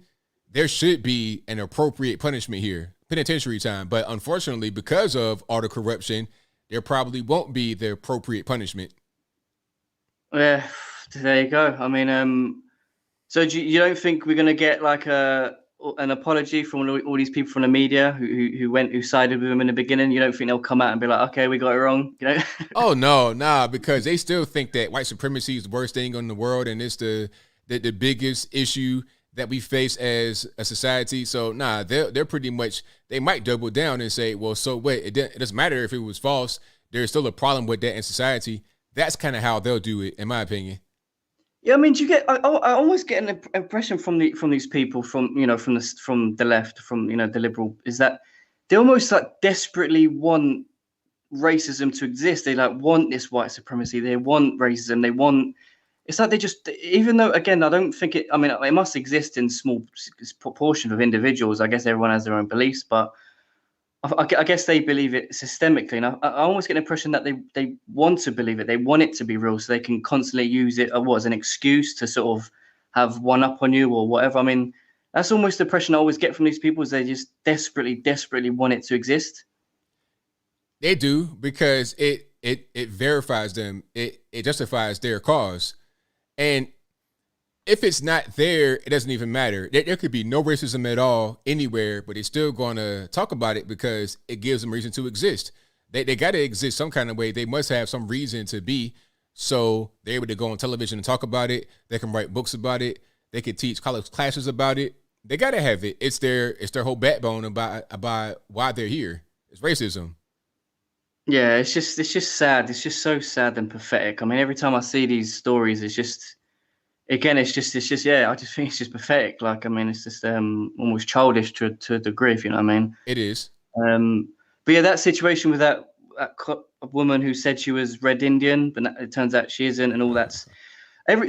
there should be an appropriate punishment here, penitentiary time. But unfortunately, because of all the corruption, there probably won't be the appropriate punishment. Yeah, there you go. I mean, so you don't think we're going to get like an apology from all these people from the media who sided with him in the beginning? You don't think they'll come out and be like, okay, we got it wrong, you know? Oh no, nah, because they still think that white supremacy is the worst thing in the world and it's the biggest issue that we face as a society. So nah, they're pretty much, they might double down and say, well, so what? It doesn't matter if it was false. There's still a problem with that in society. That's kind of how they'll do it, in my opinion. Yeah, I mean, do you get? I almost get an impression from these people, from the left, from the liberal, is that they almost like desperately want racism to exist. They like want this white supremacy. They want racism. They want. It's like they just, even though again, I don't think it. I mean, it must exist in small proportion of individuals. I guess everyone has their own beliefs, but I guess they believe it systemically, and I almost get an impression that they want to believe it. They want it to be real, so they can constantly use it as an excuse to sort of have one up on you or whatever. I mean, that's almost the impression I always get from these people, is they just desperately want it to exist. They do, because it verifies them. It justifies their cause, and if it's not there, it doesn't even matter. There could be no racism at all anywhere, but they're still going to talk about it because it gives them reason to exist. They got to exist some kind of way. They must have some reason to be. So they're able to go on television and talk about it. They can write books about it. They can teach college classes about it. They got to have it. It's their whole backbone about why they're here. It's racism. Yeah, it's just sad. It's just so sad and pathetic. I mean, every time I see these stories, it's just. Again, it's just yeah. I just think it's just pathetic. Like, I mean, it's just almost childish to a degree, if you know what I mean. It is. But yeah, that situation with that woman who said she was Red Indian, but it turns out she isn't, and all that's.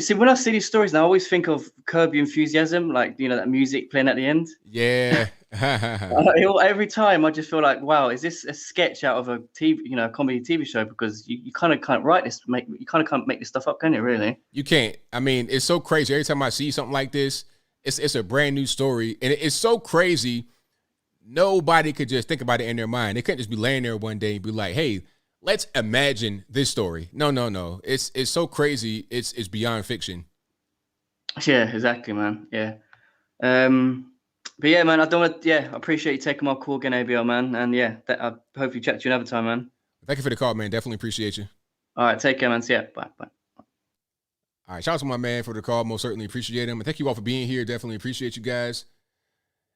See, when I see these stories now, I always think of Curb Your Enthusiasm, like that music playing at the end. Yeah. Every time I just feel like, wow, is this a sketch out of a TV, a comedy TV show? Because you kind of can't write this, you kind of can't make this stuff up, can you? Really? You can't. I mean, it's so crazy. Every time I see something like this, it's a brand new story, and it's so crazy. Nobody could just think about it in their mind. They couldn't just be laying there one day and be like, "Hey, let's imagine this story." No. It's so crazy. It's beyond fiction. Yeah, exactly, man. Yeah. But yeah, man, I appreciate you taking my call again, ABL, man. And yeah, I hopefully chat to you another time, man. Thank you for the call, man. Definitely appreciate you. All right, take care, man. See ya. Bye. All right, shout out to my man for the call. Most certainly appreciate him. And thank you all for being here. Definitely appreciate you guys.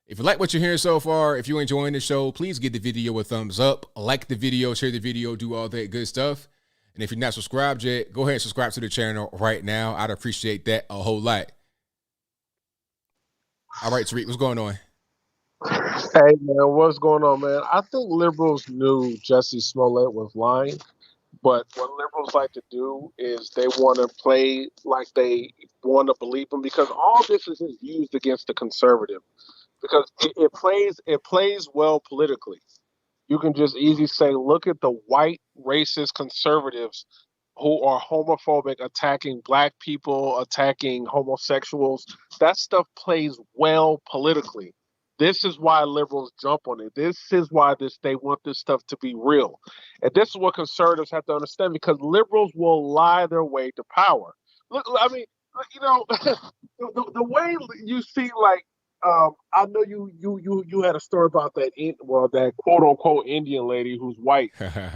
If you like what you're hearing so far, if you're enjoying the show, please give the video a thumbs up. Like the video, share the video, do all that good stuff. And if you're not subscribed yet, go ahead and subscribe to the channel right now. I'd appreciate that a whole lot. All right, Tariq, what's going on? Hey, man, what's going on, man? I think liberals knew Jussie Smollett was lying, but what liberals like to do is they want to play like they want to believe him, because all this is used against the conservative, because it plays well politically. You can just easily say, look at the white racist conservatives who are homophobic, attacking black people, attacking homosexuals. That stuff plays well politically. This is why liberals jump on it. This is why they want this stuff to be real. And this is what conservatives have to understand, because liberals will lie their way to power. Look, I mean, you know, the way you see, like, I know you had a story about that quote unquote Indian lady who's white,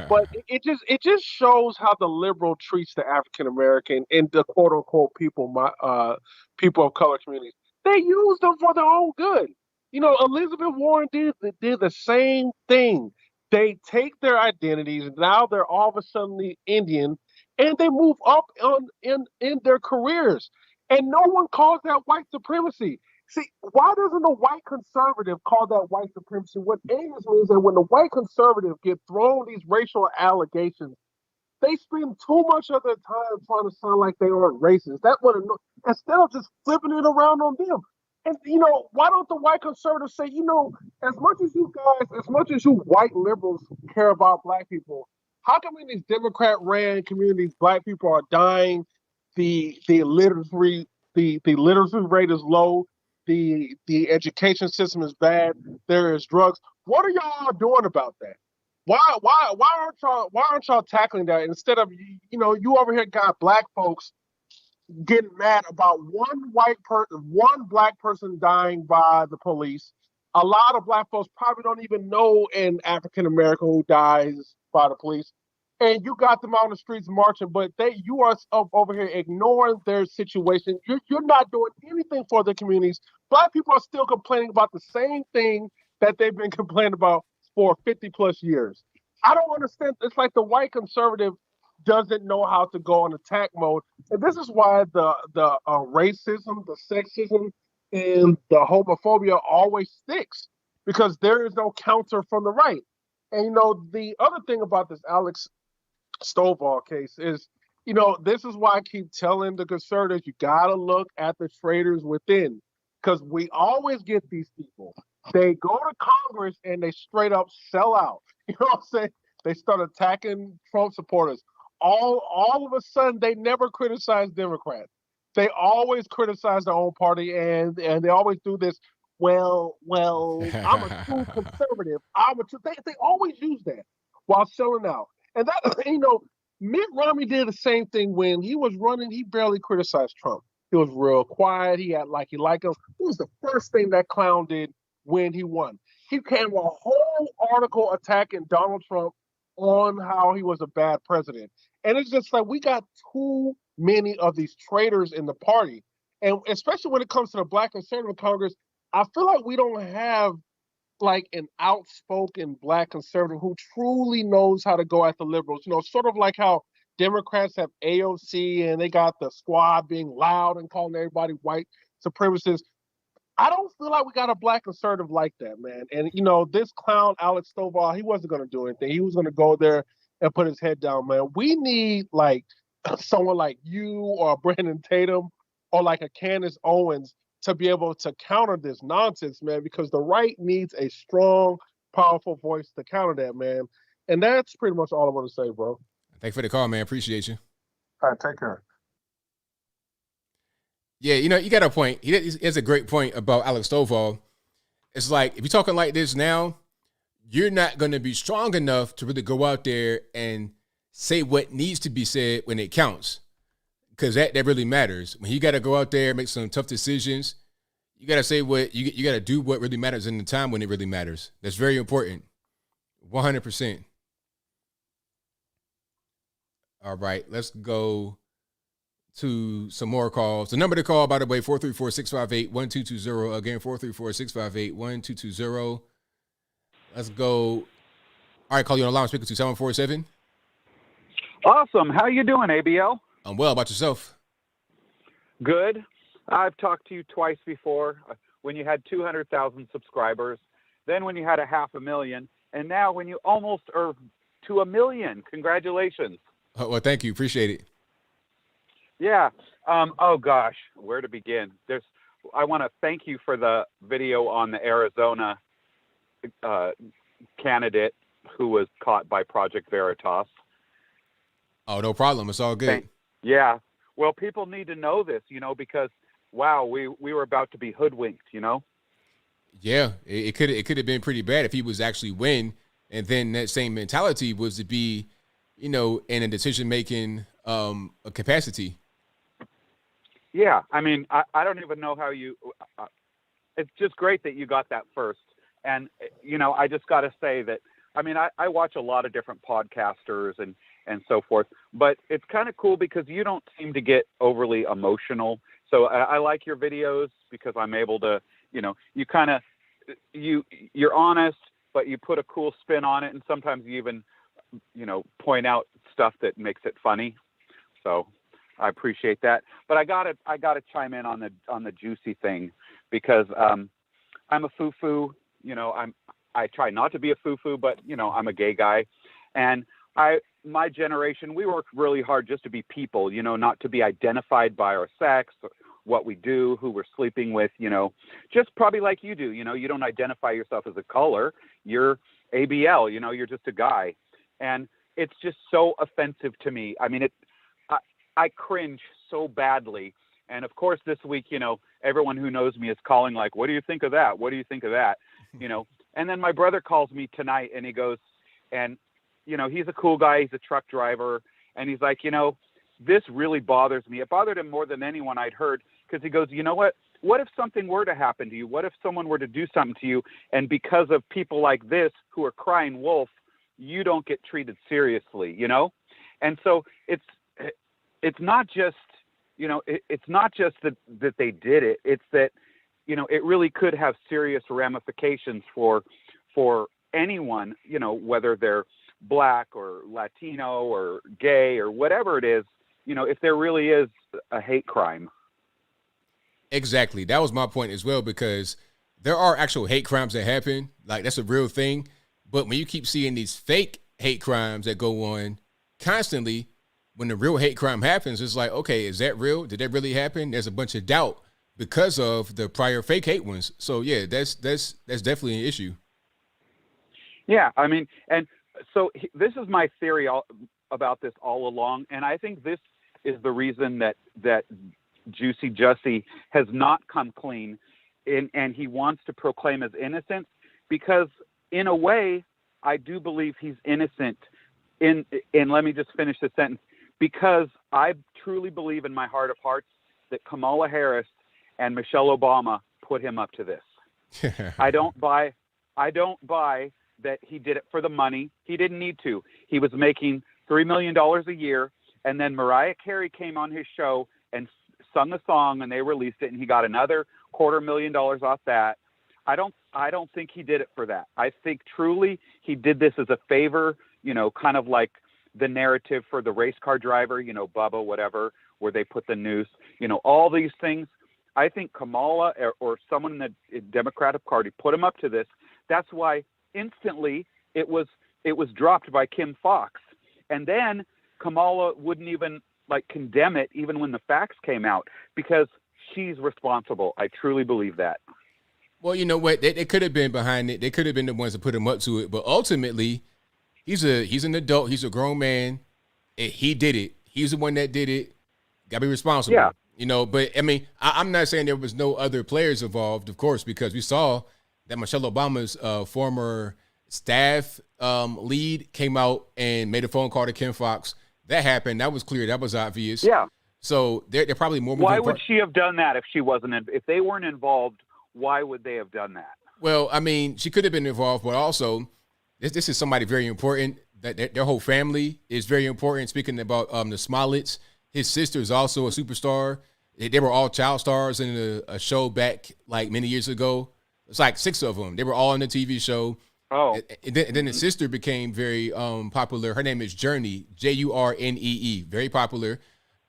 but it just shows how the liberal treats the African American and the quote unquote people of color communities. They use them for their own good. You know, Elizabeth Warren did the same thing. They take their identities, now they're all of a sudden Indian, and they move up in their careers. And no one calls that white supremacy. See, why doesn't a white conservative call that white supremacy? What angers me is that when the white conservatives get thrown these racial allegations, they spend too much of their time trying to sound like they aren't racist. That would instead of just flipping it around on them. And, you know, why don't the white conservatives say, you know, as much as you white liberals care about black people, how come in these Democrat-ran communities, black people are dying, the literacy rate is low, the education system is bad, there is drugs. What are y'all doing about that? Why aren't y'all tackling that instead of, you know, you over here got black folks getting mad about one black person dying by the police. A lot of black folks probably don't even know an African American who dies by the police. And you got them out on the streets marching, but you are over here ignoring their situation. You're not doing anything for the communities. Black people are still complaining about the same thing that they've been complaining about for 50 plus years. I don't understand. It's like the white conservative doesn't know how to go on attack mode. And this is why the racism, the sexism, and the homophobia always sticks, because there is no counter from the right. And, you know, the other thing about this Alex Stovall case is, you know, this is why I keep telling the conservatives, you got to look at the traitors within, because we always get these people. They go to Congress and they straight up sell out. You know what I'm saying? They start attacking Trump supporters. All of a sudden, they never criticize Democrats. They always criticize their own party, and they always do this. Well, I'm a true conservative. They always use that while selling out. And that, you know, Mitt Romney did the same thing when he was running. He barely criticized Trump. He was real quiet. He had like he liked him. It was the first thing that clown did when he won. He came with a whole article attacking Donald Trump on how he was a bad president. And it's just like we got too many of these traitors in the party. And especially when it comes to the Black conservative Congress, I feel like we don't have like an outspoken Black conservative who truly knows how to go at the liberals. You know, sort of like how Democrats have AOC and they got the squad being loud and calling everybody white supremacists. I don't feel like we got a Black conservative like that, man. And, you know, this clown, Alex Stovall, he wasn't going to do anything. He was going to go there and put his head down, man. We need, like, someone like you or Brandon Tatum or, like, a Candace Owens to be able to counter this nonsense, man, because the right needs a strong, powerful voice to counter that, man. And that's pretty much all I want to say, bro. Thanks for the call, man. Appreciate you. All right, take care. Yeah, you know, you got a point. He has a great point about Alex Stovall. It's like, if you're talking like this now, you're not going to be strong enough to really go out there and say what needs to be said when it counts, because that really matters. When you got to go out there and make some tough decisions, you got to say what you got to do what really matters in the time when it really matters. That's very important. 100%. All right, let's go to some more calls. The number to call, by the way, 434-658-1220. Again, 434-658-1220. Let's go. All right, call you on the line. I'm speaking to 747. Awesome. How you doing, ABL? I'm well. About yourself? Good. I've talked to you twice before, when you had 200,000 subscribers, then when you had 500,000, and now when you almost are to 1 million. Congratulations. Oh, well, thank you. Appreciate it. Yeah. Oh gosh, where to begin? I want to thank you for the video on the Arizona candidate who was caught by Project Veritas. Oh, no problem. It's all good. Yeah. Well, people need to know this, you know, because wow, we were about to be hoodwinked, you know. Yeah, it could have been pretty bad if he was actually win, and then that same mentality was to be, in a decision making capacity. Yeah, I mean, I don't even know how you. It's just great that you got that first, and I just got to say that. I mean, I watch a lot of different podcasters and so forth, but it's kind of cool because you don't seem to get overly emotional. So I like your videos because I'm able to, you kind of, you're honest, but you put a cool spin on it. And sometimes you even, point out stuff that makes it funny. So I appreciate that. But I gotta chime in on the Jussie thing because I'm a foo-foo, I try not to be a foo-foo, but I'm a gay guy, and my generation, we worked really hard just to be people, not to be identified by our sex, or what we do, who we're sleeping with, just probably like you do. You don't identify yourself as a color. You're ABL. You're just a guy, and it's just so offensive to me. I mean, I cringe so badly. And of course, this week, everyone who knows me is calling like, "What do you think of that? What do you think of that?" And then my brother calls me tonight and he goes, and, he's a cool guy. He's a truck driver. And he's like, this really bothers me. It bothered him more than anyone I'd heard because he goes, you know what? What if something were to happen to you? What if someone were to do something to you? And because of people like this who are crying wolf, you don't get treated seriously, And so it's not just, it's not just that they did it. It's that, it really could have serious ramifications for anyone, whether they're Black or Latino or gay or whatever it is, if there really is a hate crime. Exactly. That was my point as well, because there are actual hate crimes that happen. Like, that's a real thing. But when you keep seeing these fake hate crimes that go on constantly, when the real hate crime happens, it's like, okay, is that real? Did that really happen? There's a bunch of doubt because of the prior fake hate ones. So yeah, that's definitely an issue. Yeah, I mean, and so this is my theory about this all along, and I think this is the reason that Jussie has not come clean, and he wants to proclaim his innocence, because in a way, I do believe he's innocent. And let me just finish the sentence, because I truly believe in my heart of hearts that Kamala Harris and Michelle Obama put him up to this. I don't buy that he did it for the money. He didn't need to. He was making $3 million a year, and then Mariah Carey came on his show and sung a song, and they released it, and he got another $250,000 off that. I don't think he did it for that. I think truly he did this as a favor, kind of like the narrative for the race car driver, Bubba, whatever, where they put the noose, all these things. I think Kamala or someone in the Democratic Party put him up to this. That's why instantly it was dropped by Kim Fox. And then Kamala wouldn't even condemn it even when the facts came out, because she's responsible. I truly believe that. Well, you know what? They could have been behind it. They could have been the ones that put him up to it. But ultimately, he's an adult. He's a grown man. He did it. He's the one that did it. Got to be responsible. Yeah. But I mean, I'm not saying there was no other players involved, of course, because we saw that Michelle Obama's former staff lead came out and made a phone call to Kim Fox. That happened. That was clear. That was obvious. Yeah. So they're probably more. Why would she have done that if she wasn't? If they weren't involved, why would they have done that? Well, I mean, she could have been involved, but also this is somebody very important. That their whole family is very important. Speaking about the Smolletts, his sister is also a superstar. They were all child stars in a show back many years ago. It's 6 of them. They were all in the TV show. Oh. And then his sister became very popular. Her name is Journey, Jurnee, very popular.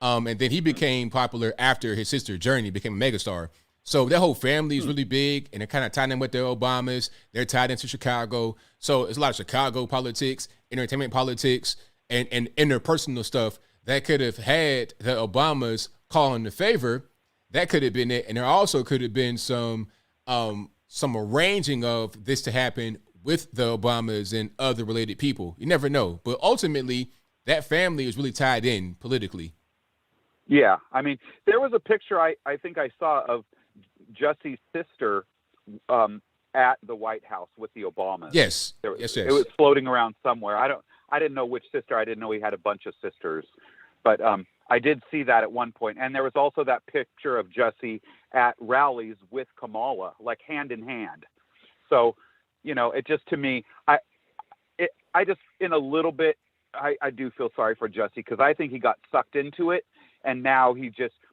And then he became popular after his sister Journey became a megastar. So their whole family is really big, and they're kind of tied in with the Obamas. They're tied into Chicago. So it's a lot of Chicago politics, entertainment politics, and interpersonal stuff that could have had the Obamas calling the favor. That could have been it. And there also could have been some arranging of this to happen with the Obamas and other related people. You never know. But ultimately, that family is really tied in politically. Yeah. I mean, there was a picture I think I saw of Jussie's sister at the White House with the Obamas. Yes. Yes. Yes. It was floating around somewhere. I didn't know which sister. I didn't know he had a bunch of sisters, but I did see that at one point. And there was also that picture of Jussie at rallies with Kamala, like hand in hand. So, you know, it just, to me, I just, in a little bit, I do feel sorry for Jussie, because I think he got sucked into it, and now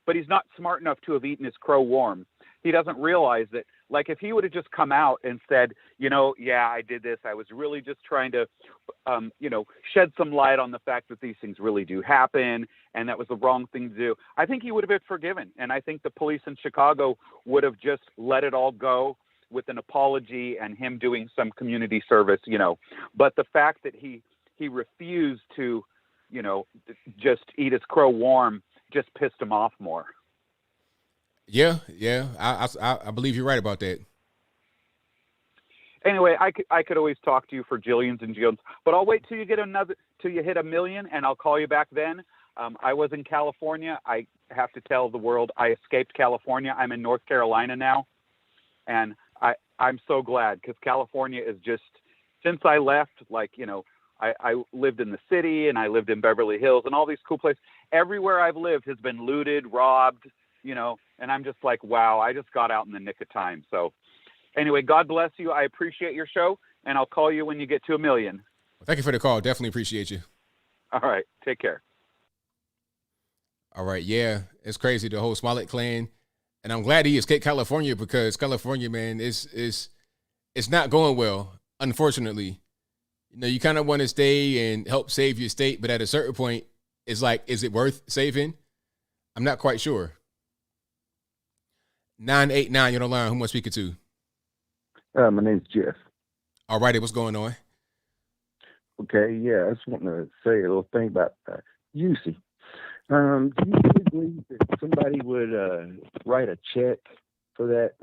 but he's not smart enough to have eaten his crow warm. He doesn't realize that, like, if he would have just come out and said, you know, yeah, I did this, I was really just trying to, you know, shed some light on the fact that these things really do happen, and that was the wrong thing to do, I think he would have been forgiven. And I think the police in Chicago would have just let it all go with an apology and him doing some community service, you know. But the fact that he refused to, you know, just eat his crow warm just pissed him off more. Yeah. I believe you're right about that. Anyway, I could always talk to you for jillions and jillions, but I'll wait till you hit 1 million, and I'll call you back then. I was in California. I have to tell the world I escaped California. I'm in North Carolina now, and I'm so glad, because California is just, since I left, like, you know, I lived in the city, and I lived in Beverly Hills and all these cool places. Everywhere I've lived has been looted, robbed, you know, and I'm just like, wow, I just got out in the nick of time. So anyway, God bless you. I appreciate your show, and I'll call you when you get to 1 million. Thank you for the call. Definitely appreciate you. All right. Take care. All right. Yeah, it's crazy, the whole Smollett clan. And I'm glad he escaped California, because California, man, it's not going well, unfortunately. You know, you kind of want to stay and help save your state, but at a certain point, it's like, is it worth saving? I'm not quite sure. 989, you're on the line. Who am I speaking to? My name's Jeff. All righty, what's going on? Okay, yeah, I just want to say a little thing about Jussie. Do you really believe that somebody would write a check for that?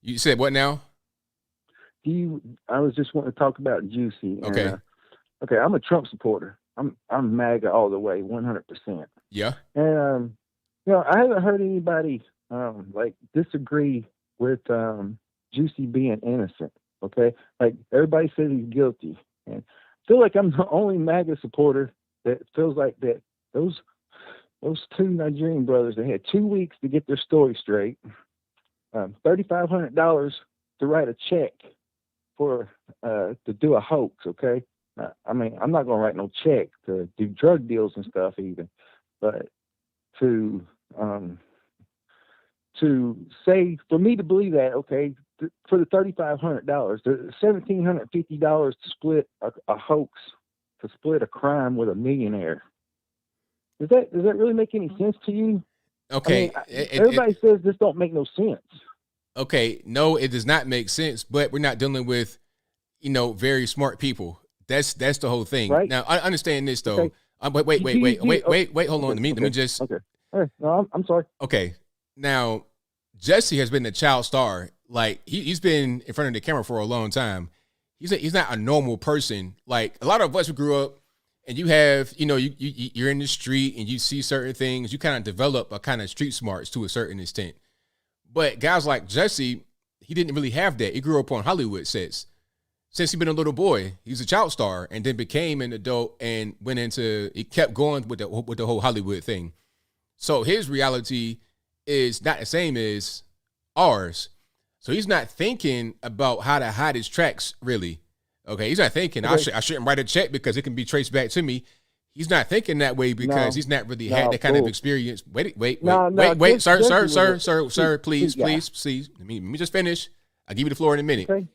You said what now? I was just wanting to talk about Jussie. Okay. Okay, I'm a Trump supporter. I'm MAGA all the way, 100%. Yeah. And you know, I haven't heard anybody like disagree with Jussie being innocent. Okay, like everybody says he's guilty, and I feel like I'm the only MAGA supporter that feels like that. Those two Nigerian brothers, they had 2 weeks to get their story straight. $3,500 to write a check for to do a hoax. Okay, I mean, I'm not gonna write no check to do drug deals and stuff even, but to say, for me to believe that, okay, for the $3,500, the $1,750 to split a hoax, to split a crime with a millionaire. Does that really make any sense to you? Okay. I mean, everybody says this don't make no sense. Okay, no, it does not make sense, but we're not dealing with, you know, very smart people. That's the whole thing. Right. Now, I understand this though. Okay. Wait, hold on. Let me just. Okay. All right. No, I'm sorry. Okay. Now, Jussie has been a child star. Like he's been in front of the camera for a long time. He's not a normal person. Like a lot of us who grew up, and you have, you know, you're in the street and you see certain things. You kind of develop a kind of street smarts to a certain extent. But guys like Jussie, he didn't really have that. He grew up on Hollywood sets. Since he's been a little boy, he's a child star, and then became an adult and he kept going with the whole Hollywood thing. So his reality is not the same as ours. So he's not thinking about how to hide his tracks, really. Okay, he's not thinking, Okay. I shouldn't write a check because it can be traced back to me. He's not thinking that way because he's not really had that kind of experience. Wait, sir, please. Let me just finish. I'll give you the floor in a minute. Okay.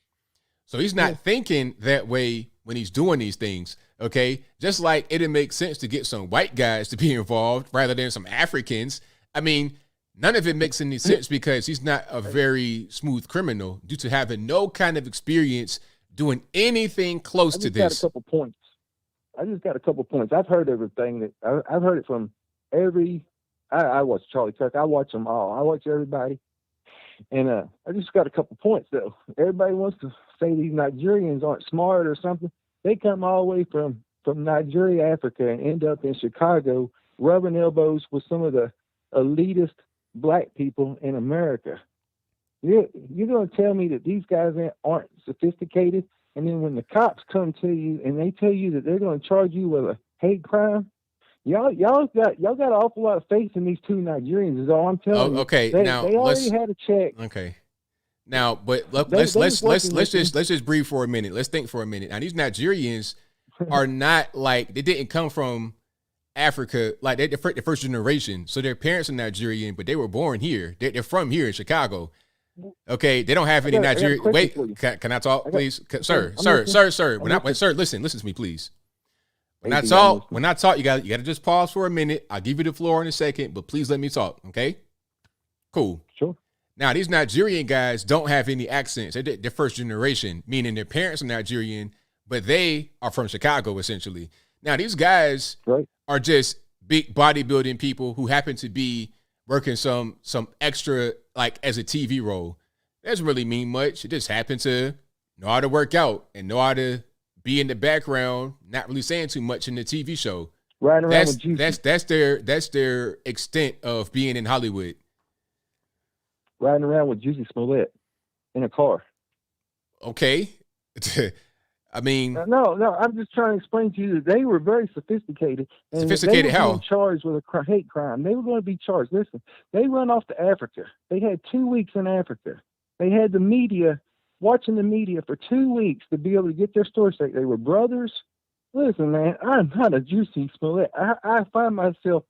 So he's not thinking that way when he's doing these things, okay? Just like it didn't make sense to get some white guys to be involved rather than some Africans. I mean, none of it makes any sense because he's not a very smooth criminal due to having no kind of experience doing anything close to this. I just got a couple points. I've heard everything I've heard it from every. I watch Charlie Kirk. I watch them all. I watch everybody, and I just got a couple points though. Everybody wants to say these Nigerians aren't smart or something. They come all the way from Nigeria, Africa, and end up in Chicago, rubbing elbows with some of the elitist black people in America. You're going to tell me that these guys aren't sophisticated, and then when the cops come to you and they tell you that they're going to charge you with a hate crime, y'all got an awful lot of faith in these two Nigerians. Is all I'm telling you. Okay, they let's already had a check. Okay. Now, but let's just breathe for a minute. Let's think for a minute. Now, these Nigerians are not like, they didn't come from Africa, like they're the first generation. So their parents are Nigerian, but they were born here. They're from here in Chicago. Okay, they don't have any Nigerian. Wait, can I talk, please, sir? Sir, listen to me, please. When I talk, you got to just pause for a minute. I'll give you the floor in a second, but please let me talk. Okay, cool. Sure. Now, these Nigerian guys don't have any accents. They're first generation, meaning their parents are Nigerian, but they are from Chicago, essentially. Now, these guys are just big bodybuilding people who happen to be working some extra, like as a TV role. That doesn't really mean much. It just happen to know how to work out and know how to be in the background, not really saying too much in the TV show. Riding around with Jussie. That's their extent of being in Hollywood. Riding around with Jussie Smollett in a car. Okay. I mean, no. I'm just trying to explain to you that they were very sophisticated. And sophisticated they were how? being charged with a hate crime. They were going to be charged. Listen, they run off to Africa. They had 2 weeks in Africa. They had the media watching the media for 2 weeks to be able to get their story straight. They were brothers. Listen, man, I'm not a Jussie Smollett. I find myself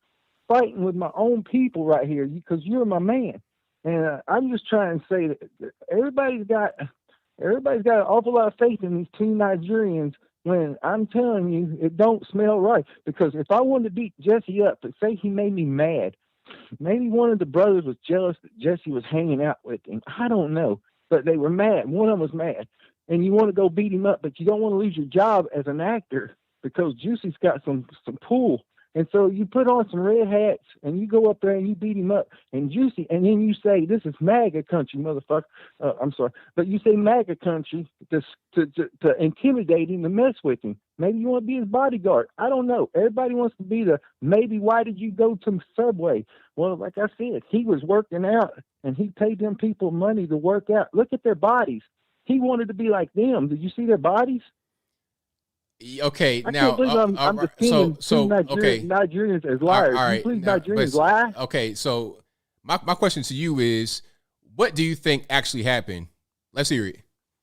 fighting with my own people right here because you're my man. And I'm just trying to say that everybody's got an awful lot of faith in these two Nigerians when I'm telling you it don't smell right. Because if I wanted to beat Jussie up, but say he made me mad, maybe one of the brothers was jealous that Jussie was hanging out with him. I don't know. But they were mad. One of them was mad. And you want to go beat him up, but you don't want to lose your job as an actor because Jussie's got some pull. And so you put on some red hats and you go up there and you beat him up. And Jussie, and then you say, this is MAGA country, motherfucker. I'm sorry. But you say MAGA country to intimidate him, to mess with him. Maybe you want to be his bodyguard. I don't know. Everybody wants to be maybe why did you go to Subway? Well, like I said, he was working out and he paid them people money to work out. Look at their bodies. He wanted to be like them. Did you see their bodies? Okay, I now I'm defending Nigerians as liars. All right, you please Nigerians lie? Okay, so my question to you is, what do you think actually happened? Let's hear it.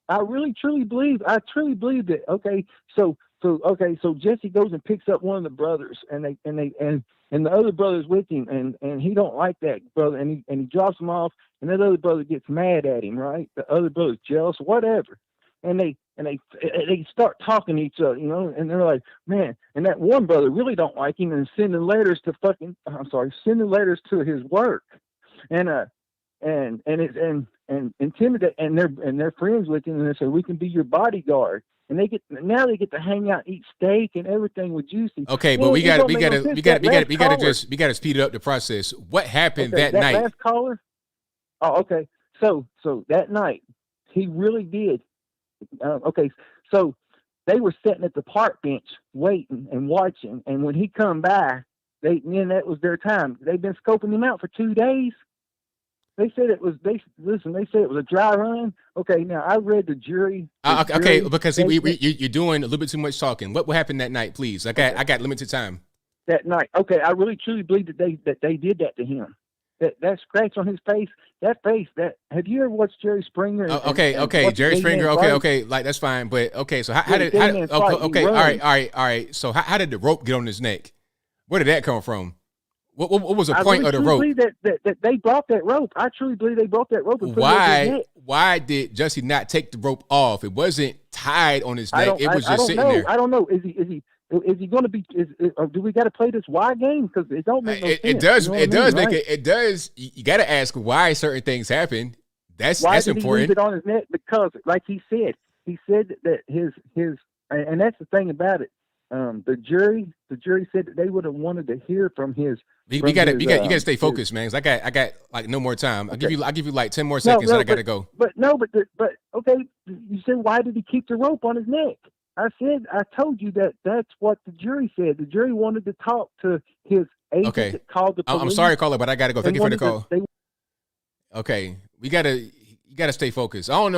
I truly believe that. Okay, so Jussie goes and picks up one of the brothers, and the other brother's with him, and he don't like that brother, and he drops him off, and that other brother gets mad at him, right? The other brother's jealous, whatever, and they start talking to each other, and they're like, man, and that one brother really don't like him and sending letters to his work, and intimidate, and they're friends with him, and they say, we can be your bodyguard. And they get to hang out, eat steak and everything with Jussie. Okay, but we got to speed up the process. What happened that night? Last caller? Oh, okay. So that night, he really did. So they were sitting at the park bench waiting and watching, and when he come by, then that was their time. They've been scoping him out for 2 days. They said it was a dry run. Okay, now I read the jury. Okay, because you're doing a little bit too much talking. What happened that night, please? I got limited time. That night, okay, I really truly believe that they did that to him. That scratch on his face, have you ever watched Jerry Springer? Jerry Springer. Okay, like that's fine. But okay, so how did all right. So how did the rope get on his neck? Where did that come from? What was the point of the rope? That they brought that rope. I truly believe they brought that rope. And put it on his neck. Why did Jussie not take the rope off? It wasn't tied on his neck. It was just sitting there. I don't know. Is he going to be? Or do we got to play this why game? Because it don't make no sense. It does. You know it does mean, make right? it does. You got to ask why certain things happen. Why that's did important. He leave it on his neck? Because, like he said that his and that's the thing about it. The jury said that they would have wanted to hear from his. You got to stay focused, man. 'Cause I got like no more time. I'll give you like 10 more seconds, and I got to go. But okay. You said why did he keep the rope on his neck? I told you that's what the jury said. The jury wanted to talk to his agent that called the police. I'm sorry, caller, but I got to go. Thank you for the call. Okay, you got to stay focused. I don't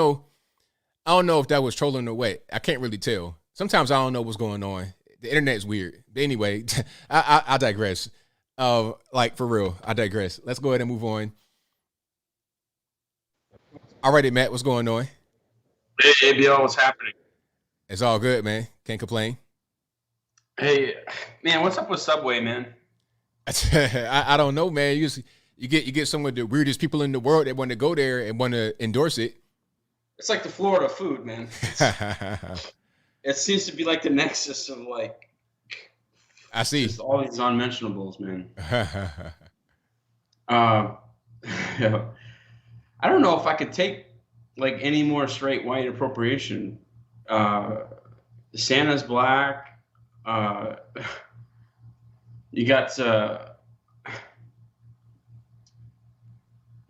know if that was trolling or what. I can't really tell. Sometimes I don't know what's going on. The internet's weird. But anyway, I digress. Like for real, I digress. Let's go ahead and move on. Alrighty, Matt, what's going on? Hey, ABL, what's happening? It's all good, man. Can't complain. Hey, man, what's up with Subway, man? I don't know, man. You get some of the weirdest people in the world that want to go there and want to endorse it. It's like the Florida food, man. It seems to be like the nexus of like. I see. Just all these unmentionables, man. Yeah. I don't know if I could take like any more straight white appropriation. Santa's black. You got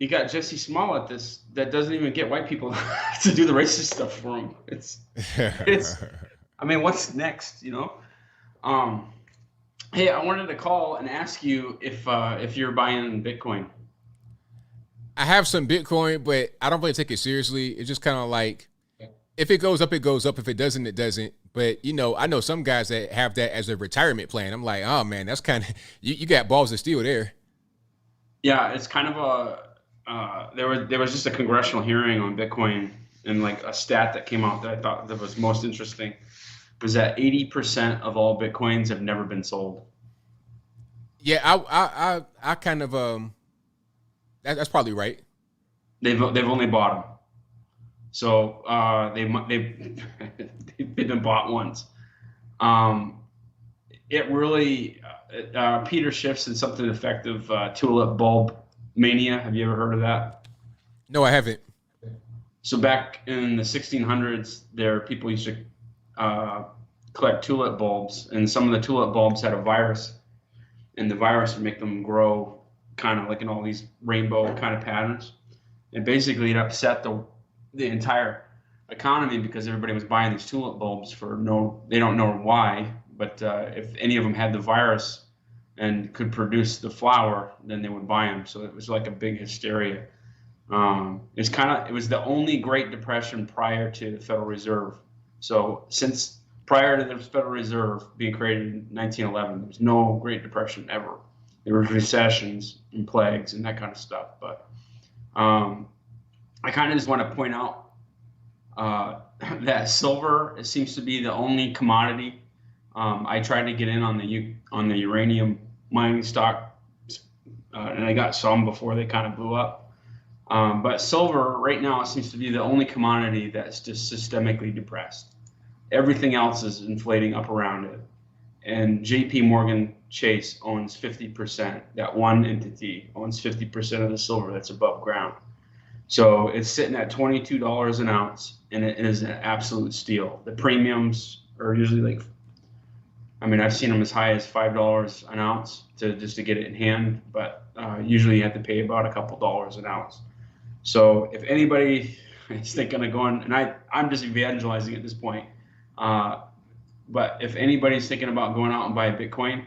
Jussie Smollett that doesn't even get white people to do the racist stuff for him. It's I mean, what's next, you know? Hey, I wanted to call and ask you if you're buying Bitcoin. I have some Bitcoin, but I don't really take it seriously. It's just kind of like, if it goes up, it goes up. If it doesn't, it doesn't. But, you know, I know some guys that have that as a retirement plan. I'm like, oh, man, that's kind of, you got balls of steel there. Yeah, it's kind of there was just a congressional hearing on Bitcoin, and like a stat that came out that I thought that was most interesting was that 80% of all Bitcoins have never been sold. Yeah, I kind of, that's probably right. They've only bought them. So they've been bought once. It really Peter Schiff said something effective. Tulip bulb mania. Have you ever heard of that? No, I haven't. So back in the 1600s, people used to collect tulip bulbs, and some of the tulip bulbs had a virus, and the virus would make them grow kind of like in all these rainbow kind of patterns, and basically it upset the entire economy because everybody was buying these tulip bulbs they don't know why, but if any of them had the virus and could produce the flower, then they would buy them. So it was like a big hysteria. It was the only Great Depression prior to the Federal Reserve. So since prior to the Federal Reserve being created in 1911, there was no Great Depression ever. There were recessions and plagues and that kind of stuff. But I kind of just want to point out that silver seems to be the only commodity. I tried to get in on the uranium mining stock, and I got some before they kind of blew up. But silver right now seems to be the only commodity that's just systemically depressed. Everything else is inflating up around it. And JP Morgan Chase owns 50%. That one entity owns 50% of the silver that's above ground. So it's sitting at $22 an ounce, and it is an absolute steal. The premiums are usually I've seen them as high as $5 an ounce just to get it in hand, but usually you have to pay about a couple dollars an ounce. So if anybody is thinking of going, and I'm just evangelizing at this point, but if anybody's thinking about going out and buy Bitcoin,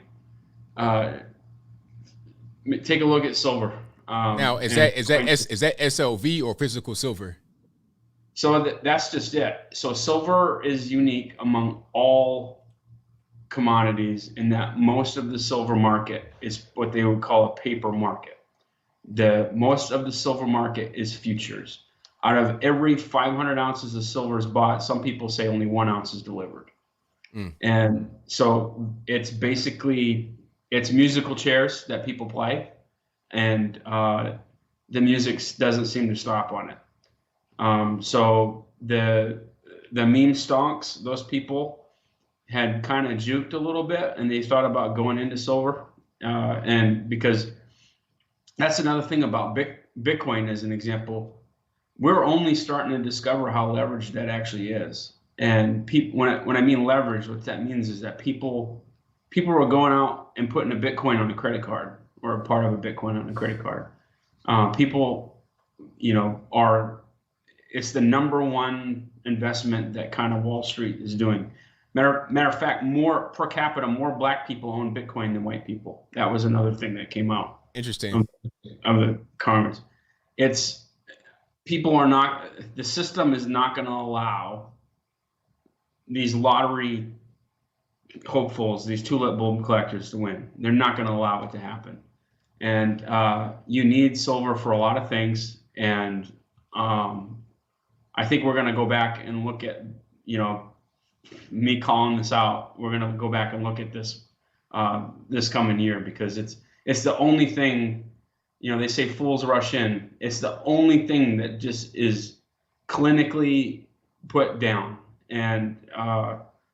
take a look at silver. Now, is that SLV or physical silver? So that's just it. So silver is unique among all commodities in that most of the silver market is what they would call a paper market. Most of the silver market is futures. Out of every 500 ounces of silver is bought, some people say only 1 ounce is delivered. And so it's basically, it's musical chairs that people play, and the music doesn't seem to stop on it. So the meme stonks, those people had kind of juked a little bit, and they thought about going into silver. And because that's another thing about Bitcoin as an example, we're only starting to discover how leveraged that actually is. And when I mean leverage, what that means is that people are going out and putting a Bitcoin on a credit card, or a part of a Bitcoin on a credit card. People, it's the number one investment that kind of Wall Street is doing. Matter of fact, more per capita, more black people own Bitcoin than white people. That was another thing that came out. Interesting. Of the Congress. the system is not going to allow these lottery hopefuls, these tulip bulb collectors to win. They're not going to allow it to happen. And you need silver for a lot of things. And I think we're going to go back and look at, me calling this out. We're going to go back and look at this this coming year, because it's the only thing, they say fools rush in. It's the only thing that just is clinically put down. And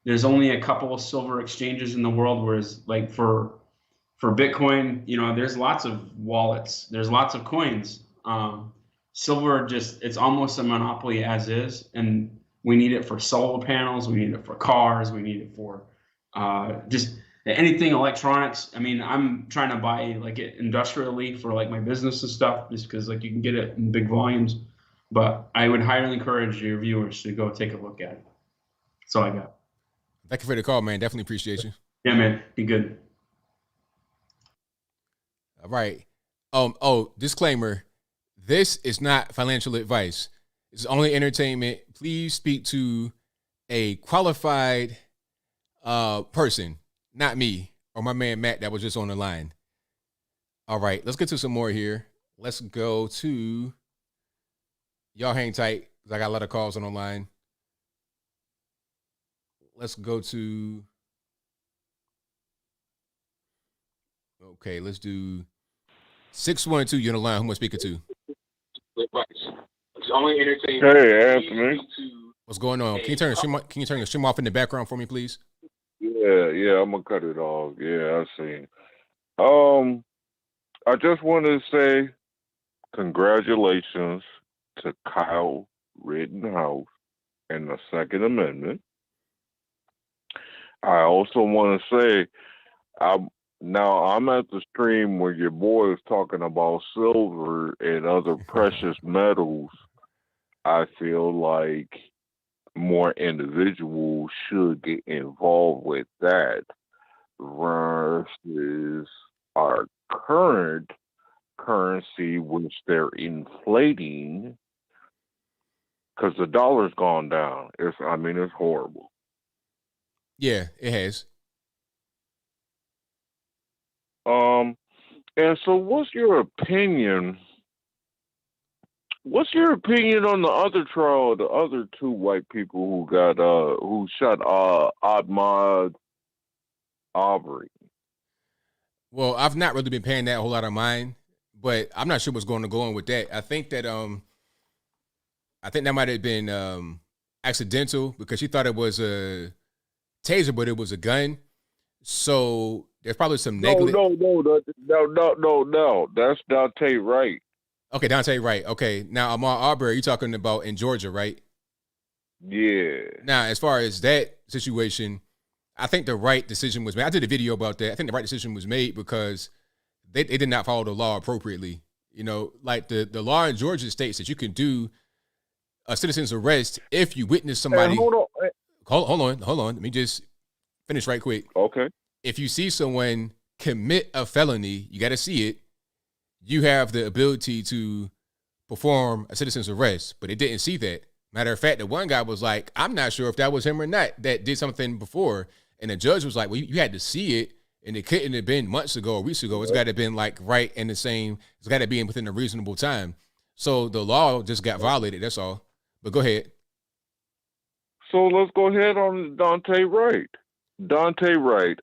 there's only a couple of silver exchanges in the world, whereas like for Bitcoin, there's lots of wallets, there's lots of coins. Silver it's almost a monopoly as is, and we need it for solar panels, we need it for cars, we need it for just anything electronics. I mean, I'm trying to buy like it industrially for like my business and stuff, just because like you can get it in big volumes. But I would highly encourage your viewers to go take a look at it. That's all I got. Thank you for the call, man. Definitely appreciate you. Yeah, man. Be good. All right. Disclaimer. This is not financial advice. It's only entertainment. Please speak to a qualified person, not me or my man Matt that was just on the line. All right, let's get to some more here. Let's go to, y'all hang tight because I got a lot of calls on the line. Let's go to, okay, let's do 612. You're on the line. Who am I speaking to? It's only entertainment. Hey, Anthony. What's going on? Can you turn the stream off in the background for me, please? Yeah, I'm gonna cut it off. Yeah, I see. I just want to say congratulations to Kyle Rittenhouse and the Second Amendment. I also want to say, I'm at the stream where your boy is talking about silver and other precious metals. I feel like more individuals should get involved with that versus our current currency, which they're inflating because the dollar's gone down. It's horrible. Yeah, it has. And so what's your opinion? What's your opinion on the other trial, the other two white people who got who shot Ahmaud Arbery? Well, I've not really been paying that whole lot of mind, but I'm not sure what's going to go on with that. I think that might have been accidental because she thought it was a taser, but it was a gun. So there's probably some negligence. No. That's Dante Wright. Okay, Dante Wright. Okay, now Ahmaud Arbery, you're talking about in Georgia, right? Yeah. Now, as far as that situation, I think the right decision was made. I did a video about that. I think the right decision was made because they did not follow the law appropriately. Like the law in Georgia states that you can do a citizen's arrest if you witness somebody. Hey, hold on. Hold on. Let me just finish right quick. Okay. If you see someone commit a felony, you got to see it. You have the ability to perform a citizen's arrest, but it didn't see that. Matter of fact, the one guy was like, I'm not sure if that was him or not that did something before. And the judge was like, well, you had to see it, and it couldn't have been months ago or weeks ago. It's got to have been like right in the same, it's got to be within a reasonable time. So the law just got violated, that's all. But go ahead. So let's go ahead on Dante Wright. Dante Wright,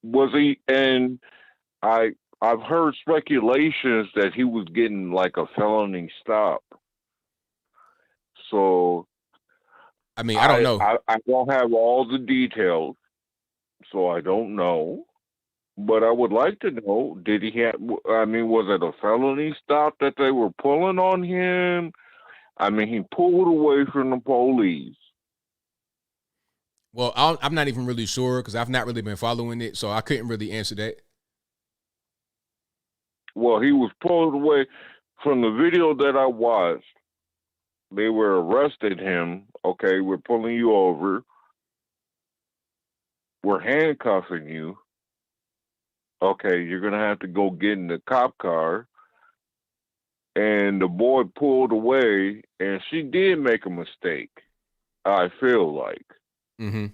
was he, and I've heard speculations that he was getting like a felony stop. So, I don't know. I don't have all the details, so I don't know. But I would like to know, did he have, was it a felony stop that they were pulling on him? He pulled away from the police. Well, I'm not even really sure because I've not really been following it, so I couldn't really answer that. Well, he was pulled away from the video that I watched. They were arrested him. Okay, we're pulling you over. We're handcuffing you. Okay, you're going to have to go get in the cop car. and the boy pulled away, and she did make a mistake, I feel like. Mm-hmm.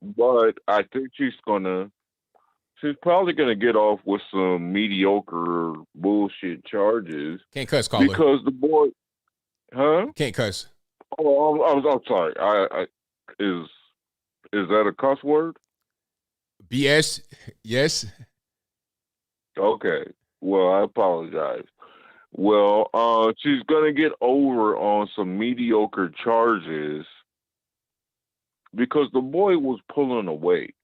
But I think she's probably gonna get off with some mediocre bullshit charges. Can't cuss, caller. Because the boy, huh? Can't cuss. Oh, I'm sorry. Is that a cuss word? BS. Yes. Okay. Well, I apologize. Well, she's gonna get over on some mediocre charges because the boy was pulling away.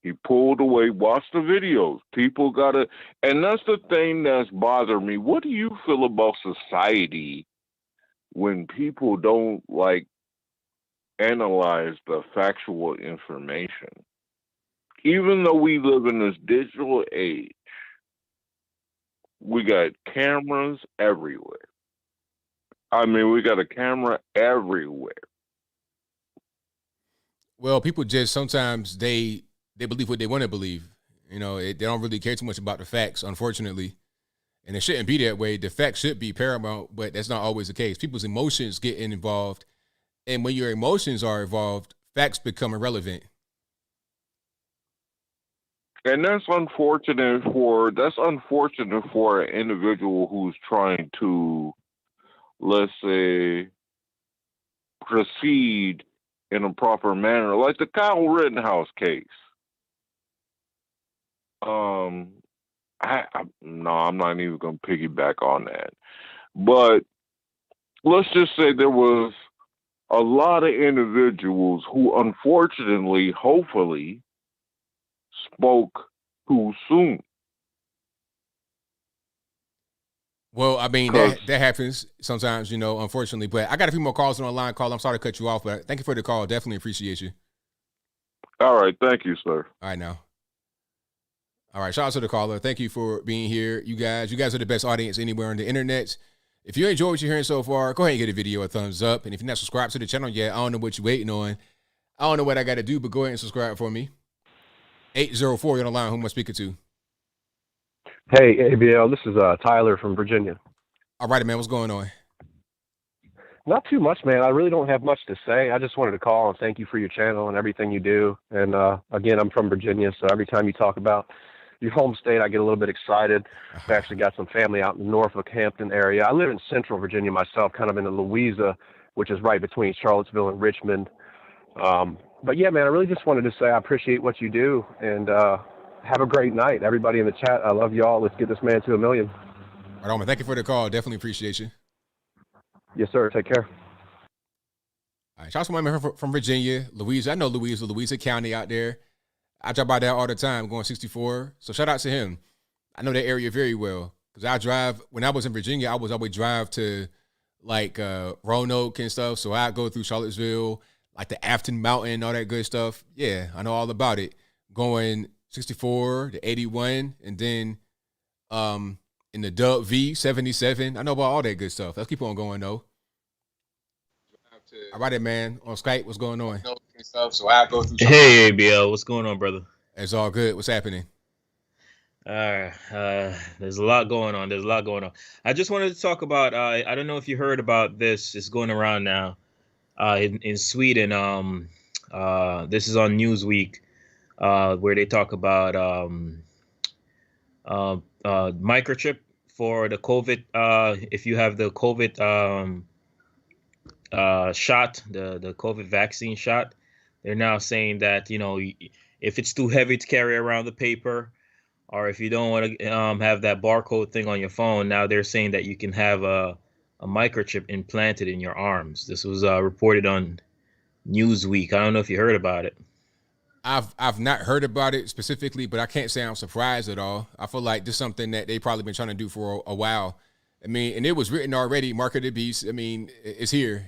He pulled away. Watch the videos. People gotta, and that's the thing that's bothering me. What do you feel about society when people don't like analyze the factual information? Even though we live in this digital age, we got cameras everywhere. I mean, we got a camera everywhere. Well, people just sometimes they believe what they want to believe. You know, they don't really care too much about the facts, unfortunately. And it shouldn't be that way. The facts should be paramount, but that's not always the case. People's emotions get involved. And when your emotions are involved, facts become irrelevant. And that's unfortunate for an individual who's trying to, let's say, proceed in a proper manner, like the Kyle Rittenhouse case. I'm not even going to piggyback on that. But let's just say there was a lot of individuals who, unfortunately, hopefully, spoke too soon. Well, I mean, that happens sometimes, you know, unfortunately. But I got a few more calls on the line. Call. I'm sorry to cut you off, but thank you for the call. Definitely appreciate you. All right. Thank you, sir. All right, now. All right. Shout out to the caller. Thank you for being here. You guys are the best audience anywhere on the internet. If you enjoy what you're hearing so far, go ahead and give the video a thumbs up. And if you're not subscribed to the channel yet, I don't know what you're waiting on. I don't know what I got to do, but go ahead and subscribe for me. 804, you're on the line. Who am I speaking to? Hey, ABL, this is Tyler from Virginia. All right, man. What's going on? Not too much, man. I really don't have much to say. I just wanted to call and thank you for your channel and everything you do. And again, I'm from Virginia, so every time you talk about your home state, I get a little bit excited. I've actually got some family out in the Norfolk, Hampton area. I live in central Virginia myself, kind of in the Louisa, which is right between Charlottesville and Richmond. But yeah, man, I really just wanted to say I appreciate what you do, and have a great night. Everybody in the chat, I love y'all. Let's get this man to 1 million. Right on, man. Thank you for the call. Definitely appreciate you. Yes, sir. Take care. All right. Shout out to my man from Virginia, Louisa. I know Louisa County out there. I drive by there all the time going 64. So shout out to him. I know that area very well because when I was in Virginia, I was always drive to like Roanoke and stuff. So I go through Charlottesville, like the Afton Mountain, all that good stuff. Yeah, I know all about it. Going 64 to 81, and then in the Dub V 77. I know about all that good stuff. Let's keep on going though. All right, man. On Skype, what's going on? So I go through. Hey, ABL, what's going on, brother? It's all good. What's happening? All right. There's a lot going on. I just wanted to talk about. I don't know if you heard about this. It's going around now. In Sweden. This is on Newsweek, where they talk about microchip for the COVID. If you have the COVID shot, the COVID vaccine shot, they're now saying that, you know, if it's too heavy to carry around the paper, or if you don't want to have that barcode thing on your phone, now they're saying that you can have a microchip implanted in your arms. This was reported on Newsweek. I don't know if you heard about it. I've not heard about it specifically, but I can't say I'm surprised at all. I feel like this is something that they've probably been trying to do for a while. I mean, and it was written already, mark of the beast. I mean, it's here.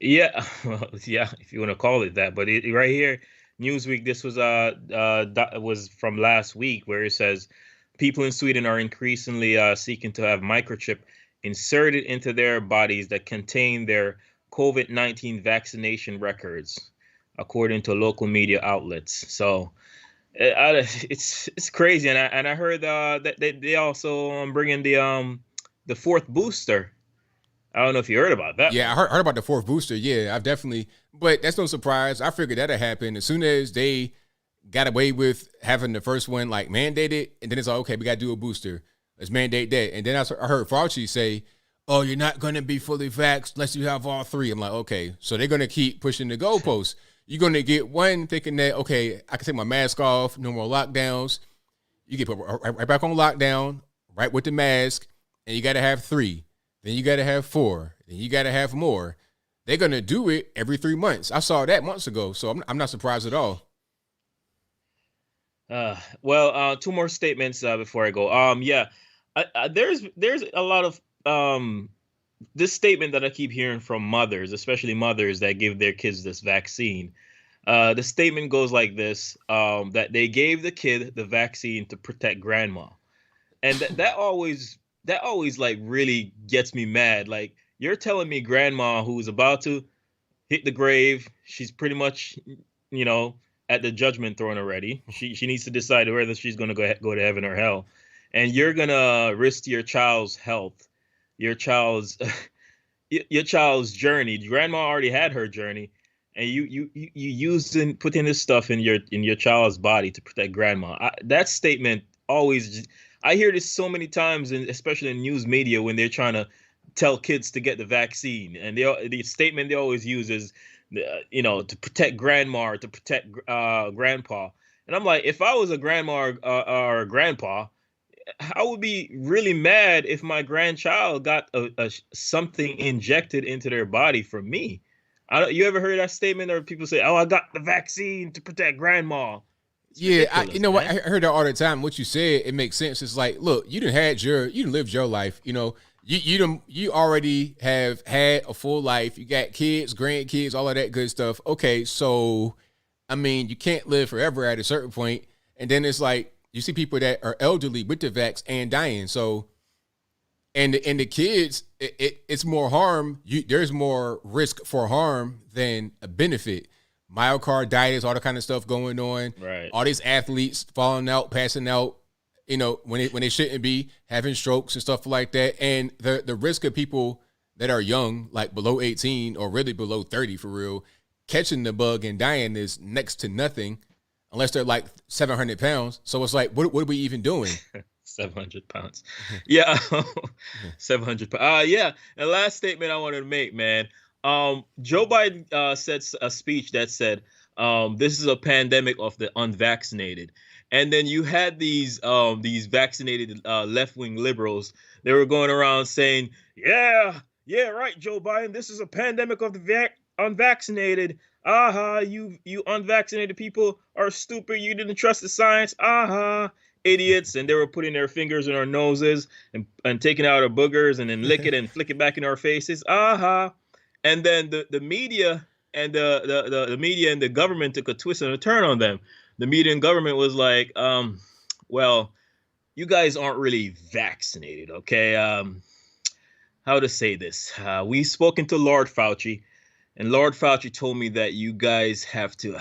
Yeah, yeah, if you want to call it that. But right here, Newsweek, this was from last week, where it says people in Sweden are increasingly seeking to have microchip inserted into their bodies that contain their COVID-19 vaccination records, according to local media outlets. So it's crazy, and I heard that they also bringing the the fourth booster. I don't know if you heard about that. Yeah, I heard about the fourth booster. Yeah, I've definitely, but that's no surprise. I figured that'd happen as soon as they got away with having the first one like mandated, and then it's like, okay, we got to do a booster. Let's mandate that. And then I heard Fauci say, oh, you're not going to be fully vaxxed unless you have all three. I'm like, okay, so they're going to keep pushing the goalposts. You're going to get one thinking that, okay, I can take my mask off, no more lockdowns. You get put right back on lockdown, right with the mask, and you got to have 3. Then you got to have 4. Then you got to have more. They're going to do it every 3 months. I saw that months ago, so I'm not surprised at all. Well, 2 more statements before I go. Yeah, there's a lot of this statement that I keep hearing from mothers, especially mothers that give their kids this vaccine. The statement goes like this: that they gave the kid the vaccine to protect grandma, and that always like really gets me mad. Like, you're telling me grandma, who's about to hit the grave, she's pretty much, at the judgment throne already. She needs to decide whether she's going to go to heaven or hell. And you're going to risk your child's health, your child's journey. Grandma already had her journey, and you putting this stuff in your child's body to protect grandma. That statement always, I hear this so many times, and especially in news media when they're trying to tell kids to get the vaccine, and the statement they always use is, to protect grandma or to protect grandpa. And I'm like, if I was a grandma or a grandpa, I would be really mad if my grandchild got something injected into their body from me. You ever heard that statement, or people say, "Oh, I got the vaccine to protect grandma"? Yeah, I heard that all the time. What you said, it makes sense. It's like, look, you done lived your life. You already have had a full life. You got kids, grandkids, all of that good stuff. Okay, so I mean, you can't live forever at a certain point. And then it's like, you see people that are elderly with the vax and dying. So, and the kids, it's more harm. There's more risk for harm than a benefit. Myocarditis, all the kind of stuff going on. Right. All these athletes falling out, passing out, when they shouldn't be, having strokes and stuff like that. And the risk of people that are young, like below 18 or really below 30 for real, catching the bug and dying is next to nothing. Unless they're like 700 pounds. So it's like, what are we even doing? 700 pounds. Yeah. 700 pounds. Yeah. And last statement I wanted to make, man. Joe Biden said a speech that said, this is a pandemic of the unvaccinated. And then you had these vaccinated left-wing liberals. They were going around saying, yeah, right, Joe Biden, this is a pandemic of the unvaccinated. You unvaccinated people are stupid. You didn't trust the science. Idiots. And they were putting their fingers in our noses and taking out our boogers and then lick it and flick it back in our faces. And then the media and the media and the government took a twist and a turn on them. The media and government was like, well, you guys aren't really vaccinated, okay? How to say this? We've spoken to Lord Fauci. And Lord Fauci told me that you guys have to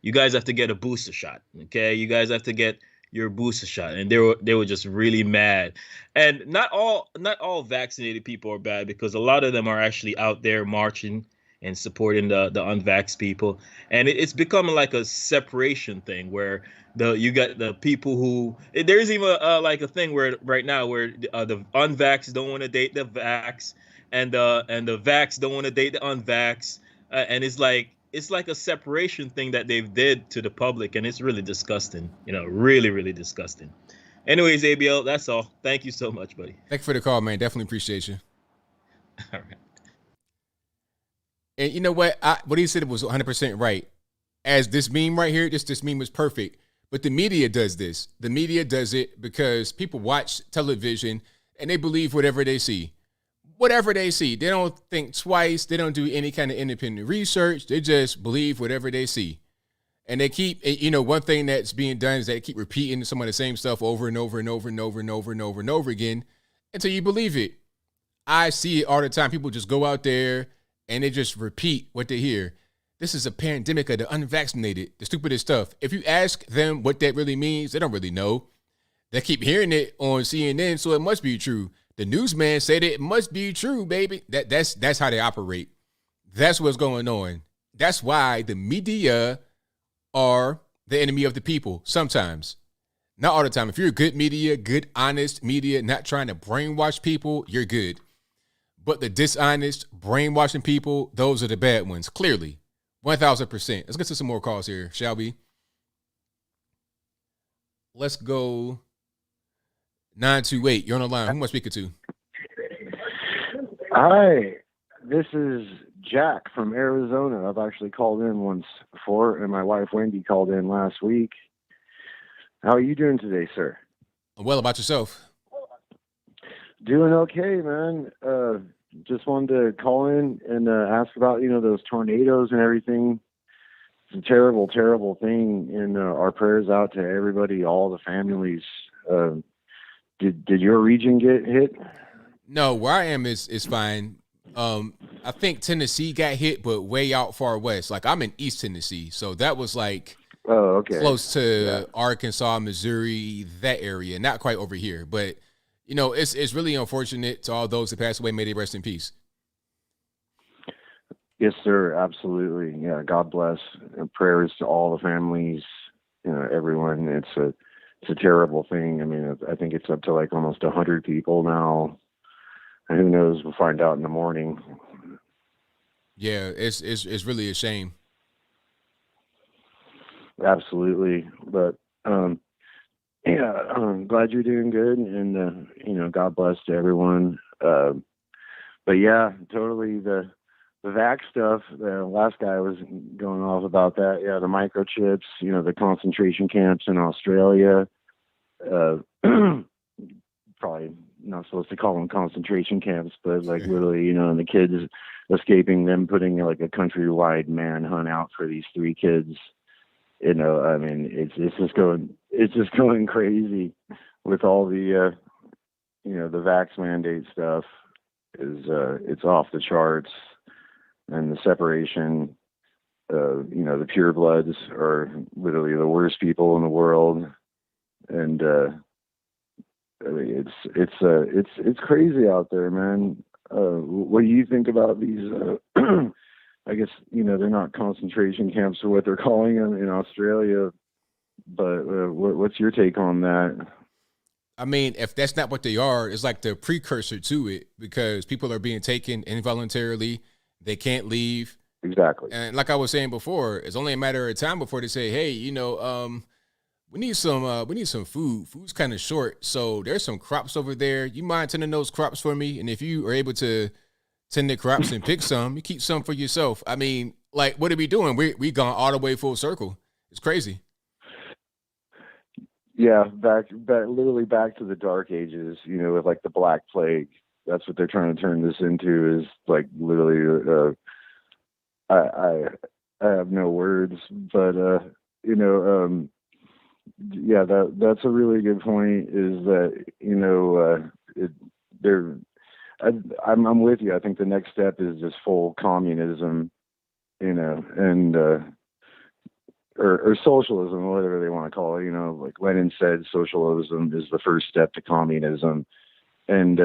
get a booster shot. Okay, you guys have to get your booster shot. And they were just really mad. And not all vaccinated people are bad, because a lot of them are actually out there marching and supporting the unvaxxed people. And it's becoming like a separation thing where you got the people who, there's even like a thing where right now where the unvaxxed don't want to date the vax. And the vax don't want to date the unvax, and it's like a separation thing that they've did to the public, and it's really disgusting. Really, really disgusting. Anyways, ABL, that's all. Thank you so much, buddy. Thank you for the call, man. Definitely appreciate you. All right. And you know what? What he said was 100% right. As this meme right here, this meme was perfect. But the media does this. The media does it because people watch television and they believe whatever they see. Whatever they see. They don't think twice. They don't do any kind of independent research. They just believe whatever they see. And they keep, one thing that's being done is they keep repeating some of the same stuff over and over and over and over and over and over and over again until you believe it. I see it all the time. People just go out there and they just repeat what they hear. This is a pandemic of the unvaccinated, the stupidest stuff. If you ask them what that really means, they don't really know. They keep hearing it on CNN, so it must be true. The newsman said it must be true, baby. That's how they operate. That's what's going on. That's why the media are the enemy of the people sometimes. Not all the time. If you're good media, good, honest media, not trying to brainwash people, you're good. But the dishonest, brainwashing people, those are the bad ones, clearly. 1,000%. Let's get to some more calls here, shall we? Let's go 928. You're on the line. Who am I speaking to? Hi, this is Jack from Arizona. I've actually called in once before, and my wife Wendy called in last week. How are you doing today, sir? Well, about yourself? Doing okay, man. Just wanted to call in and ask about, those tornadoes and everything. It's a terrible, terrible thing, and our prayers out to everybody, all the families. Did your region get hit? No, where I am is fine. I think Tennessee got hit, but way out far west. Like, I'm in East Tennessee, so that was like close to Arkansas, Missouri, that area. Not quite over here, but it's really unfortunate to all those that passed away. May they rest in peace. Yes, sir. Absolutely. Yeah. God bless. And prayers to all the families. Everyone. It's a terrible thing. I mean, I think it's up to like almost 100 people now. And who knows? We'll find out in the morning. Yeah, it's really a shame. Absolutely. But I'm glad you're doing good, and God bless to everyone. But yeah, totally the vax stuff. The last guy was going off about that. Yeah, the microchips. The concentration camps in Australia. Probably not supposed to call them concentration camps, but like literally, and the kids escaping, them putting like a countrywide manhunt out for these 3 kids. I mean, it's just going crazy with all the, the vax mandate stuff it's off the charts, and the separation, the purebloods are literally the worst people in the world. And, I mean, it's crazy out there, man. What do you think about these, I guess, they're not concentration camps or what they're calling them in Australia, but what's your take on that? I mean, if that's not what they are, it's like the precursor to it, because people are being taken involuntarily. They can't leave. Exactly. And like I was saying before, it's only a matter of time before they say, hey, we need some food. Food's kind of short. So there's some crops over there. You mind tending those crops for me? And if you are able to tend the crops and pick some, you keep some for yourself. I mean, like, what are we doing? We gone all the way full circle. It's crazy. Yeah, literally back to the dark ages, with like the Black Plague. That's what they're trying to turn this into, is like literally, I have no words, but, yeah, that's a really good point, is that, I'm with you. I think the next step is just full communism, and, or socialism, whatever they want to call it. Like Lenin said, socialism is the first step to communism. And,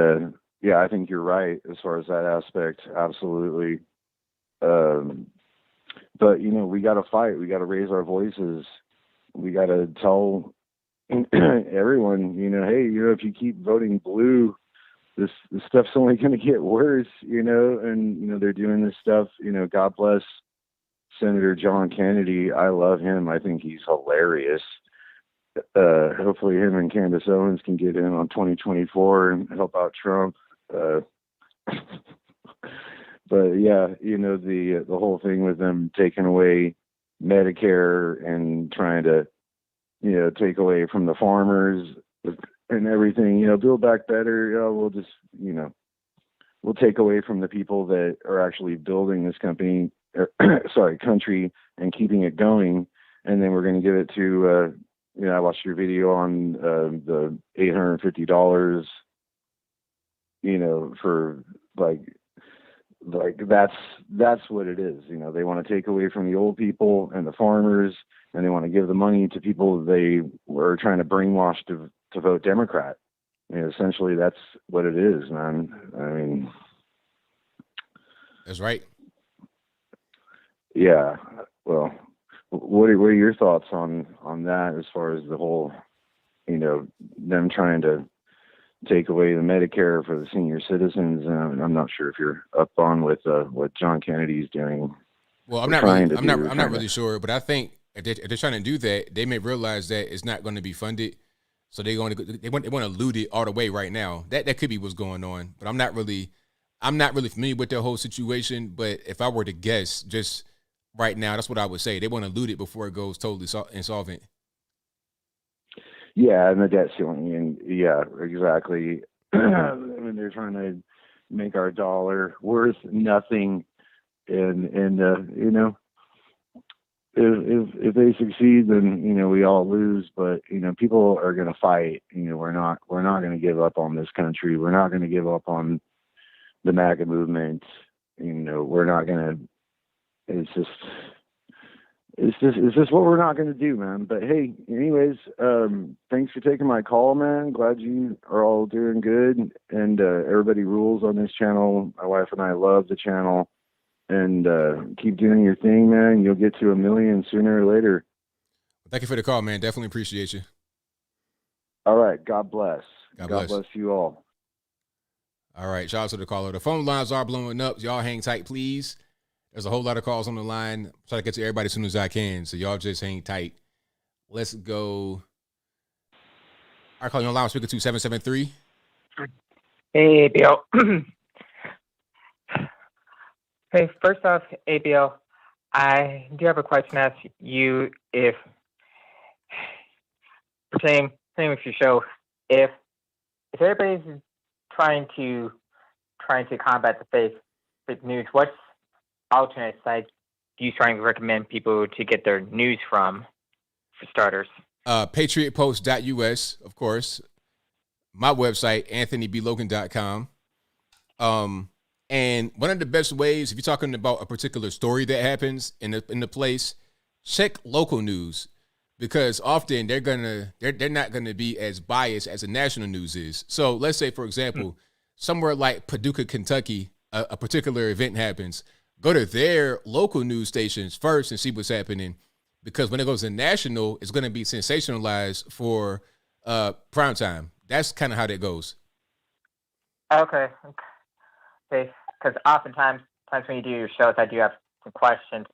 yeah, I think you're right as far as that aspect. Absolutely. But, we got to fight. We got to raise our voices. We got to tell everyone, hey, if you keep voting blue, this stuff's only going to get worse, and, they're doing this stuff, God bless Senator John Kennedy. I love him. I think he's hilarious. Hopefully him and Candace Owens can get in on 2024 and help out Trump. But yeah, the whole thing with them taking away Medicare and trying to, take away from the farmers and everything, Build Back Better. We'll just, we'll take away from the people that are actually building this country and keeping it going. And then we're going to give it to, I watched your video on the $850, for like that's what it is. They want to take away from the old people and the farmers, and they want to give the money to people they were trying to brainwash to vote Democrat. essentially that's what it is, man. I mean, that's right. Yeah. Well, what are your thoughts on that as far as the whole, them trying to take away the Medicare for the senior citizens? I'm not sure if you're up on with what John Kennedy's doing. Well, I'm not really sure, but I think if they're trying to do that, they may realize that it's not going to be funded, so they want to loot it all the way right now. That could be what's going on, but I'm not really familiar with their whole situation. But if I were to guess, just right now, that's what I would say. They want to loot it before it goes totally insolvent. Yeah, and the debt ceiling, and yeah, exactly. I mean, they're trying to make our dollar worth nothing, and if they succeed, then we all lose. But people are going to fight. We're not going to give up on this country. We're not going to give up on the MAGA movement. We're not going to. It's just what we're not going to do, man. But hey, anyways, thanks for taking my call, man. Glad you are all doing good, and everybody rules on this channel. My wife and I love the channel, and keep doing your thing, man. You'll get to 1 million sooner or later. Thank you for the call, man. Definitely appreciate you. All right. God bless. God bless you all. All right. Shout out to the caller. The phone lines are blowing up. Y'all hang tight, please. There's a whole lot of calls on the line. Try to get to everybody as soon as I can. So y'all just hang tight. Let's go. I call you on line. Speaker 2773. Hey, ABL. Hey, first off, ABL, I do have a question to ask you. If same with your show, if everybody's trying to combat the fake news, what's alternate sites do you trying to recommend people to get their news from, for starters? PatriotPost.us, of course. My website, AnthonyBLogan.com. And one of the best ways, if you're talking about a particular story that happens in the place, check local news, because often they're not gonna be as biased as the national news is. So let's say, for example, somewhere like Paducah, Kentucky, a particular event happens. Go to their local news stations first and see what's happening, because when it goes to national, it's going to be sensationalized for prime time. That's kind of how that goes. Okay. Because oftentimes when you do your shows, I do have some questions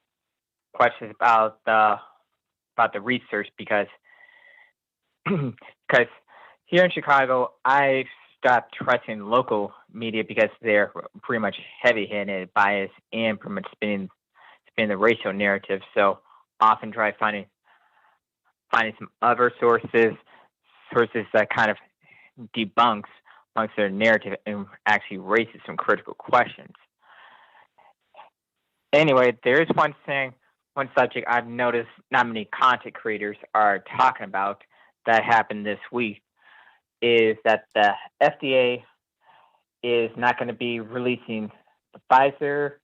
about the research, because here in Chicago, I've stopped trusting local media because they're pretty much heavy-handed, biased, and pretty much spinning the racial narrative. So often try finding some other sources that kind of debunks their narrative and actually raises some critical questions. Anyway, there is one subject I've noticed not many content creators are talking about that happened this week, is that the FDA is not going to be releasing the Pfizer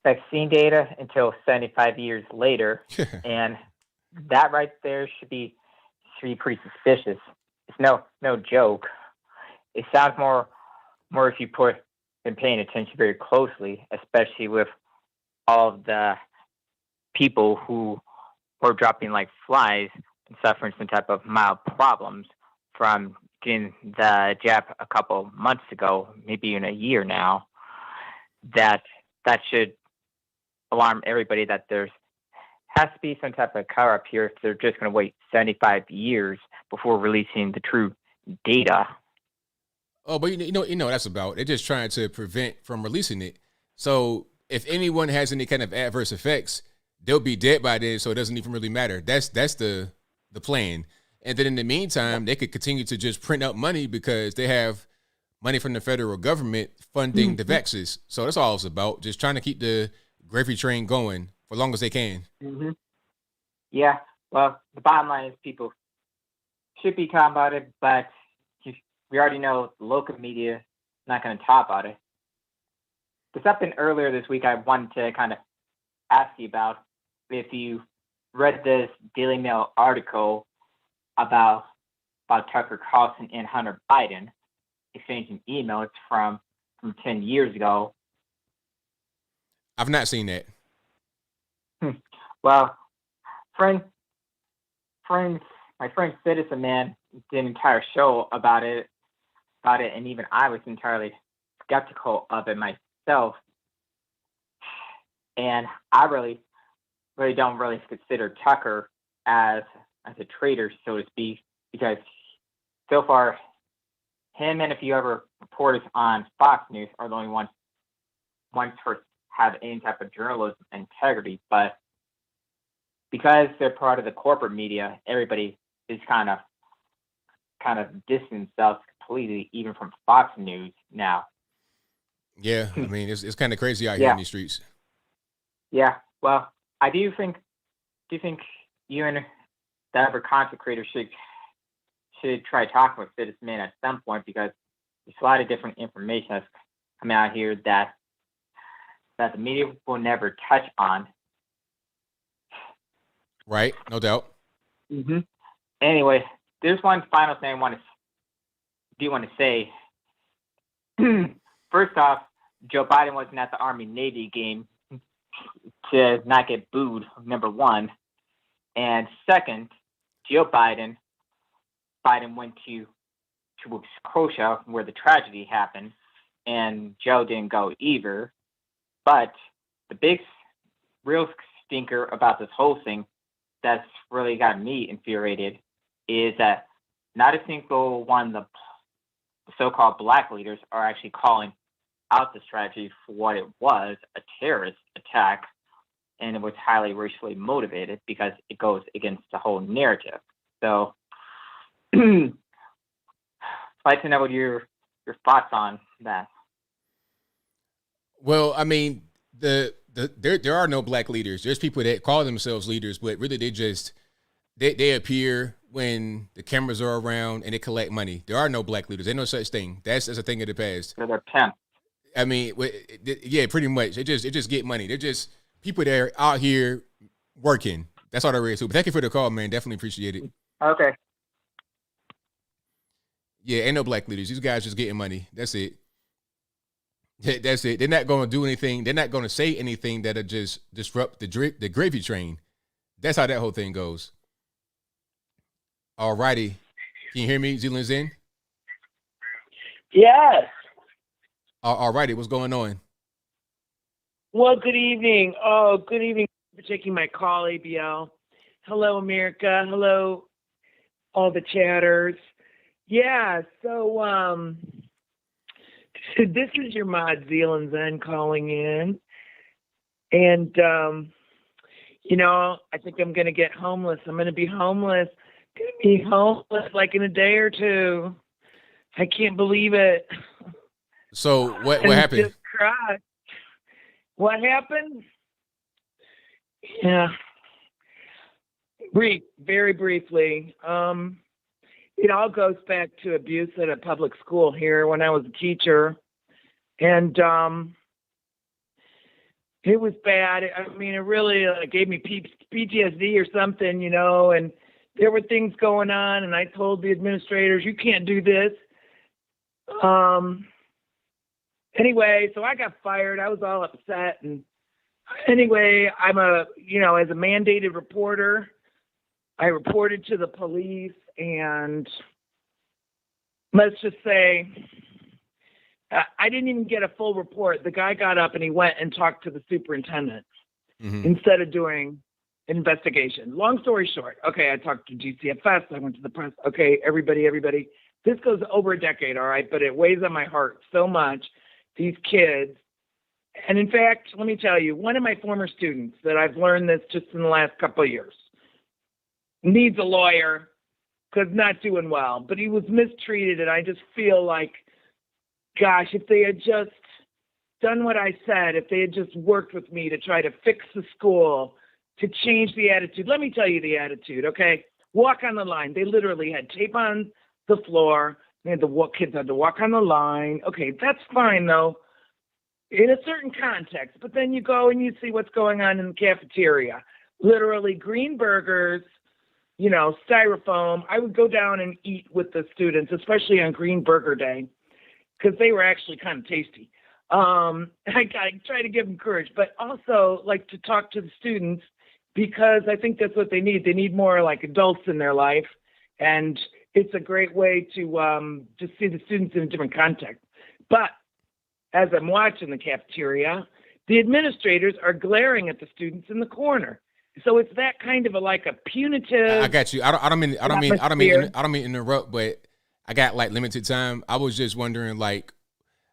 vaccine data until 75 years later. And that right there should be pretty suspicious. It's no joke. It sounds more if you been paying attention very closely, especially with all of the people who are dropping like flies and suffering some type of mild problems from getting the jab a couple months ago, maybe even a year now. That should alarm everybody that there has to be some type of cover up here if they're just going to wait 75 years before releasing the true data. Oh, but you know what that's about. They're just trying to prevent from releasing it. So if anyone has any kind of adverse effects, they'll be dead by then, so it doesn't even really matter. That's the plan. And then in the meantime, they could continue to just print out money because they have money from the federal government funding the vaccines. So that's all it's about, just trying to keep the gravy train going for as long as they can. Mm-hmm. Yeah, well, the bottom line is people should be talking about it, but we already know the local media is not going to talk about it. There's something earlier this week I wanted to kind of ask you about. If you read this Daily Mail article about about Tucker Carlson and Hunter Biden exchanging emails from 10 years ago. I've not seen that. Well, my friend Citizen Man did an entire show about it, and even I was entirely skeptical of it myself. And I really don't consider Tucker as a traitor, so to speak, because so far, him and a few other reporters on Fox News are the only ones to have any type of journalism integrity. But because they're part of the corporate media, everybody is kind of distancing themselves completely, even from Fox News now. Yeah, I mean, it's kind of crazy out here in these streets. Yeah, well, I do think you and the other content creators should try talking with Citizen Man at some point, because there's a lot of different information that's coming out here that the media will never touch on. Right, no doubt. Mm-hmm. Anyway, there's one final thing I want to say. First off, Joe Biden wasn't at the Army-Navy game to not get booed, number one. And second, Joe Biden went to Croatia, where the tragedy happened, and Joe didn't go either. But the real stinker about this whole thing that's really got me infuriated is that not a single one of the so-called black leaders are actually calling out this tragedy for what it was, a terrorist attack, and it was highly racially motivated because it goes against the whole narrative. So I'd like to know what your thoughts on that. Well, I mean, there are no black leaders. There's people that call themselves leaders, but really they appear when the cameras are around and they collect money. There are no black leaders. There's no such thing. That's a thing of the past. So they're pimps. I mean, yeah, pretty much. They just get money. They're just people that are out here working. That's all there is to it. But thank you for the call, man. Definitely appreciate it. Okay. Yeah, ain't no black leaders. These guys just getting money. That's it. That's it. They're not going to do anything. They're not going to say anything that'll just disrupt the gravy train. That's how that whole thing goes. All righty. Can you hear me? Zealand's in? Yes. All righty. What's going on? Well, good evening. Oh, good evening for taking my call, ABL. Hello, America. Hello, all the chatters. Yeah, so this is your mod Zealand Zen calling in. And, I think I'm going to get homeless. I'm going to be homeless. Going to be homeless like in a day or two. I can't believe it. So what happened? Just cried. What happened? Yeah. Very briefly. It all goes back to abuse at a public school here when I was a teacher. And it was bad. I mean, it really gave me PTSD or something, and there were things going on, and I told the administrators, you can't do this. Anyway, so I got fired. I was all upset. And anyway, I'm as a mandated reporter, I reported to the police, and let's just say I didn't even get a full report. The guy got up and he went and talked to the superintendent instead of doing an investigation. Long story short, okay, I talked to GCFS. I went to the press. Okay, everybody. This goes over a decade, all right, but it weighs on my heart so much. These kids. And in fact, let me tell you, one of my former students that I've learned this just in the last couple of years needs a lawyer because not doing well, but he was mistreated. And I just feel like, gosh, if they had just done what I said, if they had just worked with me to try to fix the school, to change the attitude. Let me tell you the attitude, okay? Walk on the line. They literally had tape on the floor. Kids had to walk on the line. Okay, that's fine, though, in a certain context. But then you go and you see what's going on in the cafeteria. Literally green burgers, styrofoam. I would go down and eat with the students, especially on Green Burger Day, because they were actually kind of tasty. I try to give them courage, but also like to talk to the students, because I think that's what they need. They need more like adults in their life, and it's a great way to just see the students in a different context. But as I'm watching the cafeteria, the administrators are glaring at the students in the corner. So it's that kind of a punitive. I got you. I don't mean to interrupt, but I got like limited time. I was just wondering, like,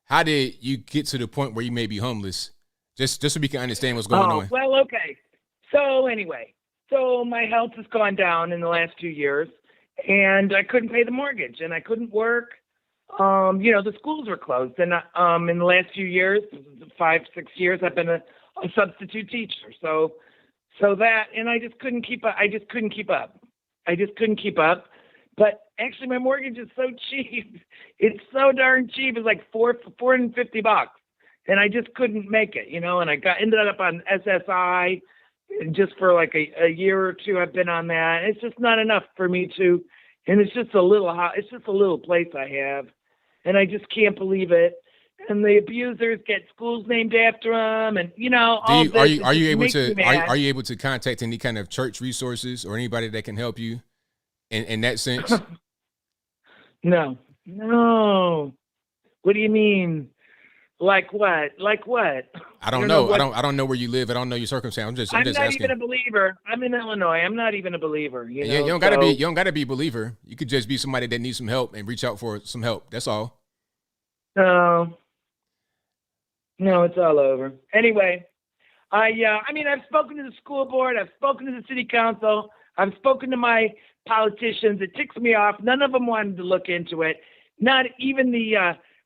how did you get to the point where you may be homeless? Just so we can understand what's going on. Well, okay. So anyway, my health has gone down in the last 2 years, and I couldn't pay the mortgage, and I couldn't work. The schools were closed, and in the last few years, 5-6 years, I've been a substitute teacher. So that, and I just couldn't keep up. I just couldn't keep up. But actually, my mortgage is so cheap. It's so darn cheap. It's like $450, and I just couldn't make it, And I ended up on SSI just for like a year or two. I've been on that. It's just not enough for me to, and it's just a little place I have, and I just can't believe it. And the abusers get schools named after them, and all this. Are you able to contact any kind of church resources or anybody that can help you in that sense? No. What do you mean? Like what? I don't know. I don't know where you live. I don't know your circumstance. I'm just not asking. even a believer. I'm in Illinois. I'm not even a believer. You don't gotta be. You don't gotta be a believer. You could just be somebody that needs some help and reach out for some help. That's all. No, it's all over. Anyway, I've spoken to the school board. I've spoken to the city council. I've spoken to my politicians. It ticks me off. None of them wanted to look into it. Not even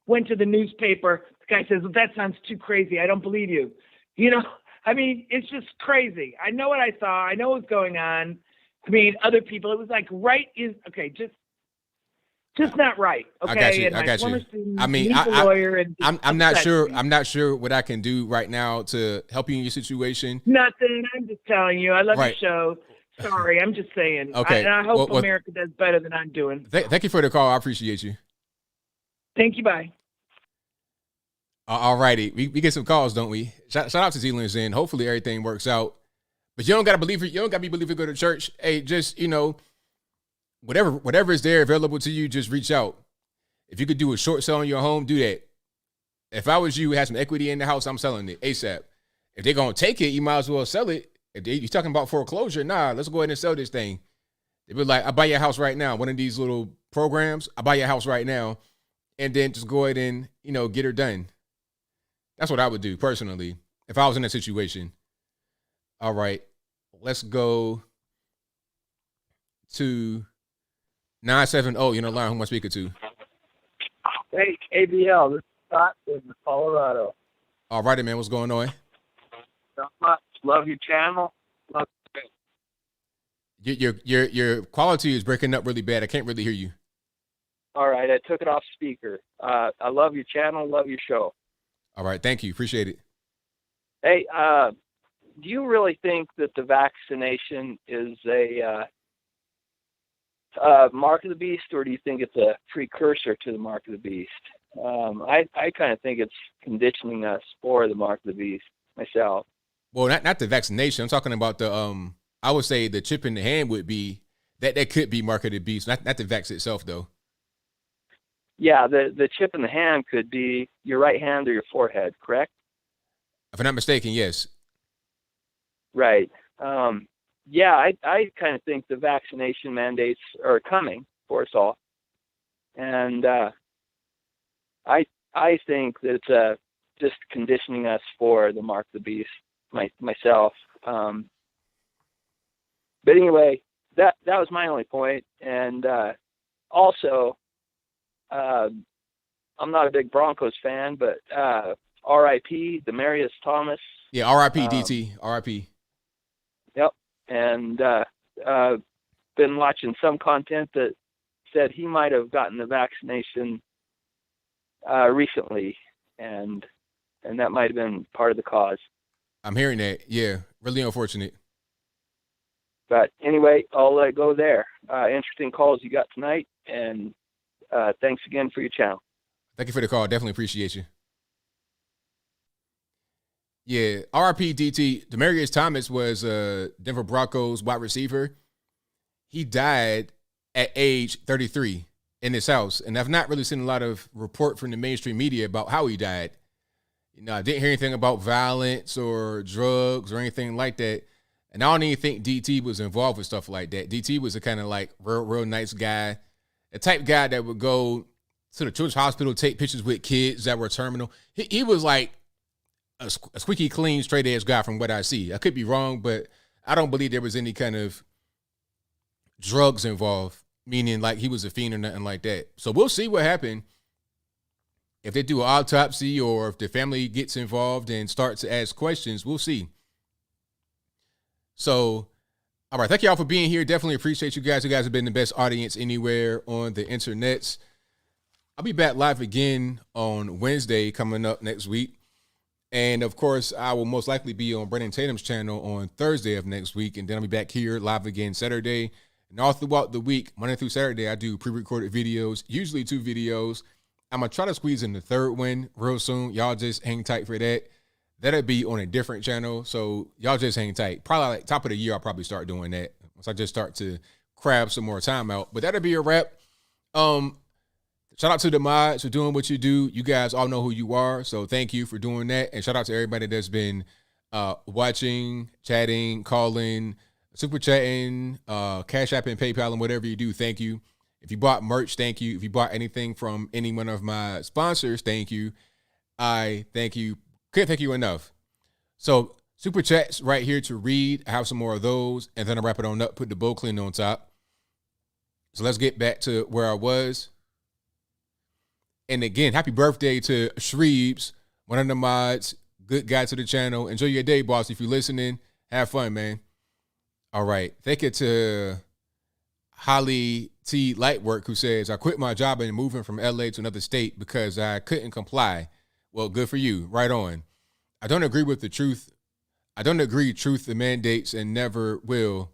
went to the newspaper. The guy says, well, that sounds too crazy. I don't believe you. It's just crazy. I know what I saw. I know what's going on. Other people, it was like, right is, okay, just not right. Okay. I got you. I'm not sure what I can do right now to help you in your situation. Nothing. I'm just telling you. I love your show. Sorry, I'm just saying. Okay. I hope America does better than I'm doing. Thank you for the call. I appreciate you. Thank you. Bye. All righty. We get some calls, don't we? Shout out to Zealand's in. Hopefully everything works out. But you don't gotta believe it. You don't gotta be believer to go to church. Hey, just whatever is there available to you, just reach out. If you could do a short sale on your home, do that. If I was you, had some equity in the house, I'm selling it ASAP. If they're gonna take it, you might as well sell it. If you're talking about foreclosure, let's go ahead and sell this thing. They be like, I buy your house right now. One of these little programs, I buy your house right now, and then just go ahead and get her done. That's what I would do personally if I was in that situation. All right, let's go to 970. You're not lying. Who am I speaking to? Hey, ABL. This is Scott in Colorado. All righty, man. What's going on? Not much. Love your channel. Love your quality is breaking up really bad. I can't really hear you. All right, I took it off speaker. I love your channel. Love your show. All right, thank you. Appreciate it. Hey, do you really think that the vaccination is a mark of the beast, or do you think it's a precursor to the mark of the beast? I kind of think it's conditioning us for the mark of the beast myself. Well, not the vaccination. I'm talking about the I would say the chip in the hand would be that could be mark of the beast. Not the vax itself though. Yeah, the chip in the hand could be your right hand or your forehead, correct? If I'm not mistaken, yes. Right. Yeah, I kind of think the vaccination mandates are coming for us all, and I think that it's just conditioning us for the mark of the beast. Myself, but anyway, that was my only point, and also, I'm not a big Broncos fan, but R.I.P. Demarius Thomas. Yeah, R.I.P. DT. R.I.P. Yep. And been watching some content that said he might have gotten the vaccination recently, and that might have been part of the cause. I'm hearing that. Yeah, really unfortunate. But anyway, I'll let it go there. Interesting calls you got tonight, and thanks again for your channel. Thank you for the call. Definitely appreciate you. Yeah, RIP DT. Demaryius Thomas was Denver Broncos wide receiver. He died at age 33 in his house, and I've not really seen a lot of report from the mainstream media about how he died. You know, I didn't hear anything about violence or drugs or anything like that. And I don't even think DT was involved with stuff like that. DT was a kind of like real nice guy, a type guy that would go to the children's hospital, take pictures with kids that were terminal. He was like a squeaky clean, straight edge guy from what I see. I could be wrong, but I don't believe there was any kind of drugs involved, meaning like he was a fiend or nothing like that. So we'll see what happened. If they do an autopsy or if the family gets involved and starts to ask questions, we'll see. So, all right, thank you all for being here. Definitely appreciate you guys. You guys have been the best audience anywhere on the internets. I'll be back live again on Wednesday coming up next week. And, of course, I will most likely be on Brandon Tatum's channel on Thursday of next week. And then I'll be back here live again Saturday. And all throughout the week, Monday through Saturday, I do pre-recorded videos, usually 2 videos. I'm going to try to squeeze in the third one real soon. Y'all just hang tight for that. That'll be on a different channel. So y'all just hang tight. Probably like top of the year, I'll probably start doing that once I just start to crab some more time out. But that'll be a wrap. Shout out to the mods for doing what you do. You guys all know who you are. So thank you for doing that. And shout out to everybody that's been watching, chatting, calling, super chatting, Cash App and PayPal and whatever you do. Thank you. If you bought merch, thank you. If you bought anything from any one of my sponsors, thank you. I thank you. Can't thank you enough. So super chats right here to read. I have some more of those, and then I'll wrap it on up, put the bowl clean on top. So let's get back to where I was. And again, happy birthday to Shreebs, one of the mods, good guy to the channel. Enjoy your day, boss. If you're listening, have fun, man. All right. Thank you to Holly T. Lightwork, who says, I quit my job and moving from LA to another state because I couldn't comply. Well, good for you. Right on. I don't agree with the truth. I don't agree truth the mandates and never will.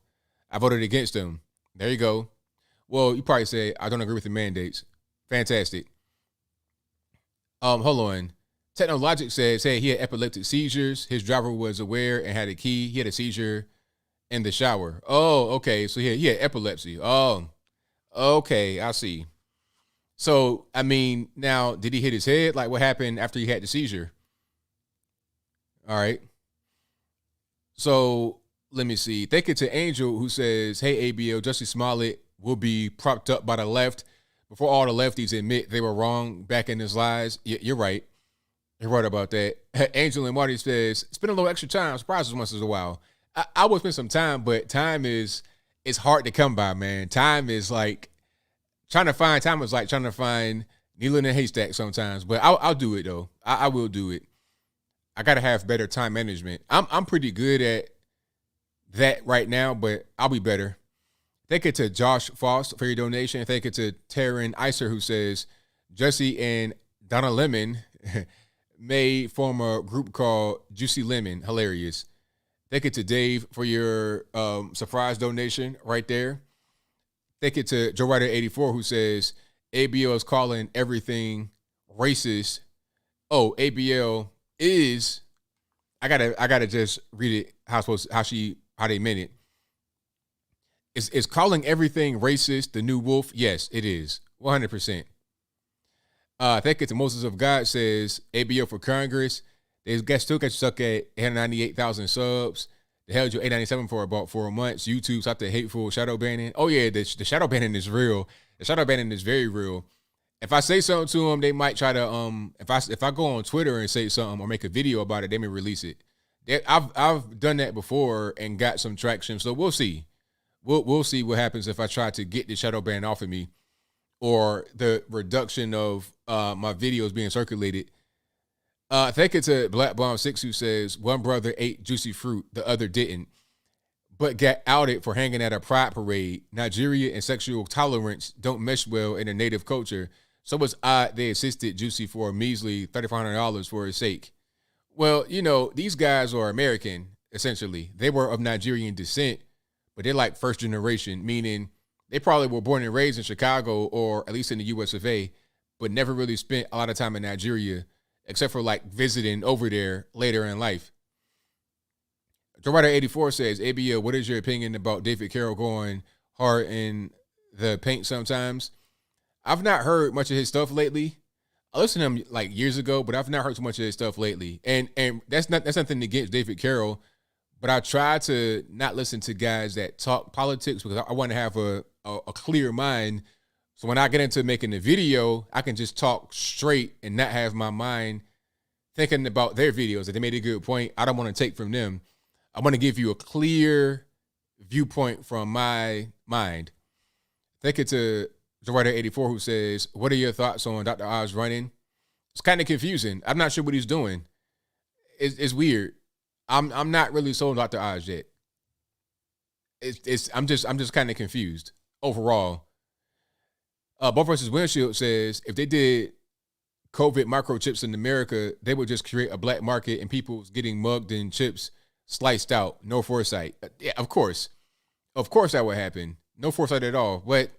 I voted against them. There you go. Well, you probably say, I don't agree with the mandates. Fantastic. Hold on. Technologic says, hey, he had epileptic seizures. His driver was aware and had a key. He had a seizure in the shower. Oh, okay. So he had epilepsy. Oh, okay. I see. So, I mean, now, did he hit his head? Like, what happened after he had the seizure? All right. So, let me see. Thank you to Angel, who says, hey, ABL, Jussie Smollett will be propped up by the left before all the lefties admit they were wrong back in his lies. You're right. You're right about that. Angel and Marty says, spend a little extra time. Surprises once in a while. I will spend some time, but time it's hard to come by, man. Time is like, trying to find time is like trying to find needle in a haystack sometimes, but I'll do it though. I will do it. I gotta have better time management. I'm pretty good at that right now, but I'll be better. Thank you to Josh Foss for your donation. Thank you to Taryn Iser, who says Jussie and Donna Lemon may form a group called Juicy Lemon. Hilarious. Thank you to Dave for your surprise donation right there. Thank you to Joe Ryder 84, who says ABL is calling everything racist. Oh, ABL is. I gotta just read it how they meant it. Is calling everything racist the new wolf? Yes, it is. 100%. Thank you to Moses of God says ABL for Congress. They still got you stuck at 898,000 subs. They held you 897 for about 4 months. YouTube stopped the hateful shadow banning. Oh yeah, the shadow banning is real. The shadow banning is very real. If I say something to them, they might try to if I go on Twitter and say something or make a video about it, they may release it. I've done that before and got some traction. So we'll see. We'll see what happens if I try to get the shadow ban off of me or the reduction of my videos being circulated. Thank you to Black Bomb 6, who says one brother ate juicy fruit, the other didn't, but got outed for hanging at a pride parade. Nigeria and sexual tolerance don't mesh well in a native culture, so it's odd they assisted Juicy for a measly $3,500 for his sake. Well, you know, these guys are American, essentially. They were of Nigerian descent, but they're like first generation, meaning they probably were born and raised in Chicago or at least in the US of A, but never really spent a lot of time in Nigeria, except for like visiting over there later in life. Joe Ryder 84 says, ABL, what is your opinion about David Carroll going hard in the paint sometimes? I've not heard much of his stuff lately. I listened to him like years ago, but I've not heard too much of his stuff lately. And that's nothing against David Carroll, but I try to not listen to guys that talk politics because I want to have a clear mind. So when I get into making a video, I can just talk straight and not have my mind thinking about their videos. If they made a good point, I don't want to take from them. I want to give you a clear viewpoint from my mind. Thank you to Joe Ryder 84 who says, what are your thoughts on Dr. Oz running? It's kind of confusing. I'm not sure what he's doing. It's weird. I'm not really sold on Dr. Oz yet. I'm just kind of confused overall. Both versus Windshield says if they did COVID microchips in America, they would just create a black market and people's getting mugged and chips sliced out. No foresight. Yeah, of course that would happen. No foresight at all. But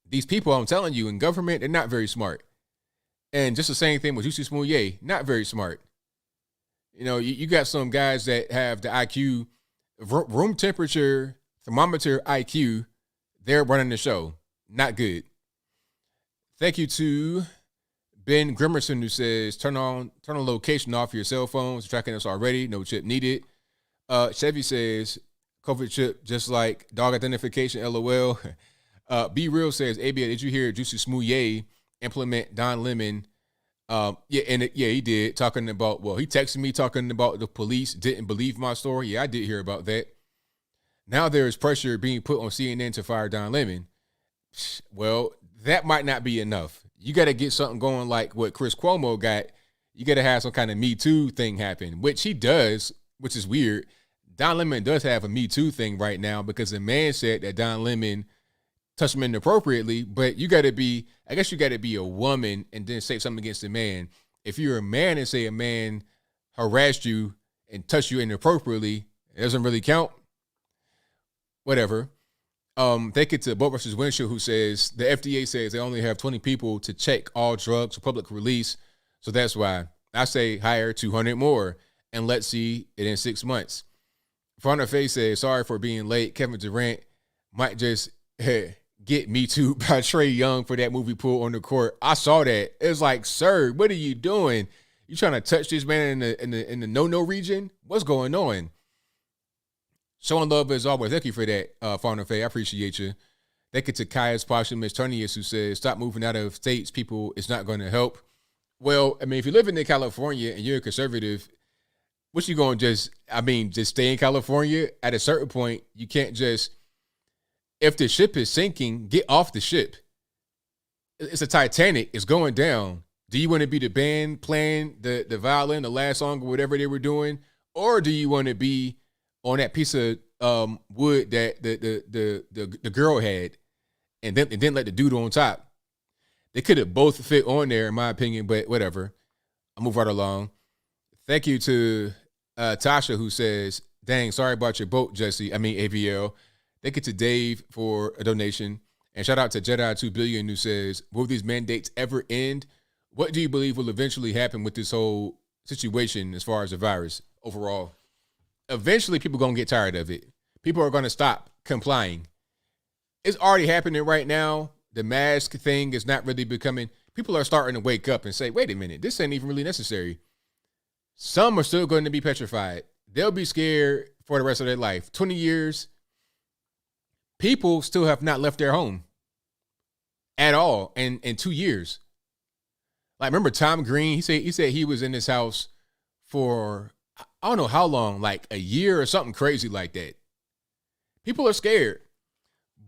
these people, I'm telling you, in government, they're not very smart. And just the same thing with Jussie Smollett, not very smart. You know, you got some guys that have the IQ, room temperature, thermometer IQ. They're running the show. Not good. Thank you to Ben Grimerson who says, turn on location off your cell phones. Tracking us already. No chip needed. Chevy says, COVID chip just like dog identification, LOL. Be Real says, ABL, did you hear Jussie Smollett implement Don Lemon? Yeah, he did. Talking about, well, he texted me talking about the police didn't believe my story. Yeah, I did hear about that. Now there is pressure being put on CNN to fire Don Lemon. Well, that might not be enough. You got to get something going like what Chris Cuomo got. You got to have some kind of Me Too thing happen, which he does, which is weird. Don Lemon does have a Me Too thing right now because the man said that Don Lemon touched him inappropriately, but you got to be, I guess you got to be a woman and then say something against a man. If you're a man and say a man harassed you and touched you inappropriately, it doesn't really count. Whatever. Thank you to Boat versus Windshield who says the FDA says they only have 20 people to check all drugs for public release. So that's why I say hire 200 more and let's see it in 6 months. Front of Face says, sorry for being late. Kevin Durant might just get Me Too by Trae Young for that movie Pool on the Court. I saw that. It's like, sir, what are you doing? You trying to touch this man in the no region? What's going on? Showing love as always. Thank you for that, Farmer Faye. I appreciate you. Thank you to Caius Posthumous Ternius who says, stop moving out of states, people. It's not going to help. Well, I mean, if you're living in California and you're a conservative, what you going to just stay in California? At a certain point, you can't just, if the ship is sinking, get off the ship. It's a Titanic. It's going down. Do you want to be the band playing the violin, the last song, or whatever they were doing? Or do you want to be on that piece of wood that the girl had and then let the dude on top? They could have both fit on there, in my opinion, but whatever. I'll move right along. Thank you to Tasha who says, dang, sorry about your boat, ABL. Thank you to Dave for a donation. And shout out to Jedi 2 Billion who says, will these mandates ever end? What do you believe will eventually happen with this whole situation as far as the virus overall? Eventually, people are going to get tired of it. People are going to stop complying. It's already happening right now. The mask thing is not really becoming, people are starting to wake up and say, wait a minute, this ain't even really necessary. Some are still going to be petrified. They'll be scared for the rest of their life. 20 years, people still have not left their home at all in 2 years. Like, remember Tom Green? He said he was in his house for, I don't know how long, like a year or something crazy like that. People are scared.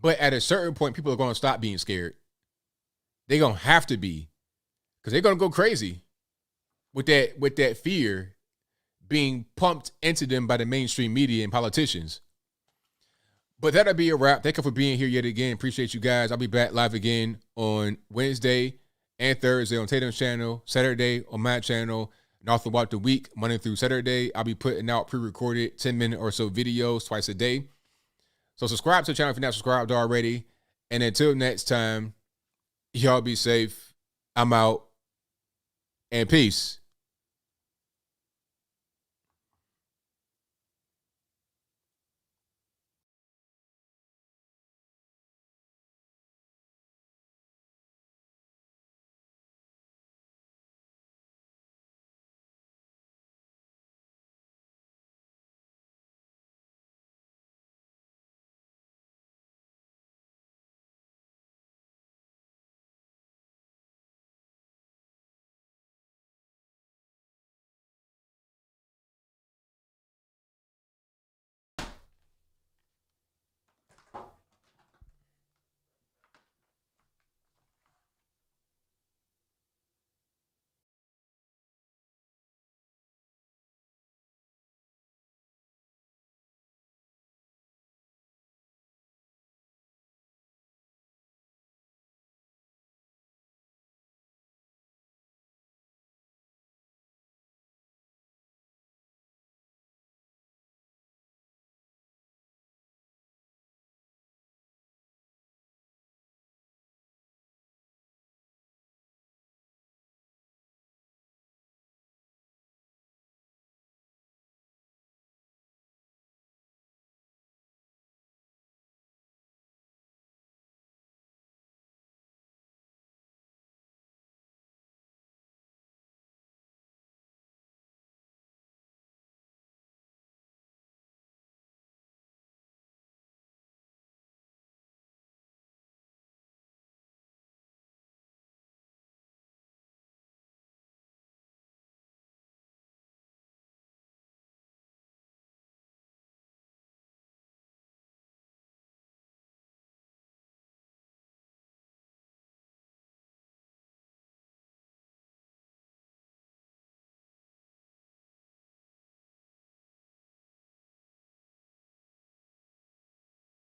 But at a certain point, people are going to stop being scared. They're going to have to be. Because they're going to go crazy with that fear being pumped into them by the mainstream media and politicians. But that'll be a wrap. Thank you for being here yet again. Appreciate you guys. I'll be back live again on Wednesday and Thursday on Tatum's channel, Saturday on my channel, and all throughout the week, Monday through Saturday. I'll be putting out pre-recorded 10-minute or so videos twice a day. So subscribe to the channel if you're not subscribed already. And until next time, y'all be safe. I'm out. And peace.